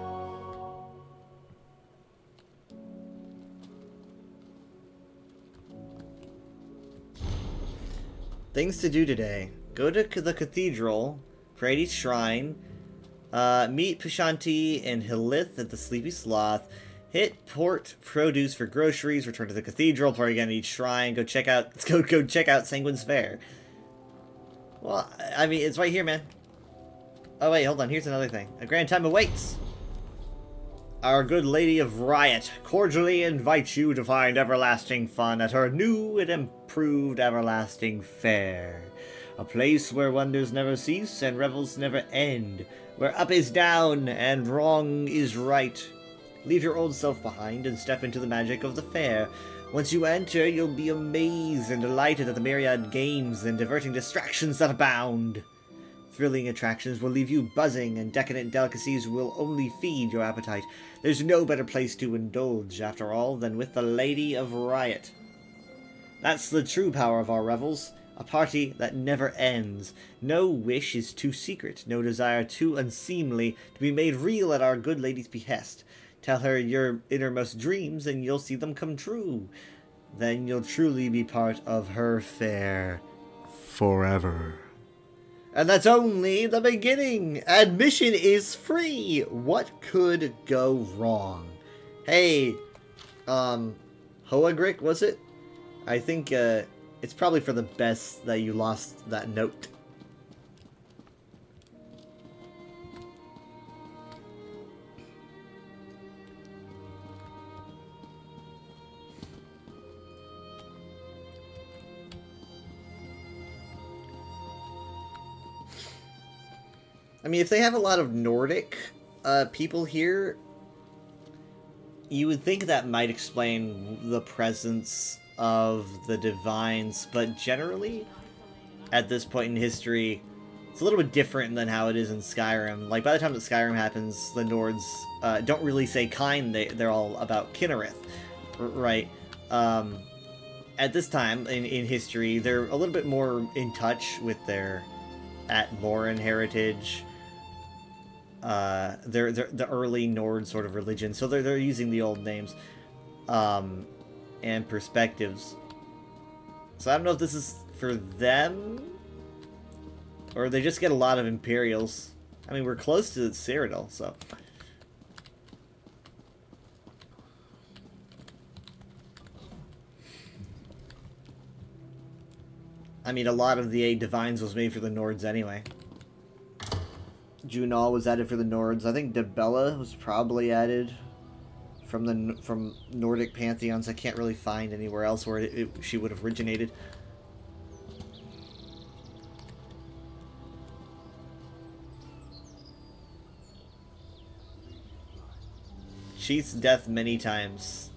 Things to do today. Go to the cathedral, pray at each shrine, meet Pishanti and Hilith at the Sleepy Sloth, hit port produce for groceries, return to the cathedral, pray again at each shrine, go check out Sanguine's Fair. Well, I mean, it's right here, man. Oh wait, hold on, here's another thing. A grand time awaits! Our good Lady of Riot cordially invites you to find everlasting fun at her new and improved Everlasting Fair. A place where wonders never cease and revels never end, where up is down and wrong is right. Leave your old self behind and step into the magic of the fair. Once you enter, you'll be amazed and delighted at the myriad games and diverting distractions that abound. Thrilling attractions will leave you buzzing, and decadent delicacies will only feed your appetite. There's no better place to indulge, after all, than with the Lady of Riot. That's the true power of our revels, a party that never ends. No wish is too secret, no desire too unseemly to be made real at our good lady's behest. Tell her your innermost dreams, and you'll see them come true. Then you'll truly be part of her fair forever. And that's only the beginning. Admission is free. What could go wrong? Hey, Hoagrick, was it? I think, it's probably for the best that you lost that note. I mean, if they have a lot of Nordic people here, you would think that might explain the presence of the Divines, but generally, at this point in history, it's a little bit different than how it is in Skyrim. Like, by the time that Skyrim happens, the Nords don't really say kind, they're all about Kinnereth, right? At this time in history, they're a little bit more in touch with their Atmoran heritage, they're the early Nord sort of religion, so they're using the old names, and perspectives. So I don't know if this is for them, or they just get a lot of Imperials. I mean, we're close to Cyrodiil, so... I mean, a lot of the Divines was made for the Nords anyway. Junal was added for the Nords. I think Dibella was probably added from Nordic pantheons. I can't really find anywhere else where she would have originated. Sheath's death many times.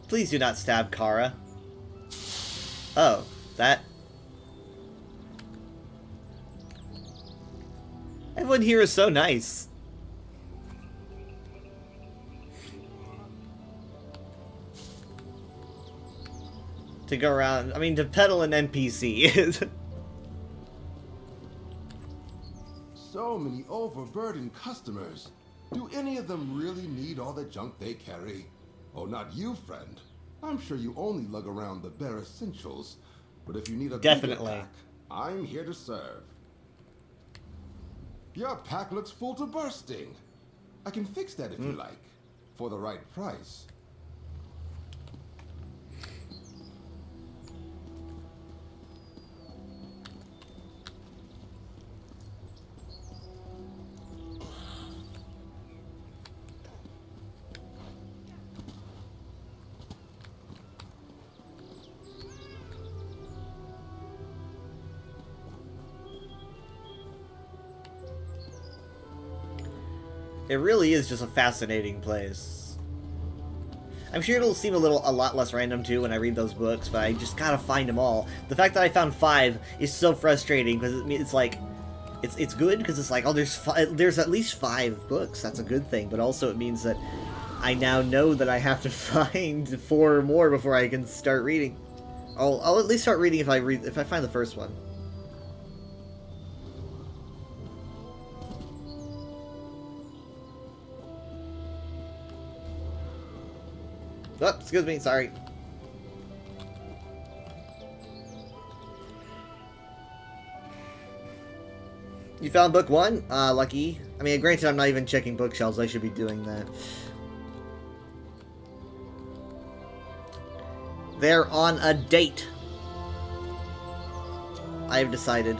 Please do not stab Kara. Oh, that... Everyone here is so nice. To go around, I mean, to peddle an NPC. So many overburdened customers. Do any of them really need all the junk they carry? Oh, not you, friend. I'm sure you only lug around the bare essentials. But if you need a bigger pack, I'm here to serve. Your pack looks full to bursting. I can fix that if you like, for the right price. It really is just a fascinating place. I'm sure it'll seem a lot less random too when I read those books, but I just gotta find them all. The fact that I found 5 is so frustrating because it's like, it's good because it's like, oh, there's at least 5 books. That's a good thing, but also it means that I now know that I have to find 4 more before I can start reading. I'll at least start reading if I find the first one. Oh, excuse me, sorry. You found book 1? Lucky. I mean, granted, I'm not even checking bookshelves. I should be doing that. They're on a date. I've decided.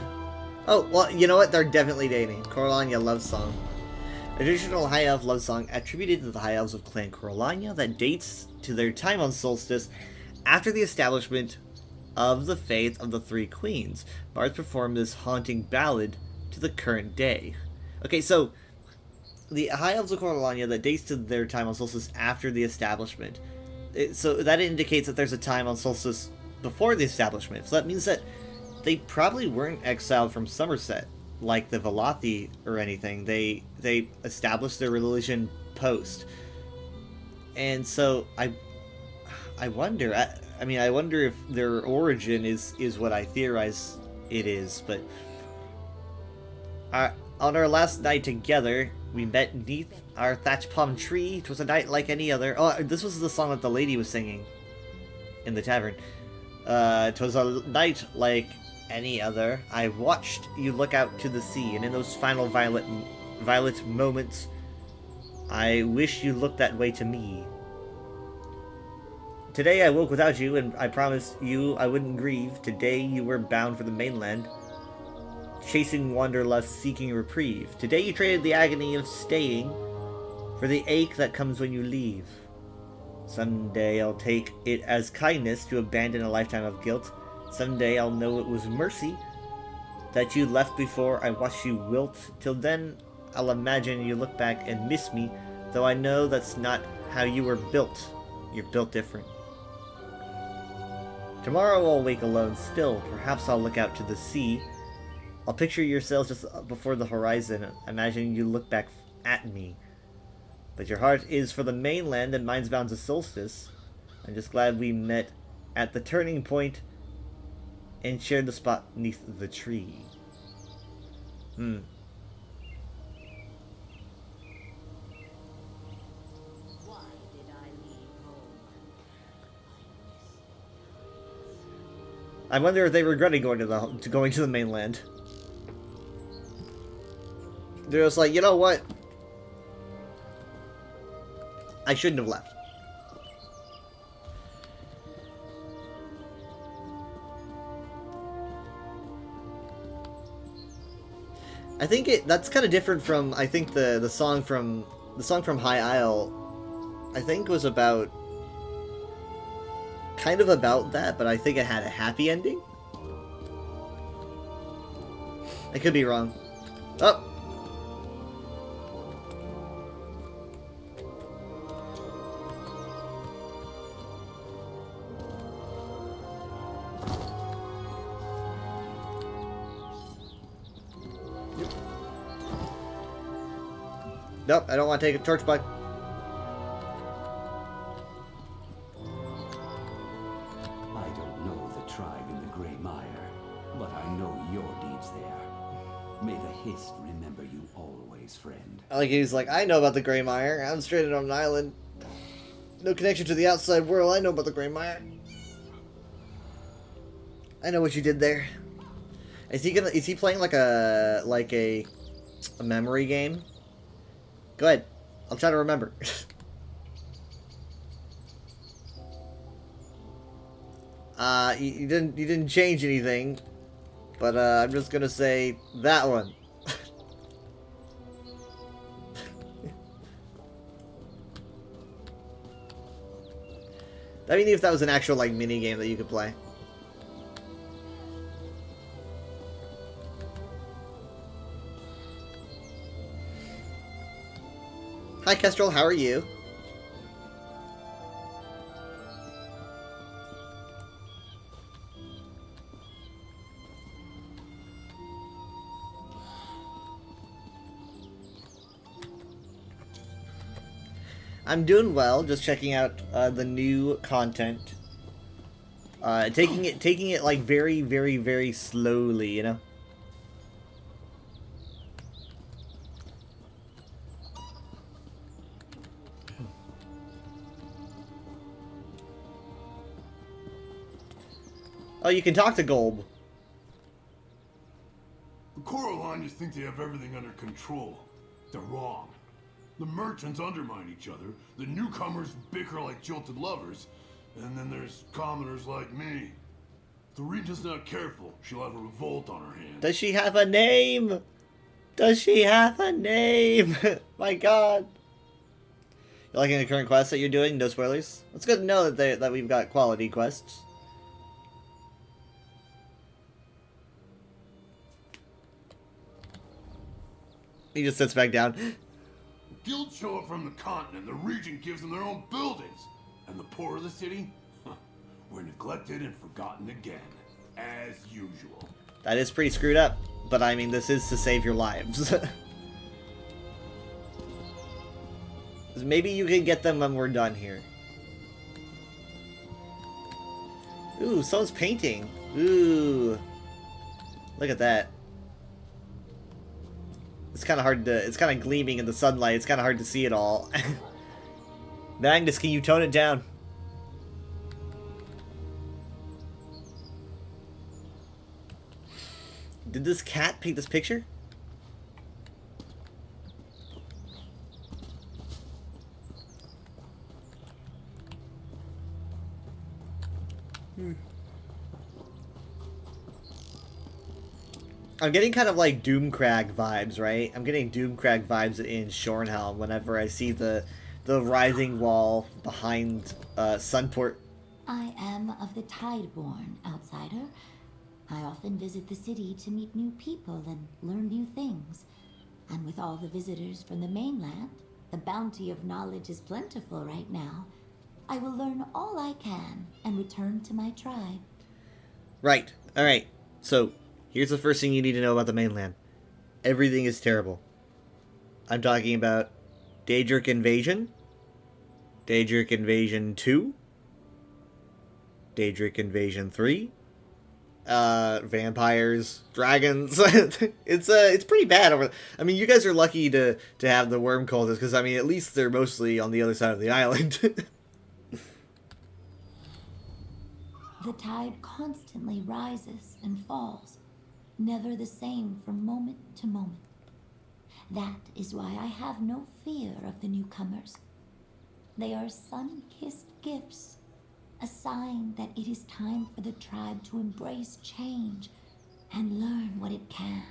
Oh, well, you know what? They're definitely dating. Coralania love song. A traditional High Elf love song attributed to the High Elves of Clan Coralania that dates to their time on Solstice after the establishment of the faith of the Three Queens. Bards perform this haunting ballad to the current day. Okay, so the High Elves of Coralania that dates to their time on Solstice after the establishment. So that indicates that there's a time on Solstice before the establishment. So that means that they probably weren't exiled from Somerset like the Velothi or anything. They established their religion post. And so I wonder. I wonder if their origin is what I theorize it is. But on our last night together, we met neath our thatch palm tree. 'Twas a night like any other. Oh, this was the song that the lady was singing in the tavern. 'Twas a night like any other. I watched you look out to the sea, and in those final violet moments, I wish you looked that way to me. Today I woke without you, and I promised you I wouldn't grieve. Today you were bound for the mainland, chasing wanderlust, seeking reprieve. Today you traded the agony of staying for the ache that comes when you leave. Someday I'll take it as kindness to abandon a lifetime of guilt. Someday I'll know it was mercy that you left before I watched you wilt. Till then, I'll imagine you look back and miss me, though I know that's not how you were built. You're built different. Tomorrow I'll wake alone still. Perhaps I'll look out to the sea. I'll picture your sails just before the horizon, imagining you look back at me. But your heart is for the mainland and mine's bound to Solstice. I'm just glad we met at the turning point and shared the spot beneath the tree. I wonder if they regretted going to the mainland. They're just like, you know what? I shouldn't have left. I think that's kind of different from, I think the song from High Isle, I think was about kind of about that, but I think it had a happy ending. I could be wrong. Oh. Nope, I don't want to take a torch bug. I don't know the tribe in the Grey Mire, but I know your deeds there. May the Hist remember you always, friend. Like he's like, I know about the Grey Mire. I'm stranded on an island. No connection to the outside world. I know about the Grey Mire. I know what you did there. Is he playing like a memory game? Go ahead. I'll try to remember. You didn't change anything, but I'm just gonna say that one. I mean, if that was an actual like mini game that you could play. Hi, Kestrel, how are you? I'm doing well, just checking out the new content. Taking it like very, very, very slowly, you know? Oh, you can talk to Golb. The Coralanians think they have everything under control. They're wrong. The merchants undermine each other, the newcomers bicker like jilted lovers, and then there's commoners like me. If the Regent's not careful, she'll have a revolt on her hands. Does she have a name? Does she have a name? My god. You liking the current quests that you're doing? No spoilers? It's good to know that we've got quality quests. He just sits back down. Guilds show up from the continent, the Regent gives them their own buildings. And the poor of the city? We're neglected and forgotten again. As usual. That is pretty screwed up. But I mean, this is to save your lives. Maybe you can get them when we're done here. Ooh, someone's painting. Ooh. Look at that. It's kind of hard to... It's kind of gleaming in the sunlight. It's kind of hard to see it all. Magnus, can you tone it down? Did this cat paint this picture? I'm getting kind of like Doomcrag vibes, right? I'm getting Doomcrag vibes in Shornhelm whenever I see the rising wall behind Sunport. I am of the Tideborn, outsider. I often visit the city to meet new people and learn new things. And with all the visitors from the mainland, the bounty of knowledge is plentiful right now. I will learn all I can and return to my tribe. Right. Alright. So, here's the first thing you need to know about the mainland. Everything is terrible. I'm talking about Daedric Invasion, Daedric Invasion 2, Daedric Invasion 3, vampires, dragons. It's pretty bad over. I mean, you guys are lucky to have the worm cultists, because I mean, at least they're mostly on the other side of the island. The tide constantly rises and falls, never the same from moment to moment. That is why I have no fear of the newcomers. They are sun-kissed gifts, a sign that it is time for the tribe to embrace change and learn what it can.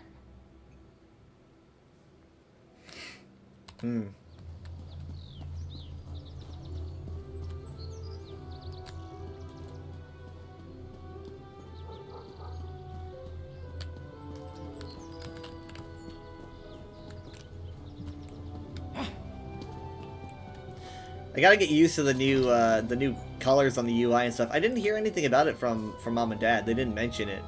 I gotta get used to the new colors on the UI and stuff. I didn't hear anything about it from Mom and Dad. They didn't mention it.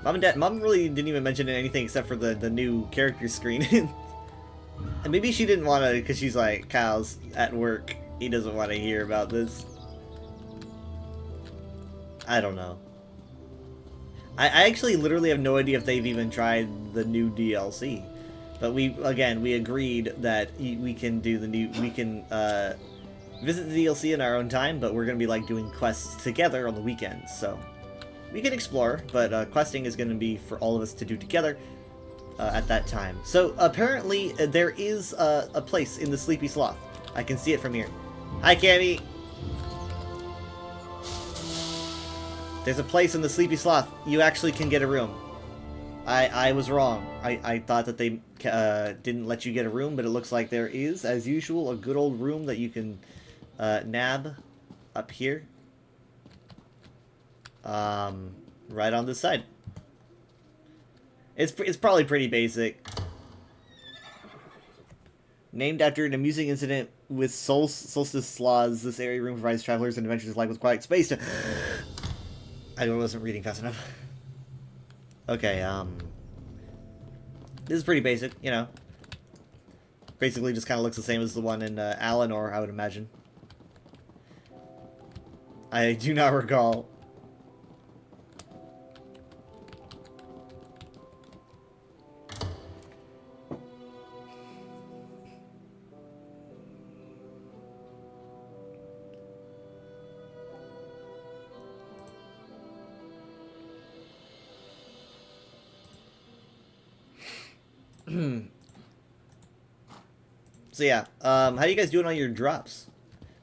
Mom really didn't even mention anything except for the new character screen. And maybe she didn't want to, because she's like, Kyle's at work. He doesn't want to hear about this. I don't know. I actually literally have no idea if they've even tried the new DLC. But we agreed that we can do visit the DLC in our own time, but we're going to be like doing quests together on the weekends, so we can explore, but questing is going to be for all of us to do together at that time. So apparently there is a place in the Sleepy Sloth. I can see it from here. Hi, Cammy! There's a place in the Sleepy Sloth. You actually can get a room. I was wrong. I thought that they didn't let you get a room, but it looks like there is, as usual, a good old room that you can nab up here. Right on this side. It's probably pretty basic. Named after an amusing incident with Solstice Sloths, this area room provides travelers and adventurers alike with quiet space to... I wasn't reading fast enough. Okay, this is pretty basic, you know. Basically just kind of looks the same as the one in Alinor, I would imagine. I do not recall. So yeah, how do you guys doing on your drops?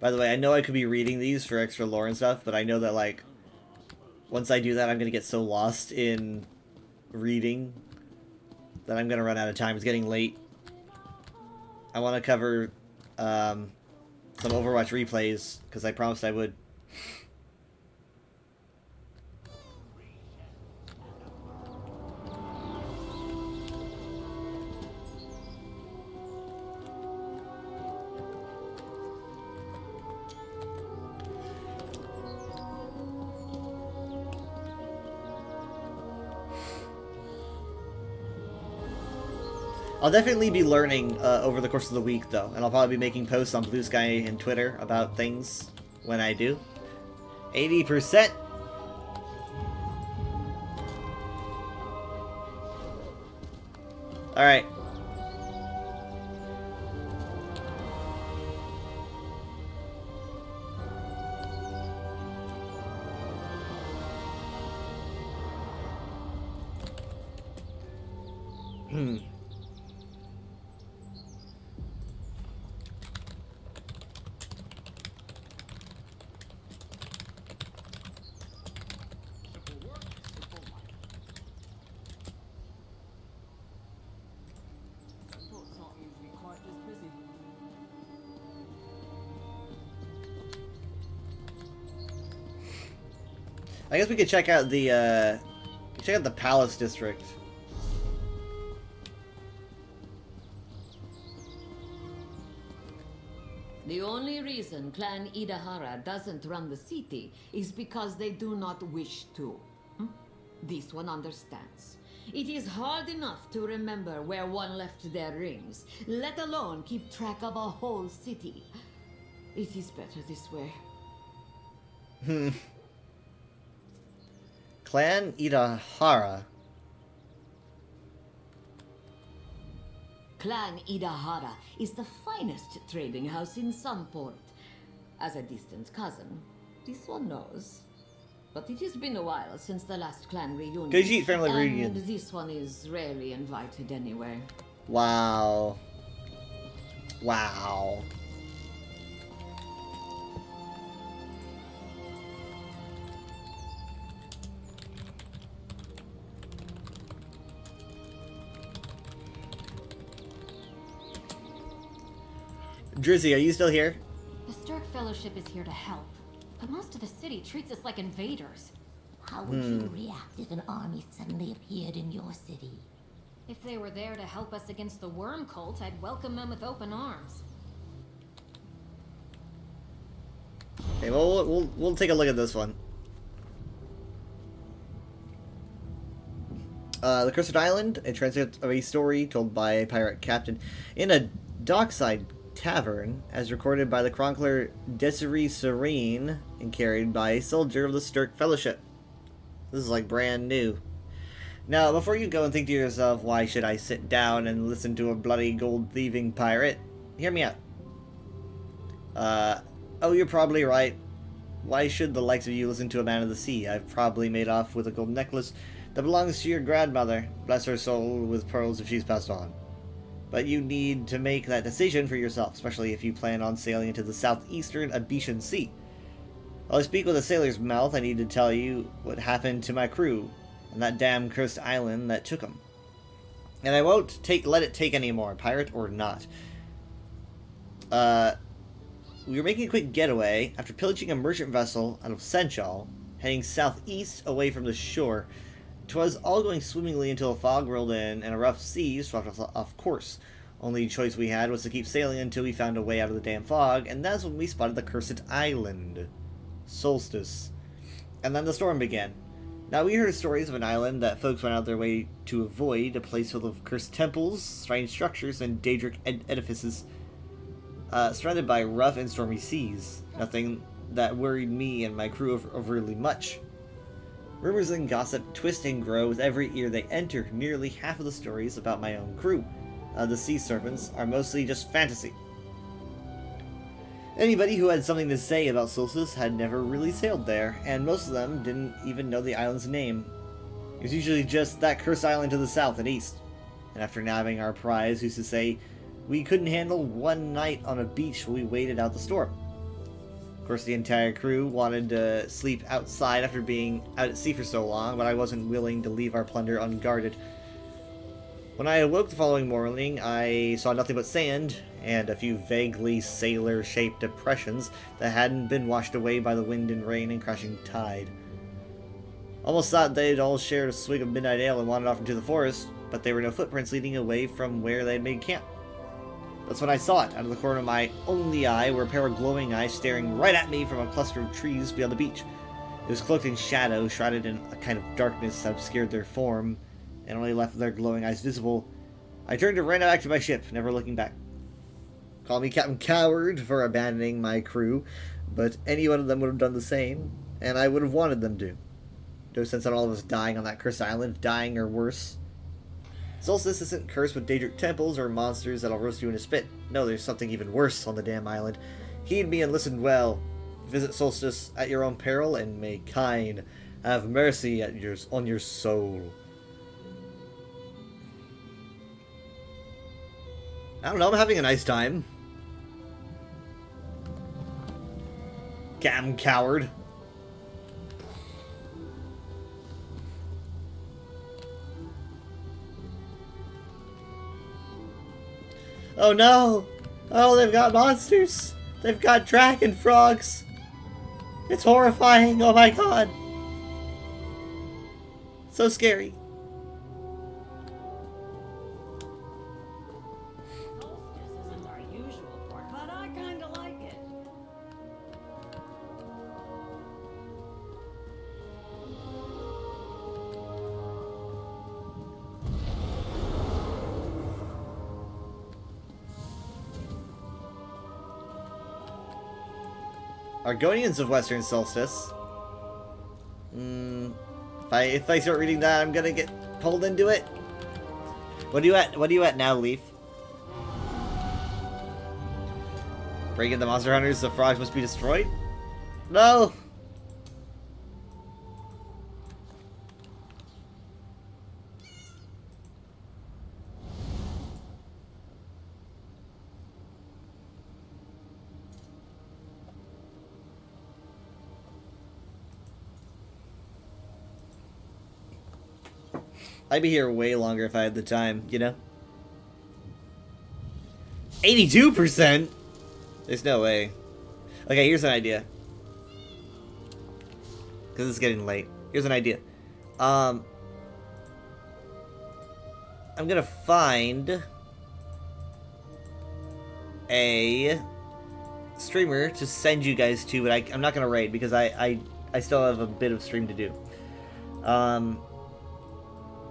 By the way, I know I could be reading these for extra lore and stuff, but I know that, like, once I do that, I'm gonna get so lost in reading that I'm gonna run out of time. It's getting late. I want to cover some Overwatch replays, because I promised I would. I'll definitely be learning over the course of the week, though, and I'll probably be making posts on Blue Sky and Twitter about things when I do. 80%! Alright. I guess we could check out the Palace District. The only reason Clan Idahara doesn't run the city is because they do not wish to. This one understands. It is hard enough to remember where one left their rings, let alone keep track of a whole city. It is better this way. Clan Idahara. Clan Idahara is the finest trading house in Sunport. As a distant cousin, this one knows. But it has been a while since the last clan reunion. Khajiit family and reunion. This one is rarely invited anyway. Wow. Wow. Drizzy, are you still here? The Sturk Fellowship is here to help, but most of the city treats us like invaders. How would you react if an army suddenly appeared in your city? If they were there to help us against the Worm Cult, I'd welcome them with open arms. Okay, well, we'll take a look at this one. The Cursed Island, a transcript of a story told by a pirate captain in a dockside tavern, as recorded by the chronicler Desiree Serene and carried by a soldier of the Sturk Fellowship. This is like brand new. Now, before you go and think to yourself, why should I sit down and listen to a bloody gold-thieving pirate? Hear me out. Oh, you're probably right. Why should the likes of you listen to a man of the sea? I've probably made off with a gold necklace that belongs to your grandmother. Bless her soul with pearls if she's passed on. But you need to make that decision for yourself, especially if you plan on sailing into the southeastern Abetian Sea. While I speak with a sailor's mouth, I need to tell you what happened to my crew on that damn cursed island that took them. And I won't let it take any more, pirate or not. We were making a quick getaway after pillaging a merchant vessel out of Senchal, heading southeast away from the shore. 'Twas all going swimmingly until a fog rolled in and a rough sea swept us off course. Only choice we had was to keep sailing until we found a way out of the damn fog, and that's when we spotted the Cursed Island. Solstice. And then the storm began. Now, we heard stories of an island that folks went out their way to avoid, a place full of cursed temples, strange structures, and Daedric edifices, surrounded by rough and stormy seas. Nothing that worried me and my crew overly much. Rumors and gossip twist and grow with every ear they enter. Nearly half of the stories about my own crew, the sea serpents, are mostly just fantasy. Anybody who had something to say about Solstice had never really sailed there, and most of them didn't even know the island's name. It was usually just that cursed island to the south and east. And after nabbing our prize, who's to say we couldn't handle one night on a beach while we waited out the storm. Of course, the entire crew wanted to sleep outside after being out at sea for so long, but I wasn't willing to leave our plunder unguarded. When I awoke the following morning, I saw nothing but sand, and a few vaguely sailor-shaped depressions that hadn't been washed away by the wind and rain and crashing tide. Almost thought they'd all shared a swig of midnight ale and wandered off into the forest, but there were no footprints leading away from where they'd made camp. That's when I saw it. Out of the corner of my only eye were a pair of glowing eyes staring right at me from a cluster of trees beyond the beach. It was cloaked in shadow, shrouded in a kind of darkness that obscured their form, and only left their glowing eyes visible. I turned and ran back to my ship, never looking back. Call me Captain Coward for abandoning my crew, but any one of them would have done the same, and I would have wanted them to. No sense in all of us dying on that cursed island, dying or worse. Solstice isn't cursed with Daedric temples or monsters that'll roast you in a spit. No, there's something even worse on the damn island. Heed me and listen well. Visit Solstice at your own peril, and may Kine have mercy on your soul. I don't know, I'm having a nice time. Captain Coward. Oh no! Oh, they've got monsters! They've got dragon frogs! It's horrifying! Oh my god! So scary. Isn't our usual port, but I kinda like it. Argonians of Western Solstice. If I start reading that, I'm gonna get pulled into it. What are you at now, Leaf? Breaking the monster hunters, the frogs must be destroyed? No! I'd be here way longer if I had the time, you know? 82%? There's no way. Okay, here's an idea. Because it's getting late. Here's an idea. I'm gonna find a streamer to send you guys to, but I'm not gonna raid because I still have a bit of stream to do.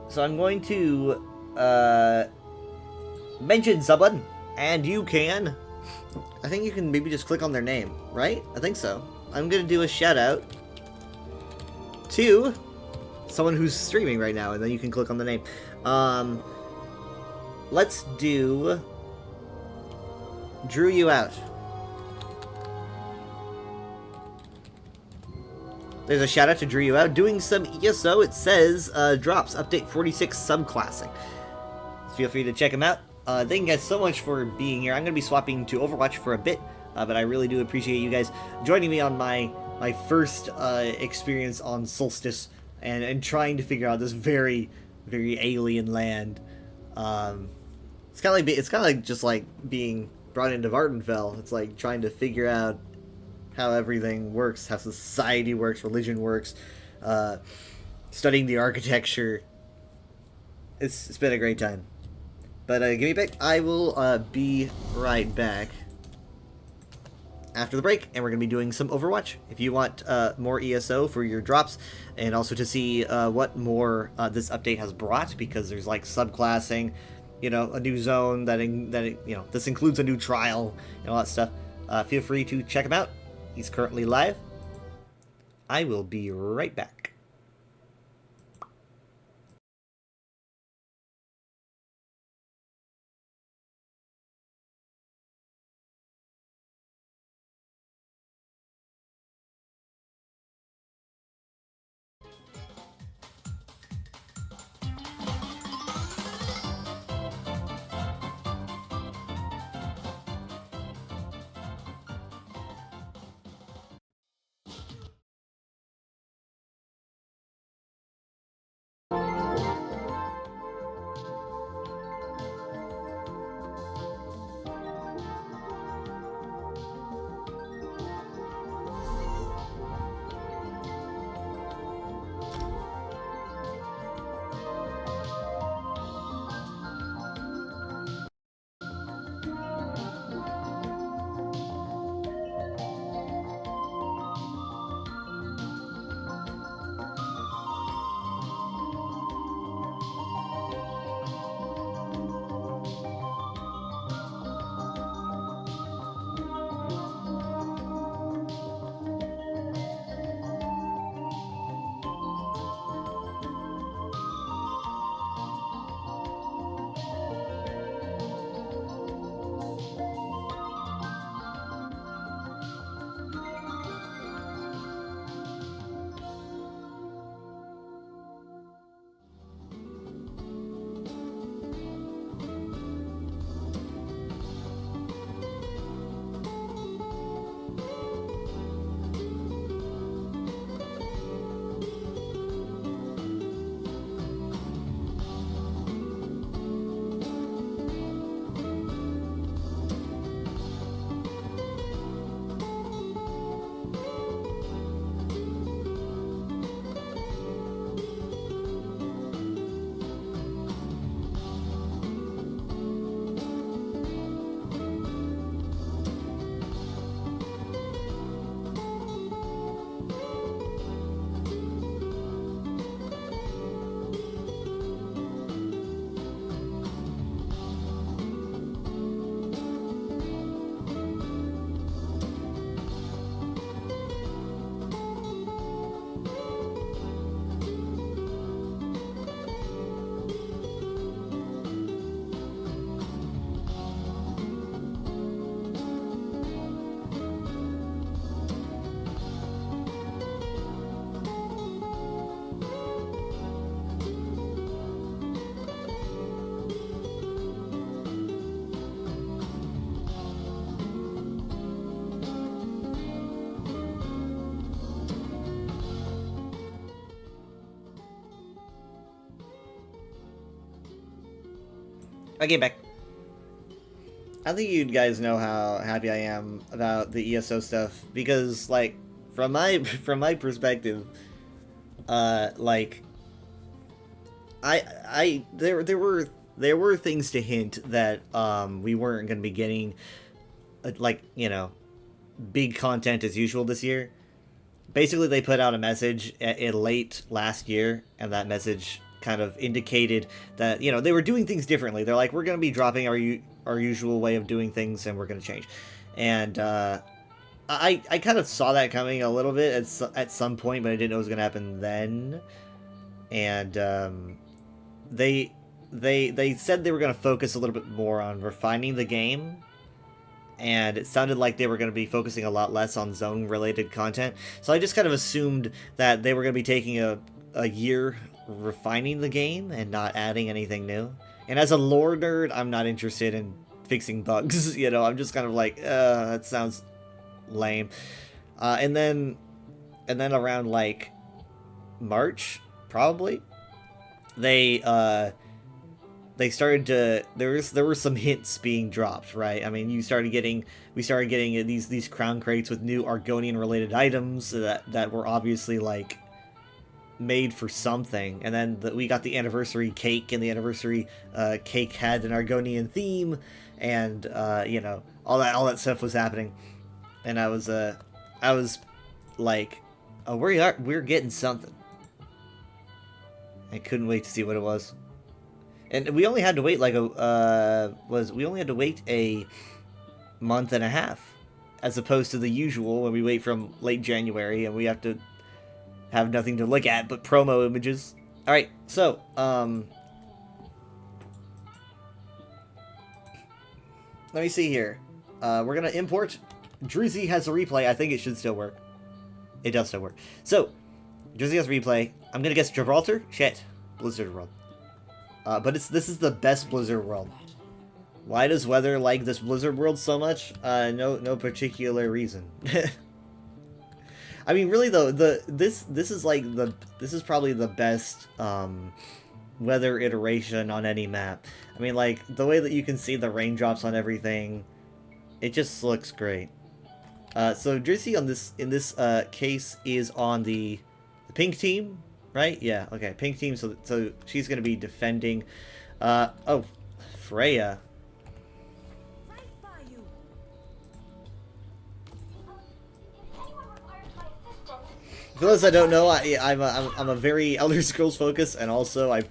So I'm going to mention someone, and you can. I think you can maybe just click on their name, right? I think so. I'm gonna do a shout out to someone who's streaming right now, and then you can click on the name. Let's do Drew You Out. There's a shout out to Drew You Out doing some ESO. It says drops update 46 subclassing. So feel free to check him out. Thank you guys so much for being here. I'm going to be swapping to Overwatch for a bit, but I really do appreciate you guys joining me on my first experience on Solstice and trying to figure out this very, very alien land. It's kind of like just like being brought into Vardenfell. It's like trying to figure out how everything works, how society works, religion works, studying the architecture. It's been a great time. But give me a pic. I will be right back. after the break, and we're going to be doing some Overwatch. If you want more ESO for your drops, and also to see what more this update has brought, because there's like subclassing, you know, a new zone this includes a new trial and all that stuff. Feel free to check him out. He's currently live. I will be right back. I came back. I think you guys know how happy I am about the ESO stuff, because like from my perspective, like there were things to hint that we weren't going to be getting like, you know, big content as usual this year. Basically, they put out a message late last year, and that message kind of indicated that, you know, they were doing things differently. They're like, we're going to be dropping our usual way of doing things, and we're going to change. And I kind of saw that coming a little bit at some point, but I didn't know it was going to happen then. And they said they were going to focus a little bit more on refining the game, and it sounded like they were going to be focusing a lot less on zone-related content. So I just kind of assumed that they were going to be taking a year refining the game and not adding anything new. And as a lore nerd, I'm not interested in fixing bugs, you know. I'm just kind of like, that sounds lame. And then around like March, probably, they started to, there were some hints being dropped, right? I mean, we started getting these crown crates with new Argonian related items that were obviously like made for something. And then we got the anniversary cake, and the anniversary cake had an Argonian theme, and you know, all that stuff was happening. and I was like, oh, we're getting something. I couldn't wait to see what it was. And we only had to wait like we only had to wait a month and a half, as opposed to the usual when we wait from late January and we have to have nothing to look at but promo images. All right, so let me see here. We're gonna import. Drizzy has a replay. I think it should still work. It does still work. So Drizzy has a replay. I'm gonna guess Gibraltar. Shit, Blizzard World. But this is the best Blizzard World. Why does Weather like this Blizzard World so much? No particular reason. I mean, really though, this is probably the best Weather iteration on any map. I mean, like the way that you can see the raindrops on everything, it just looks great. So Drizzy in this case is on the pink team. Right? Yeah, okay. Pink team, so she's going to be defending. Oh, Freya. For those that don't know, I'm a very Elder Scrolls focused, and also I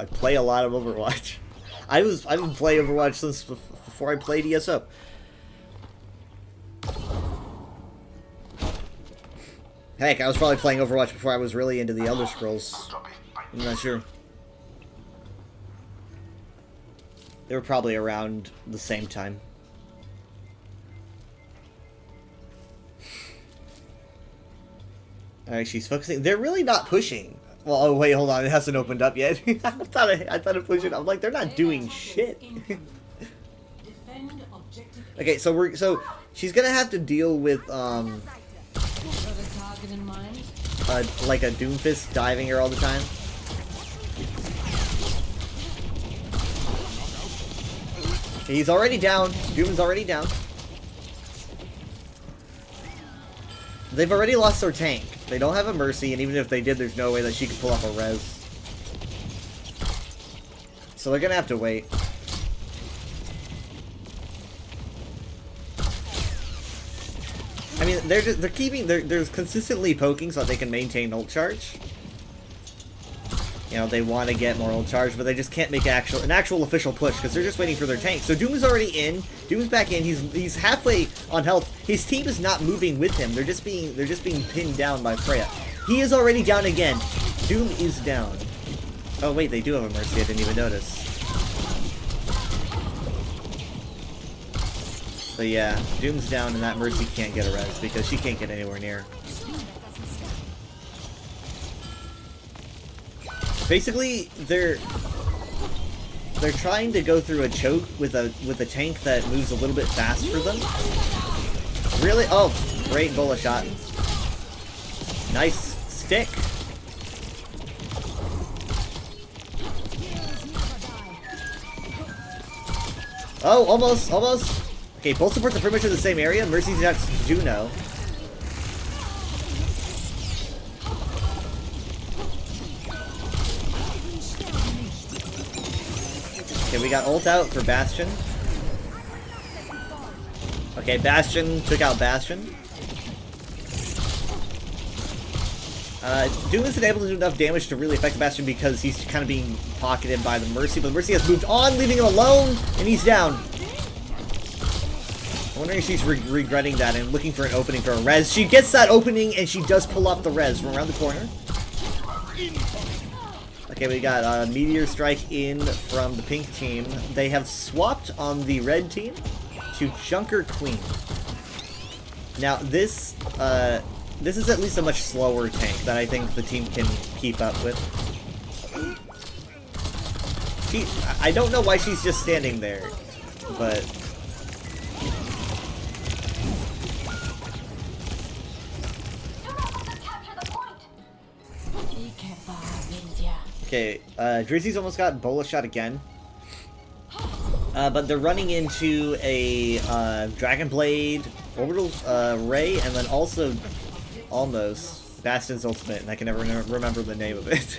play a lot of Overwatch. I've been playing Overwatch since before I played ESO. Heck, I was probably playing Overwatch before I was really into the Elder Scrolls. I'm not sure. They were probably around the same time. Alright, she's focusing. They're really not pushing. Well, oh wait, hold on. It hasn't opened up yet. I thought it pushed it. I'm like, they're not doing shit. Okay, so she's gonna have to deal with like a Doomfist diving her all the time. He's already down. Doom's already down. They've already lost their tank. They don't have a Mercy, and even if they did, there's no way that she could pull off a res. So they're gonna have to wait. I mean, they're consistently poking so that they can maintain ult charge. You know, they want to get more ult charge, but they just can't make an actual official push because they're just waiting for their tank. So Doom is already in. Doom's back in. He's halfway on health. His team is not moving with him. They're just being pinned down by Freya. He is already down again. Doom is down. Oh wait, they do have a Mercy. I didn't even notice. But yeah, Doom's down and that Mercy can't get a res because she can't get anywhere near. Basically, they're trying to go through a choke with a tank that moves a little bit fast for them. Really? Oh, great bullet shot. Nice stick. Oh, almost. Okay, both supports are pretty much in the same area. Mercy's next Juno. Okay, we got ult out for Bastion. Okay, Bastion took out Bastion. Doom isn't able to do enough damage to really affect Bastion because he's kind of being pocketed by the Mercy, but the Mercy has moved on, leaving him alone, and he's down. I'm wondering if she's regretting that and looking for an opening for a res. She gets that opening, and she does pull off the res from around the corner. Okay, we got Meteor Strike in from the pink team. They have swapped on the red team to Junker Queen. Now, this is at least a much slower tank that I think the team can keep up with. I don't know why she's just standing there, but... Okay, Drizzy's almost got Bola shot again. But they're running into a Dragon Blade, Orbital Ray, and then also almost Bastion's ultimate, and I can never remember the name of it.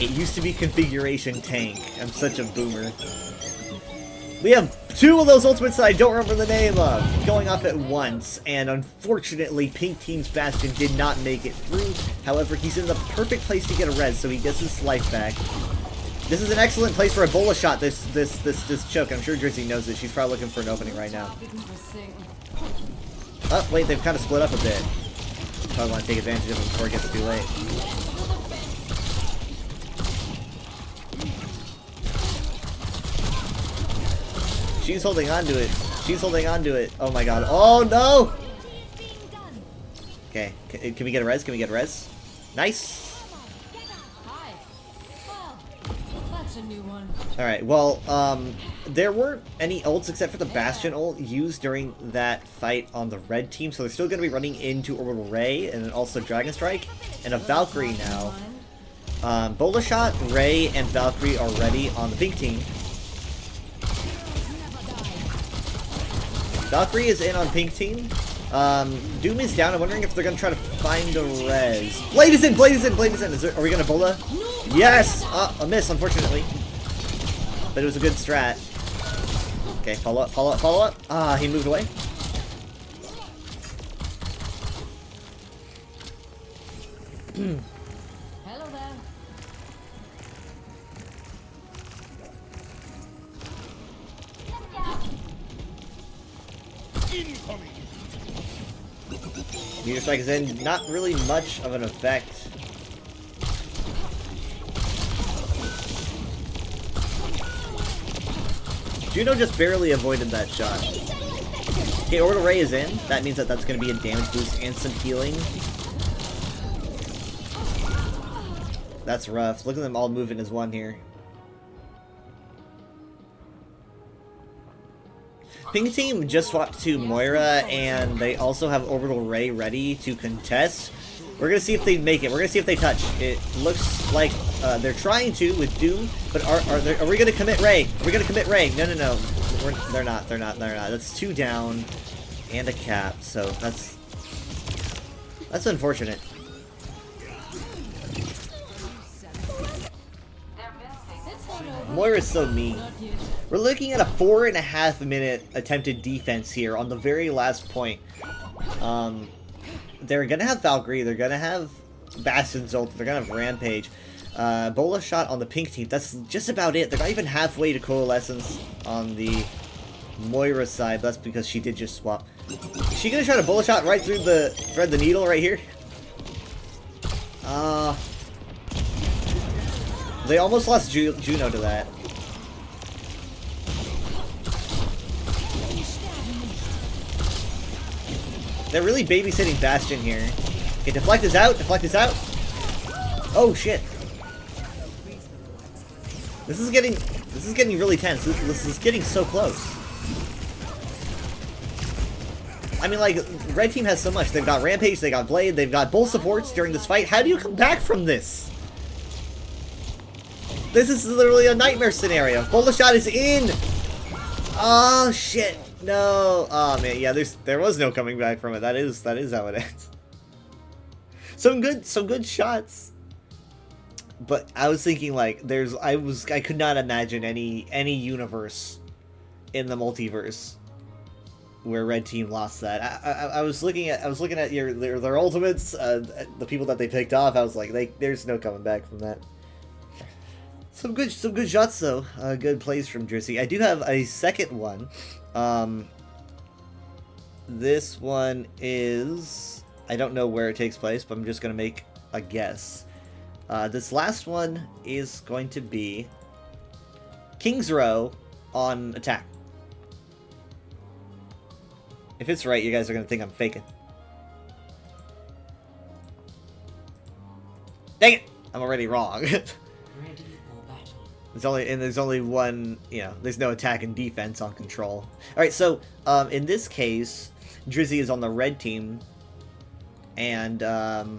It used to be Configuration Tank. I'm such a boomer. We have Two of those ultimates that I don't remember the name of going off at once, and unfortunately Pink Team's Bastion did not make it through. However, he's in the perfect place to get a res, so he gets his life back. This is an excellent place for a Bola shot, this choke. I'm sure Drizzy knows it. She's probably looking for an opening right now. Oh, wait, they've kind of split up a bit. Probably want to take advantage of it before it gets too late. She's holding on to it. She's holding on to it. Oh my god. Oh no! Okay, can we get a res? Can we get a res? Nice! That's a new one. Alright, well, there weren't any ults except for the Bastion ult used during that fight on the red team, so they're still going to be running into Orbital Ray, and then also Dragon Strike, and a Valkyrie now. Bola Shot, Ray, and Valkyrie are ready on the pink team. Valkyrie is in on pink team. Doom is down. I'm wondering if they're going to try to find a res. Blade is in! Blade is in! Blade is in! Are we going to Bola? Yes! A miss, unfortunately. But it was a good strat. Okay, follow up, follow up, follow up. Ah, he moved away. Hello there. Incoming. Meteor Strike is in. Not really much of an effect. Juno just barely avoided that shot. Okay, Orbital Ray is in. That means that that's going to be a damage boost and some healing. That's rough. Look at them all moving as one here. Pink team just swapped to Moira, and they also have Orbital Ray ready to contest. We're going to see if they make it. We're going to see if they touch. It looks like they're trying to with Doom, but are we going to commit Ray? Are we going to commit Ray? No. They're not. That's 2 down and a cap, so that's unfortunate. Moira's so mean. We're looking at a 4.5 minute attempted defense here on the very last point. They're gonna have Valkyrie, they're gonna have Bastion's ult, they're gonna have Rampage. Bola shot on the pink team, that's just about it. They're not even halfway to Coalescence on the Moira side, that's because she did just swap. Is she gonna try to Bola shot right through the thread the needle right here? They almost lost Juno to that. They're really babysitting Bastion here. Okay, deflect is out. Deflect is out. Oh shit! This is getting really tense. This is getting so close. I mean, like, red team has so much. They've got Rampage, they got Blade, they've got both supports during this fight. How do you come back from this? This is literally a nightmare scenario. Bola shot is in. Oh shit. No. Oh man, yeah, there was no coming back from it. That is how it ends. Some good shots. But I was thinking like I could not imagine any universe in the multiverse where red team lost that. I was looking at their ultimates, the people that they picked off. I was like, there's no coming back from that. Some good shots though. Good plays from Drizzy. I do have a second one. This one is, I don't know where it takes place, but I'm just gonna make a guess. This last one is going to be King's Row on attack. If it's right, you guys are gonna think I'm faking. Dang it! I'm already wrong. There's only one, there's no attack and defense on control. Alright, so, in this case, Drizzy is on the red team, and, the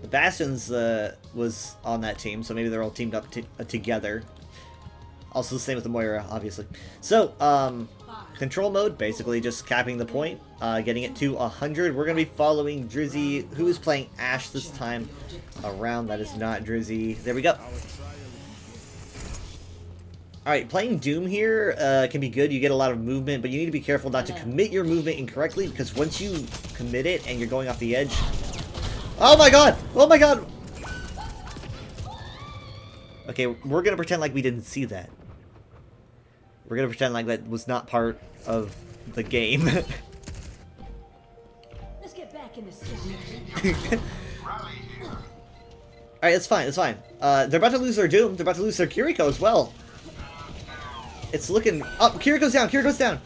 Bastions, was on that team, so maybe they're all teamed up together. Also the same with the Moira, obviously. So, control mode, basically just capping the point, getting it to 100. We're going to be following Drizzy, who is playing Ashe this time around. That is not Drizzy. There we go. Alright, playing Doom here can be good. You get a lot of movement, but you need to be careful not to commit your movement incorrectly, because once you commit it and you're going off the edge... Oh my god! Oh my god! Okay, we're gonna pretend like we didn't see that. We're gonna pretend like that was not part of the game. Let's get back in the city. Alright, it's fine, it's fine. They're about to lose their Doom. They're about to lose their Kiriko as well. It's looking... Oh, Kiriko's down! Kiriko's down!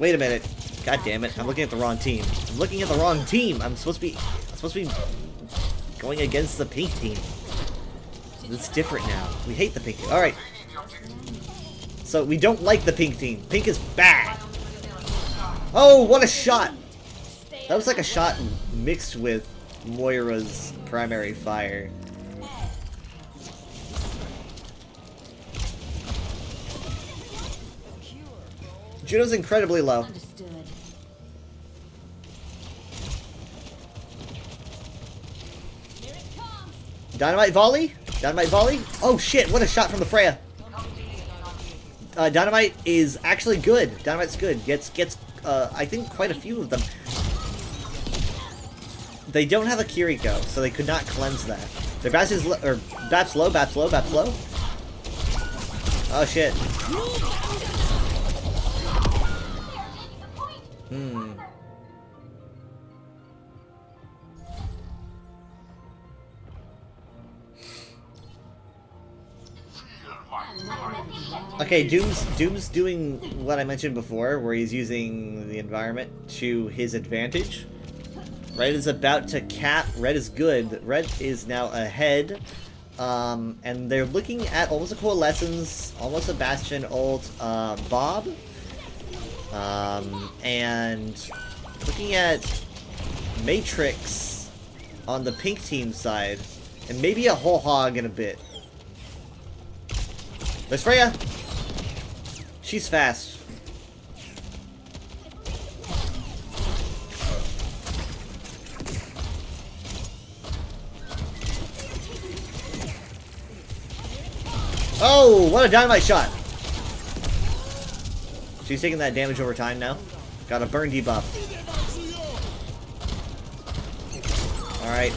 Wait a minute. God damn it. I'm looking at the wrong team. I'm looking at the wrong team! I'm supposed to be going against the pink team. It's different now. We hate the pink team. Alright. So, we don't like the pink team. Pink is bad! Oh, what a shot! That was like a shot mixed with Moira's primary fire. Juno's incredibly low. Dynamite volley? Dynamite volley? Oh shit, what a shot from the Freya. Dynamite is actually good. Dynamite's good. Gets I think quite a few of them. They don't have a Kiriko, so they could not cleanse that. Their Baps is Baps low, Baps low, Baps low. Oh shit. Okay, Doom's doing what I mentioned before, where he's using the environment to his advantage. Red is about to cap. Red is good. Red is now ahead. And they're looking at almost a Coalescence, almost a Bastion ult, Bob. And looking at Matrix on the pink team side. And maybe a whole hog in a bit. There's Freya! She's fast. Oh, what a dynamite shot! She's taking that damage over time now. Got a burn debuff. Alright,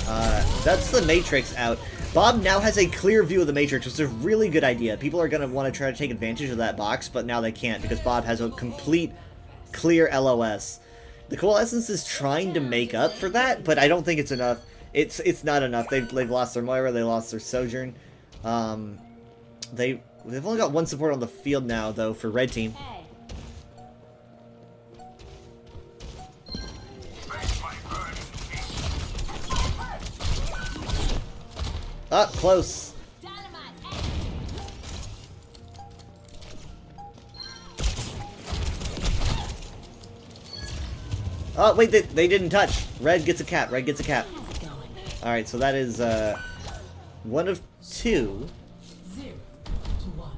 that's the Matrix out. Bob now has a clear view of the Matrix, which is a really good idea. People are going to want to try to take advantage of that box, but now they can't because Bob has a complete, clear LOS. The Coalescence is trying to make up for that, but I don't think it's enough. It's not enough. They've lost their Moira, they lost their Sojourn. They've only got one support on the field now, though, for Red Team. Up close. Oh, wait, they didn't touch. Red gets a cap. Red gets a cap. Alright, so that is, one of two. 0 to 1.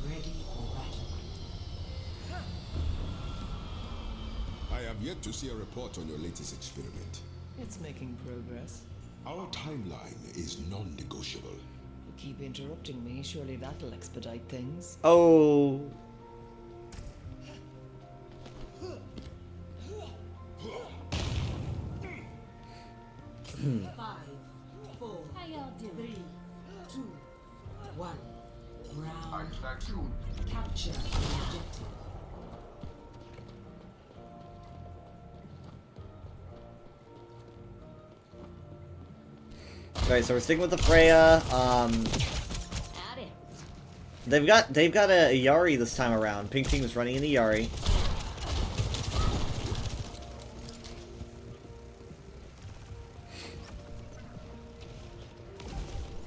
Ready for battle. I have yet to see a report on your latest experiment. It's making progress. Our timeline is non-negotiable. You keep interrupting me, surely that'll expedite things. Oh. Five, 4, 3, 2, 1. Round 2. Capture the objective. Alright, so we're sticking with the Freya. They've got a Yari this time around. Pink team is running in the Yari.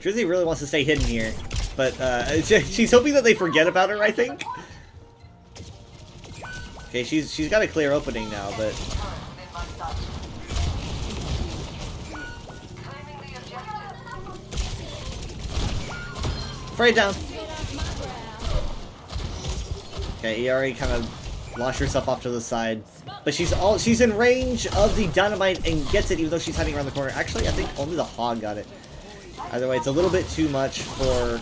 Drizzy really wants to stay hidden here, but she's hoping that they forget about her, I think. Okay, she's got a clear opening now, but Frey down. Okay, Iari kind of launch herself off to the side. But she's in range of the dynamite and gets it even though she's hiding around the corner. Actually, I think only the hog got it. Either way, it's a little bit too much for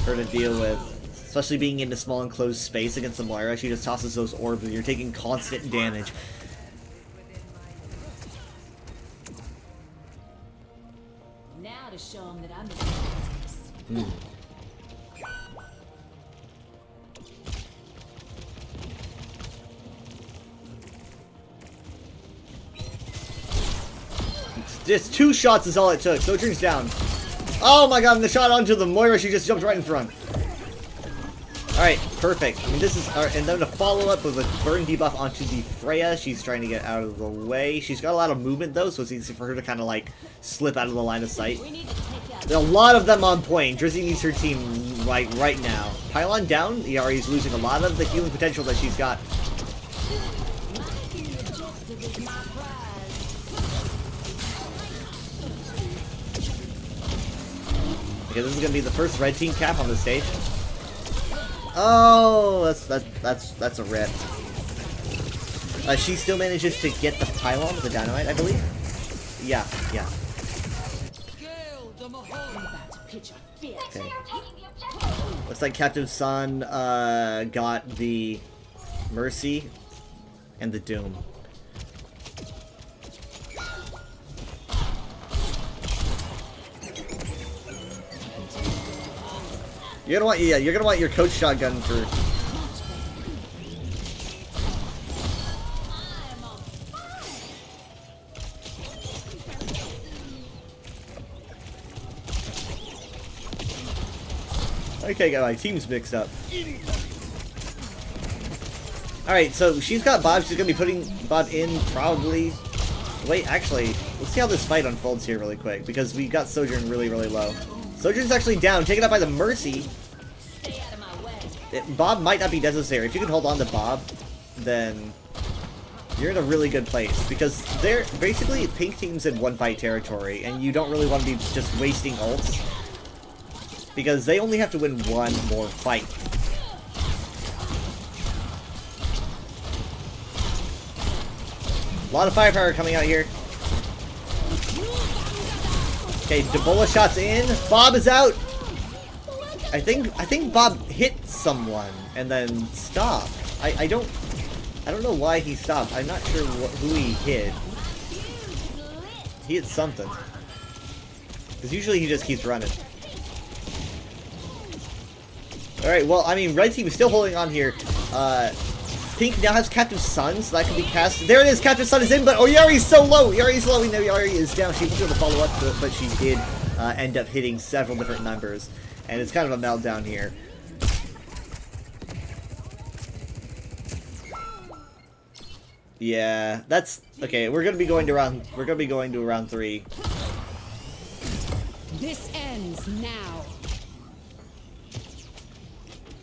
her to deal with. Especially being in a small enclosed space against the Moira. She just tosses those orbs and you're taking constant damage. Now to show them that I'm in business. Just 2 shots is all it took. Sojourn's down. Oh my god, and the shot onto the Moira, she just jumped right in front. Alright, perfect. I mean, this is... and then to follow up with a burn debuff onto the Freya. She's trying to get out of the way. She's got a lot of movement, though, so it's easy for her to kind of, like, slip out of the line of sight. There are a lot of them on point. Drizzy needs her team, like, right now. Pylon down. Yari's losing a lot of the healing potential that she's got. Okay, this is gonna be the first red team cap on the stage. Oh, that's a rip. She still manages to get the pylon with the dynamite, I believe. Yeah. Okay. Looks like Captain Sun got the Mercy and the Doom. You're gonna want your coach shotgun for. Okay, got my teams mixed up. Alright, so she's got Bob. She's gonna be putting Bob in probably. Wait, actually, let's see how this fight unfolds here really quick because we got Sojourn really low. Sojourn's actually down, taken out by the Mercy. Bob might not be necessary. If you can hold on to Bob, then you're in a really good place. Because they're basically pink team's in one fight territory, and you don't really want to be just wasting ults. Because they only have to win one more fight. A lot of firepower coming out here. Okay, Debola shots in. Bob is out. I think Bob hit someone and then stopped. I don't know why he stopped. I'm not sure who he hit. He hit something. Because usually he just keeps running. Alright, well, I mean, red team is still holding on here. Pink now has Captive Sun, so that can be cast. There it is, Captive Sun is in, but Yari's so low! Yari's low, we know Yari is down. She wasn't able to follow up to it, but she did end up hitting several different numbers. And it's kind of a meltdown here. Yeah, that's okay. We're gonna be going to round 3. This ends now.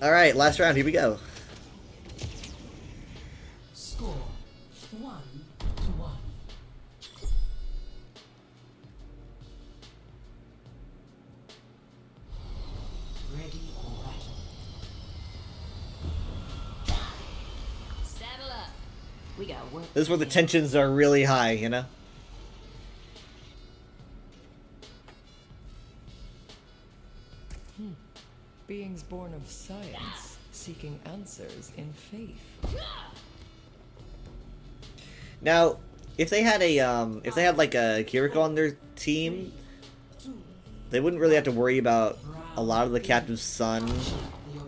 All right, last round. Here we go. Score 1-1. Ready for battle. Saddle up. We got work. This is where the tensions are really high, you know? Beings born of science, seeking answers in faith. Now, if they had like a Kiriko on their team, they wouldn't really have to worry about a lot of the Captive Sun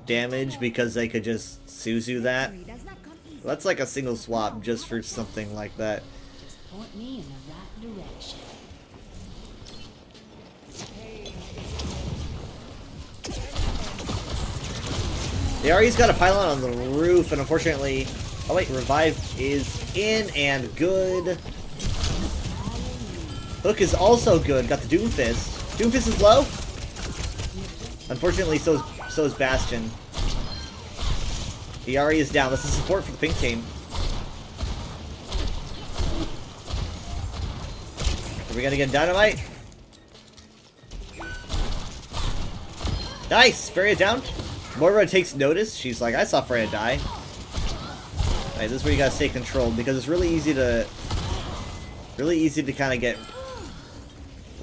damage because they could just Suzu that. That's like a single swap just for something like that. Point me in the right direction. They already got a pylon on the roof, and unfortunately... Oh wait, Revive is in and good. Hook is also good. Got the Doomfist. Doomfist is low. Unfortunately, so is Bastion. Yari is down. This is support for the pink team. Are we gonna get Dynamite? Nice! Freya down. Moira takes notice. She's like, I saw Freya die. Alright, this is where you gotta stay controlled, because it's really easy to kind of get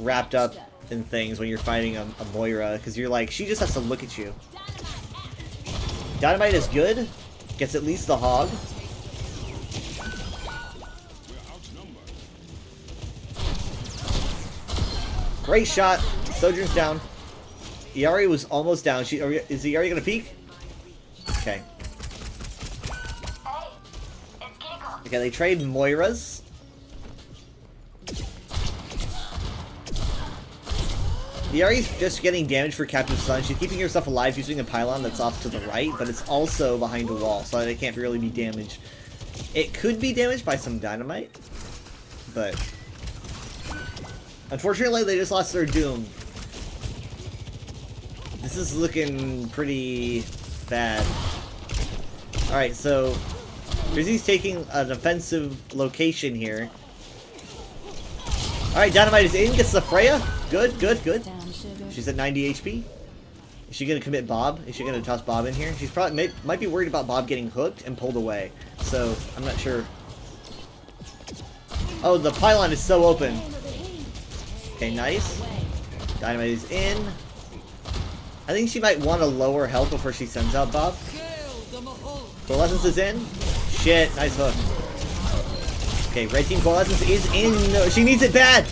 wrapped up in things when you're fighting a Moira, because you're like, she just has to look at you. Dynamite is good, gets at least the hog. Great shot. Sojourn's down. Iari was almost down. Is Iari gonna peek? Okay. Okay, they trade Moiras. Iari's just getting damage for Captive Sun. She's keeping herself alive using a pylon that's off to the right, but it's also behind a wall, so it can't really be damaged. It could be damaged by some dynamite, but unfortunately they just lost their Doom. This is looking pretty bad. Alright, so Drizzy's taking an offensive location here. Alright, Dynamite is in, gets the Freya. Good, good, good. She's at 90 HP. Is she gonna commit Bob? Is she gonna toss Bob in here? She's probably might be worried about Bob getting hooked and pulled away. So I'm not sure. Oh, the pylon is so open. Okay, nice. Dynamite is in. I think she might want to lower health before she sends out Bob. Coalescence is in. Shit, nice hook. Okay, red team Coalescence is in. No, she needs it bad.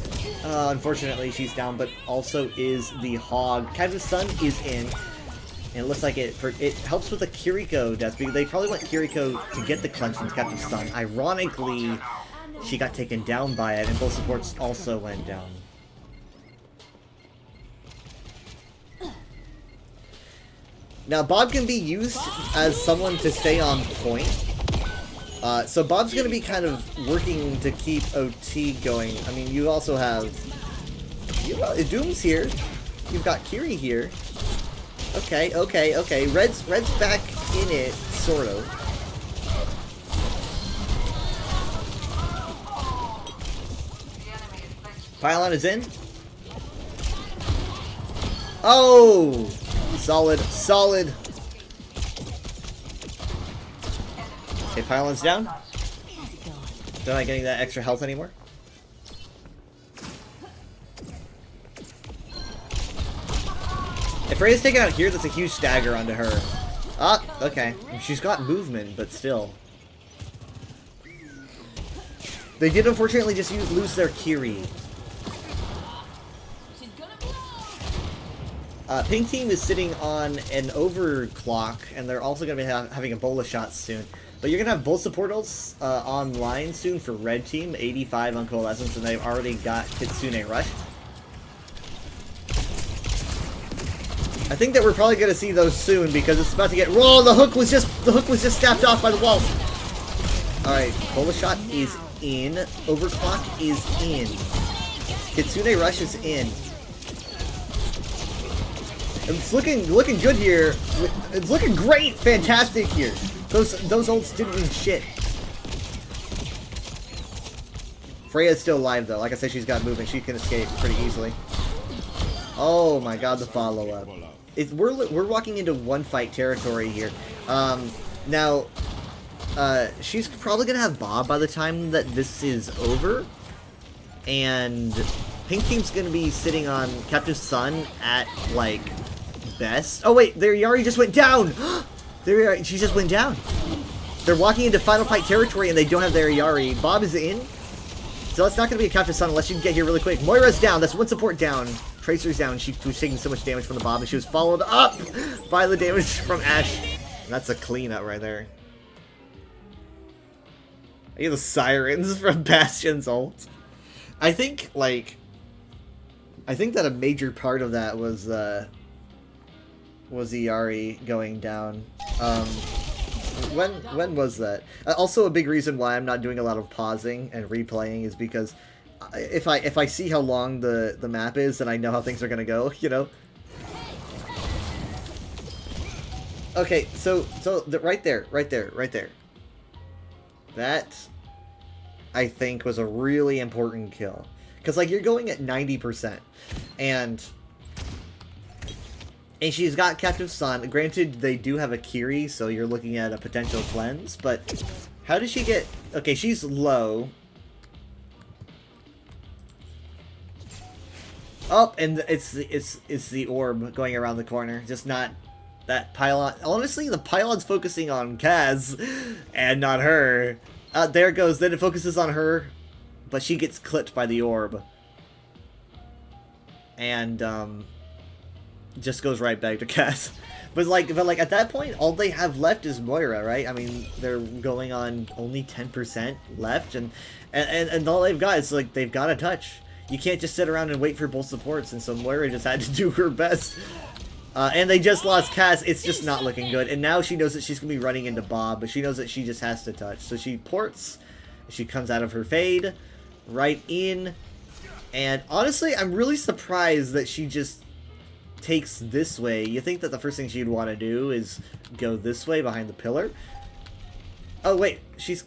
Unfortunately, she's down, but also is the hog. Captive Sun is in. And it looks like it helps with the Kiriko death, because they probably want Kiriko to get the cleanse from Captive Sun. Ironically, she got taken down by it, and both supports also went down. Now, Bob can be used as someone to stay on point. So Bob's going to be kind of working to keep OT going. I mean, you also have... Doom's here. You've got Kiri here. Okay, okay, okay. Red's back in it, sort of. Pylon is in. Oh! Solid, solid. Okay, Pylon's down. They're not getting that extra health anymore. If Freya's taken out here, that's a huge stagger onto her. Ah, okay. She's got movement, but still. They did unfortunately just lose their Kiri. Pink team is sitting on an overclock, and they're also going to be having a bola shot soon. But you're going to have both supportals online soon for red team, 85 on Coalescence, and they've already got Kitsune Rush. I think that we're probably going to see those soon, because it's about to get... Whoa, the hook was just snapped off by the wall. Alright, bola shot is in. Overclock is in. Kitsune Rush is in. It's looking good here. It's looking great, fantastic here. Those ults didn't mean shit. Freya's still alive though. Like I said, she's got movement. She can escape pretty easily. Oh my god, the follow up. We're walking into one fight territory here. Now, she's probably gonna have Bob by the time that this is over, and Pink team's gonna be sitting on Captive Sun at like best. Oh wait, their Iari just went down. She just went down. They're walking into final fight territory and they don't have their Iari. Bob is in, so it's not gonna be a Captive Sun unless you can get here really quick. Moira's down. That's one support down. Tracer's down. She was taking so much damage from the Bob, and she was followed up by the damage from Ashe. And that's a clean up right there. I hear the sirens from Bastion's ult. I think that a major part of that was Iari going down. When was that? Also, a big reason why I'm not doing a lot of pausing and replaying is because if I see how long the map is, then I know how things are gonna go. You know. Okay, so right there. That, I think, was a really important kill. Because, like, you're going at 90%. And she's got Captive Sun. Granted, they do have a Kiri, so you're looking at a potential cleanse. But How does she get... Okay, she's low. Oh, and it's the orb going around the corner. Just not that pylon. Honestly, the pylon's focusing on Kaz and not her. There it goes. Then it focuses on her, but she gets clipped by the orb. And just goes right back to Kaz. But like at that point, all they have left is Moira, right? I mean, they're going on only 10% left, and all they've got is like they've got to touch. You can't just sit around and wait for both supports, and so Moira just had to do her best. And they just lost Kaz. It's just not looking good. And now she knows that she's gonna be running into Bob, but she knows that she just has to touch. So she ports. She comes out of her fade, right in. And honestly, I'm really surprised that she just takes this way. You think that the first thing she'd want to do is go this way behind the pillar. Oh wait,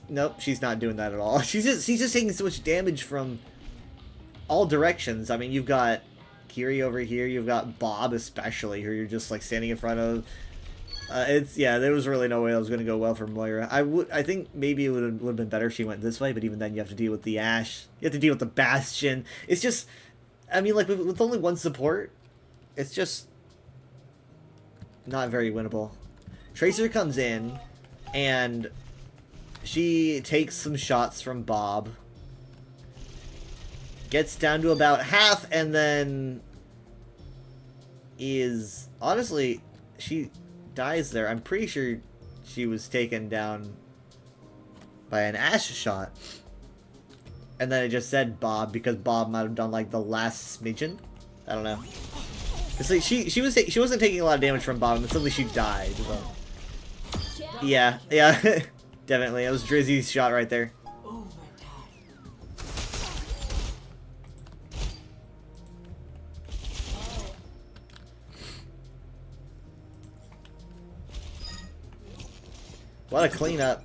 nope, she's not doing that at all. She's just taking so much damage from all directions. I mean, you've got Kiri over here, you've got Bob especially, who you're just like standing in front of. There was really no way that was going to go well for Moira. I think maybe it would have been better if she went this way, but even then you have to deal with the Ashe. You have to deal with the Bastion. It's just, I mean, like with only one support, it's just not very winnable. Tracer comes in, and she takes some shots from Bob. Gets down to about half, and then is... Honestly, she dies there. I'm pretty sure she was taken down by an Ashe shot. And then it just said Bob, because Bob might have done, like, the last smidgen. I don't know. It's like she wasn't taking a lot of damage from Bob, and suddenly she died. So. Yeah. Definitely. It was Drizzy's shot right there. What a cleanup.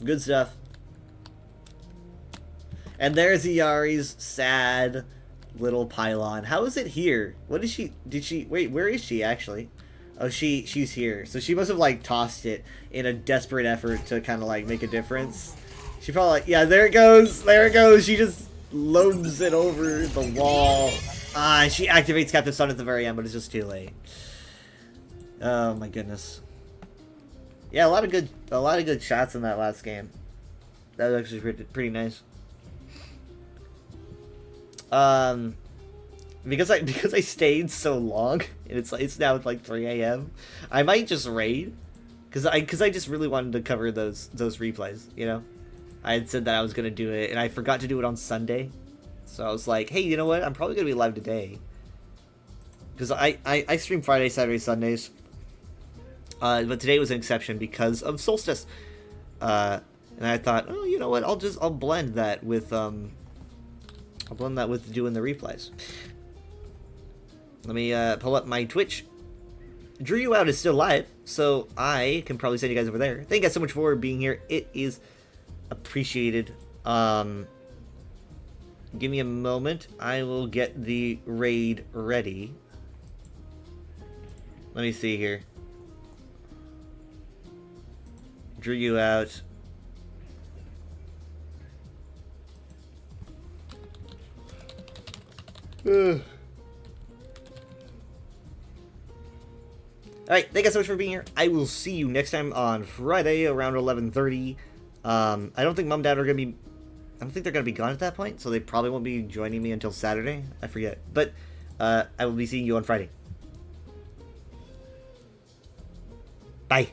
Good stuff. And there's Iyari's sad little pylon. How is it here? What is she... Wait, where is she, actually? Oh, she's here. So she must have, like, tossed it in a desperate effort to kind of, like, make a difference. She probably, like... Yeah, there it goes! There it goes! She just loads it over the wall. And she activates Captive Sun at the very end, but it's just too late. Oh my goodness. Yeah, a lot of good shots in that last game. That was actually pretty nice. Because I stayed so long, and it's now like 3 AM. I might just raid, because I just really wanted to cover those replays. You know, I had said that I was gonna do it, and I forgot to do it on Sunday. So I was like, hey, you know what? I'm probably going to be live today. Because I stream Friday, Saturday, Sundays. But today was an exception because of Solstice. And I thought, oh, you know what? I'll blend that with doing the replays. Let me pull up my Twitch. Drew You Out is still live, so I can probably send you guys over there. Thank you guys so much for being here. It is appreciated. Give me a moment. I will get the raid ready. Let me see here. Drew You Out. Alright, thank you guys so much for being here. I will see you next time on Friday around 11:30. I don't think Mom and Dad are going to be... I don't think they're going to be gone at that point, so they probably won't be joining me until Saturday. I forget. But I will be seeing you on Friday. Bye.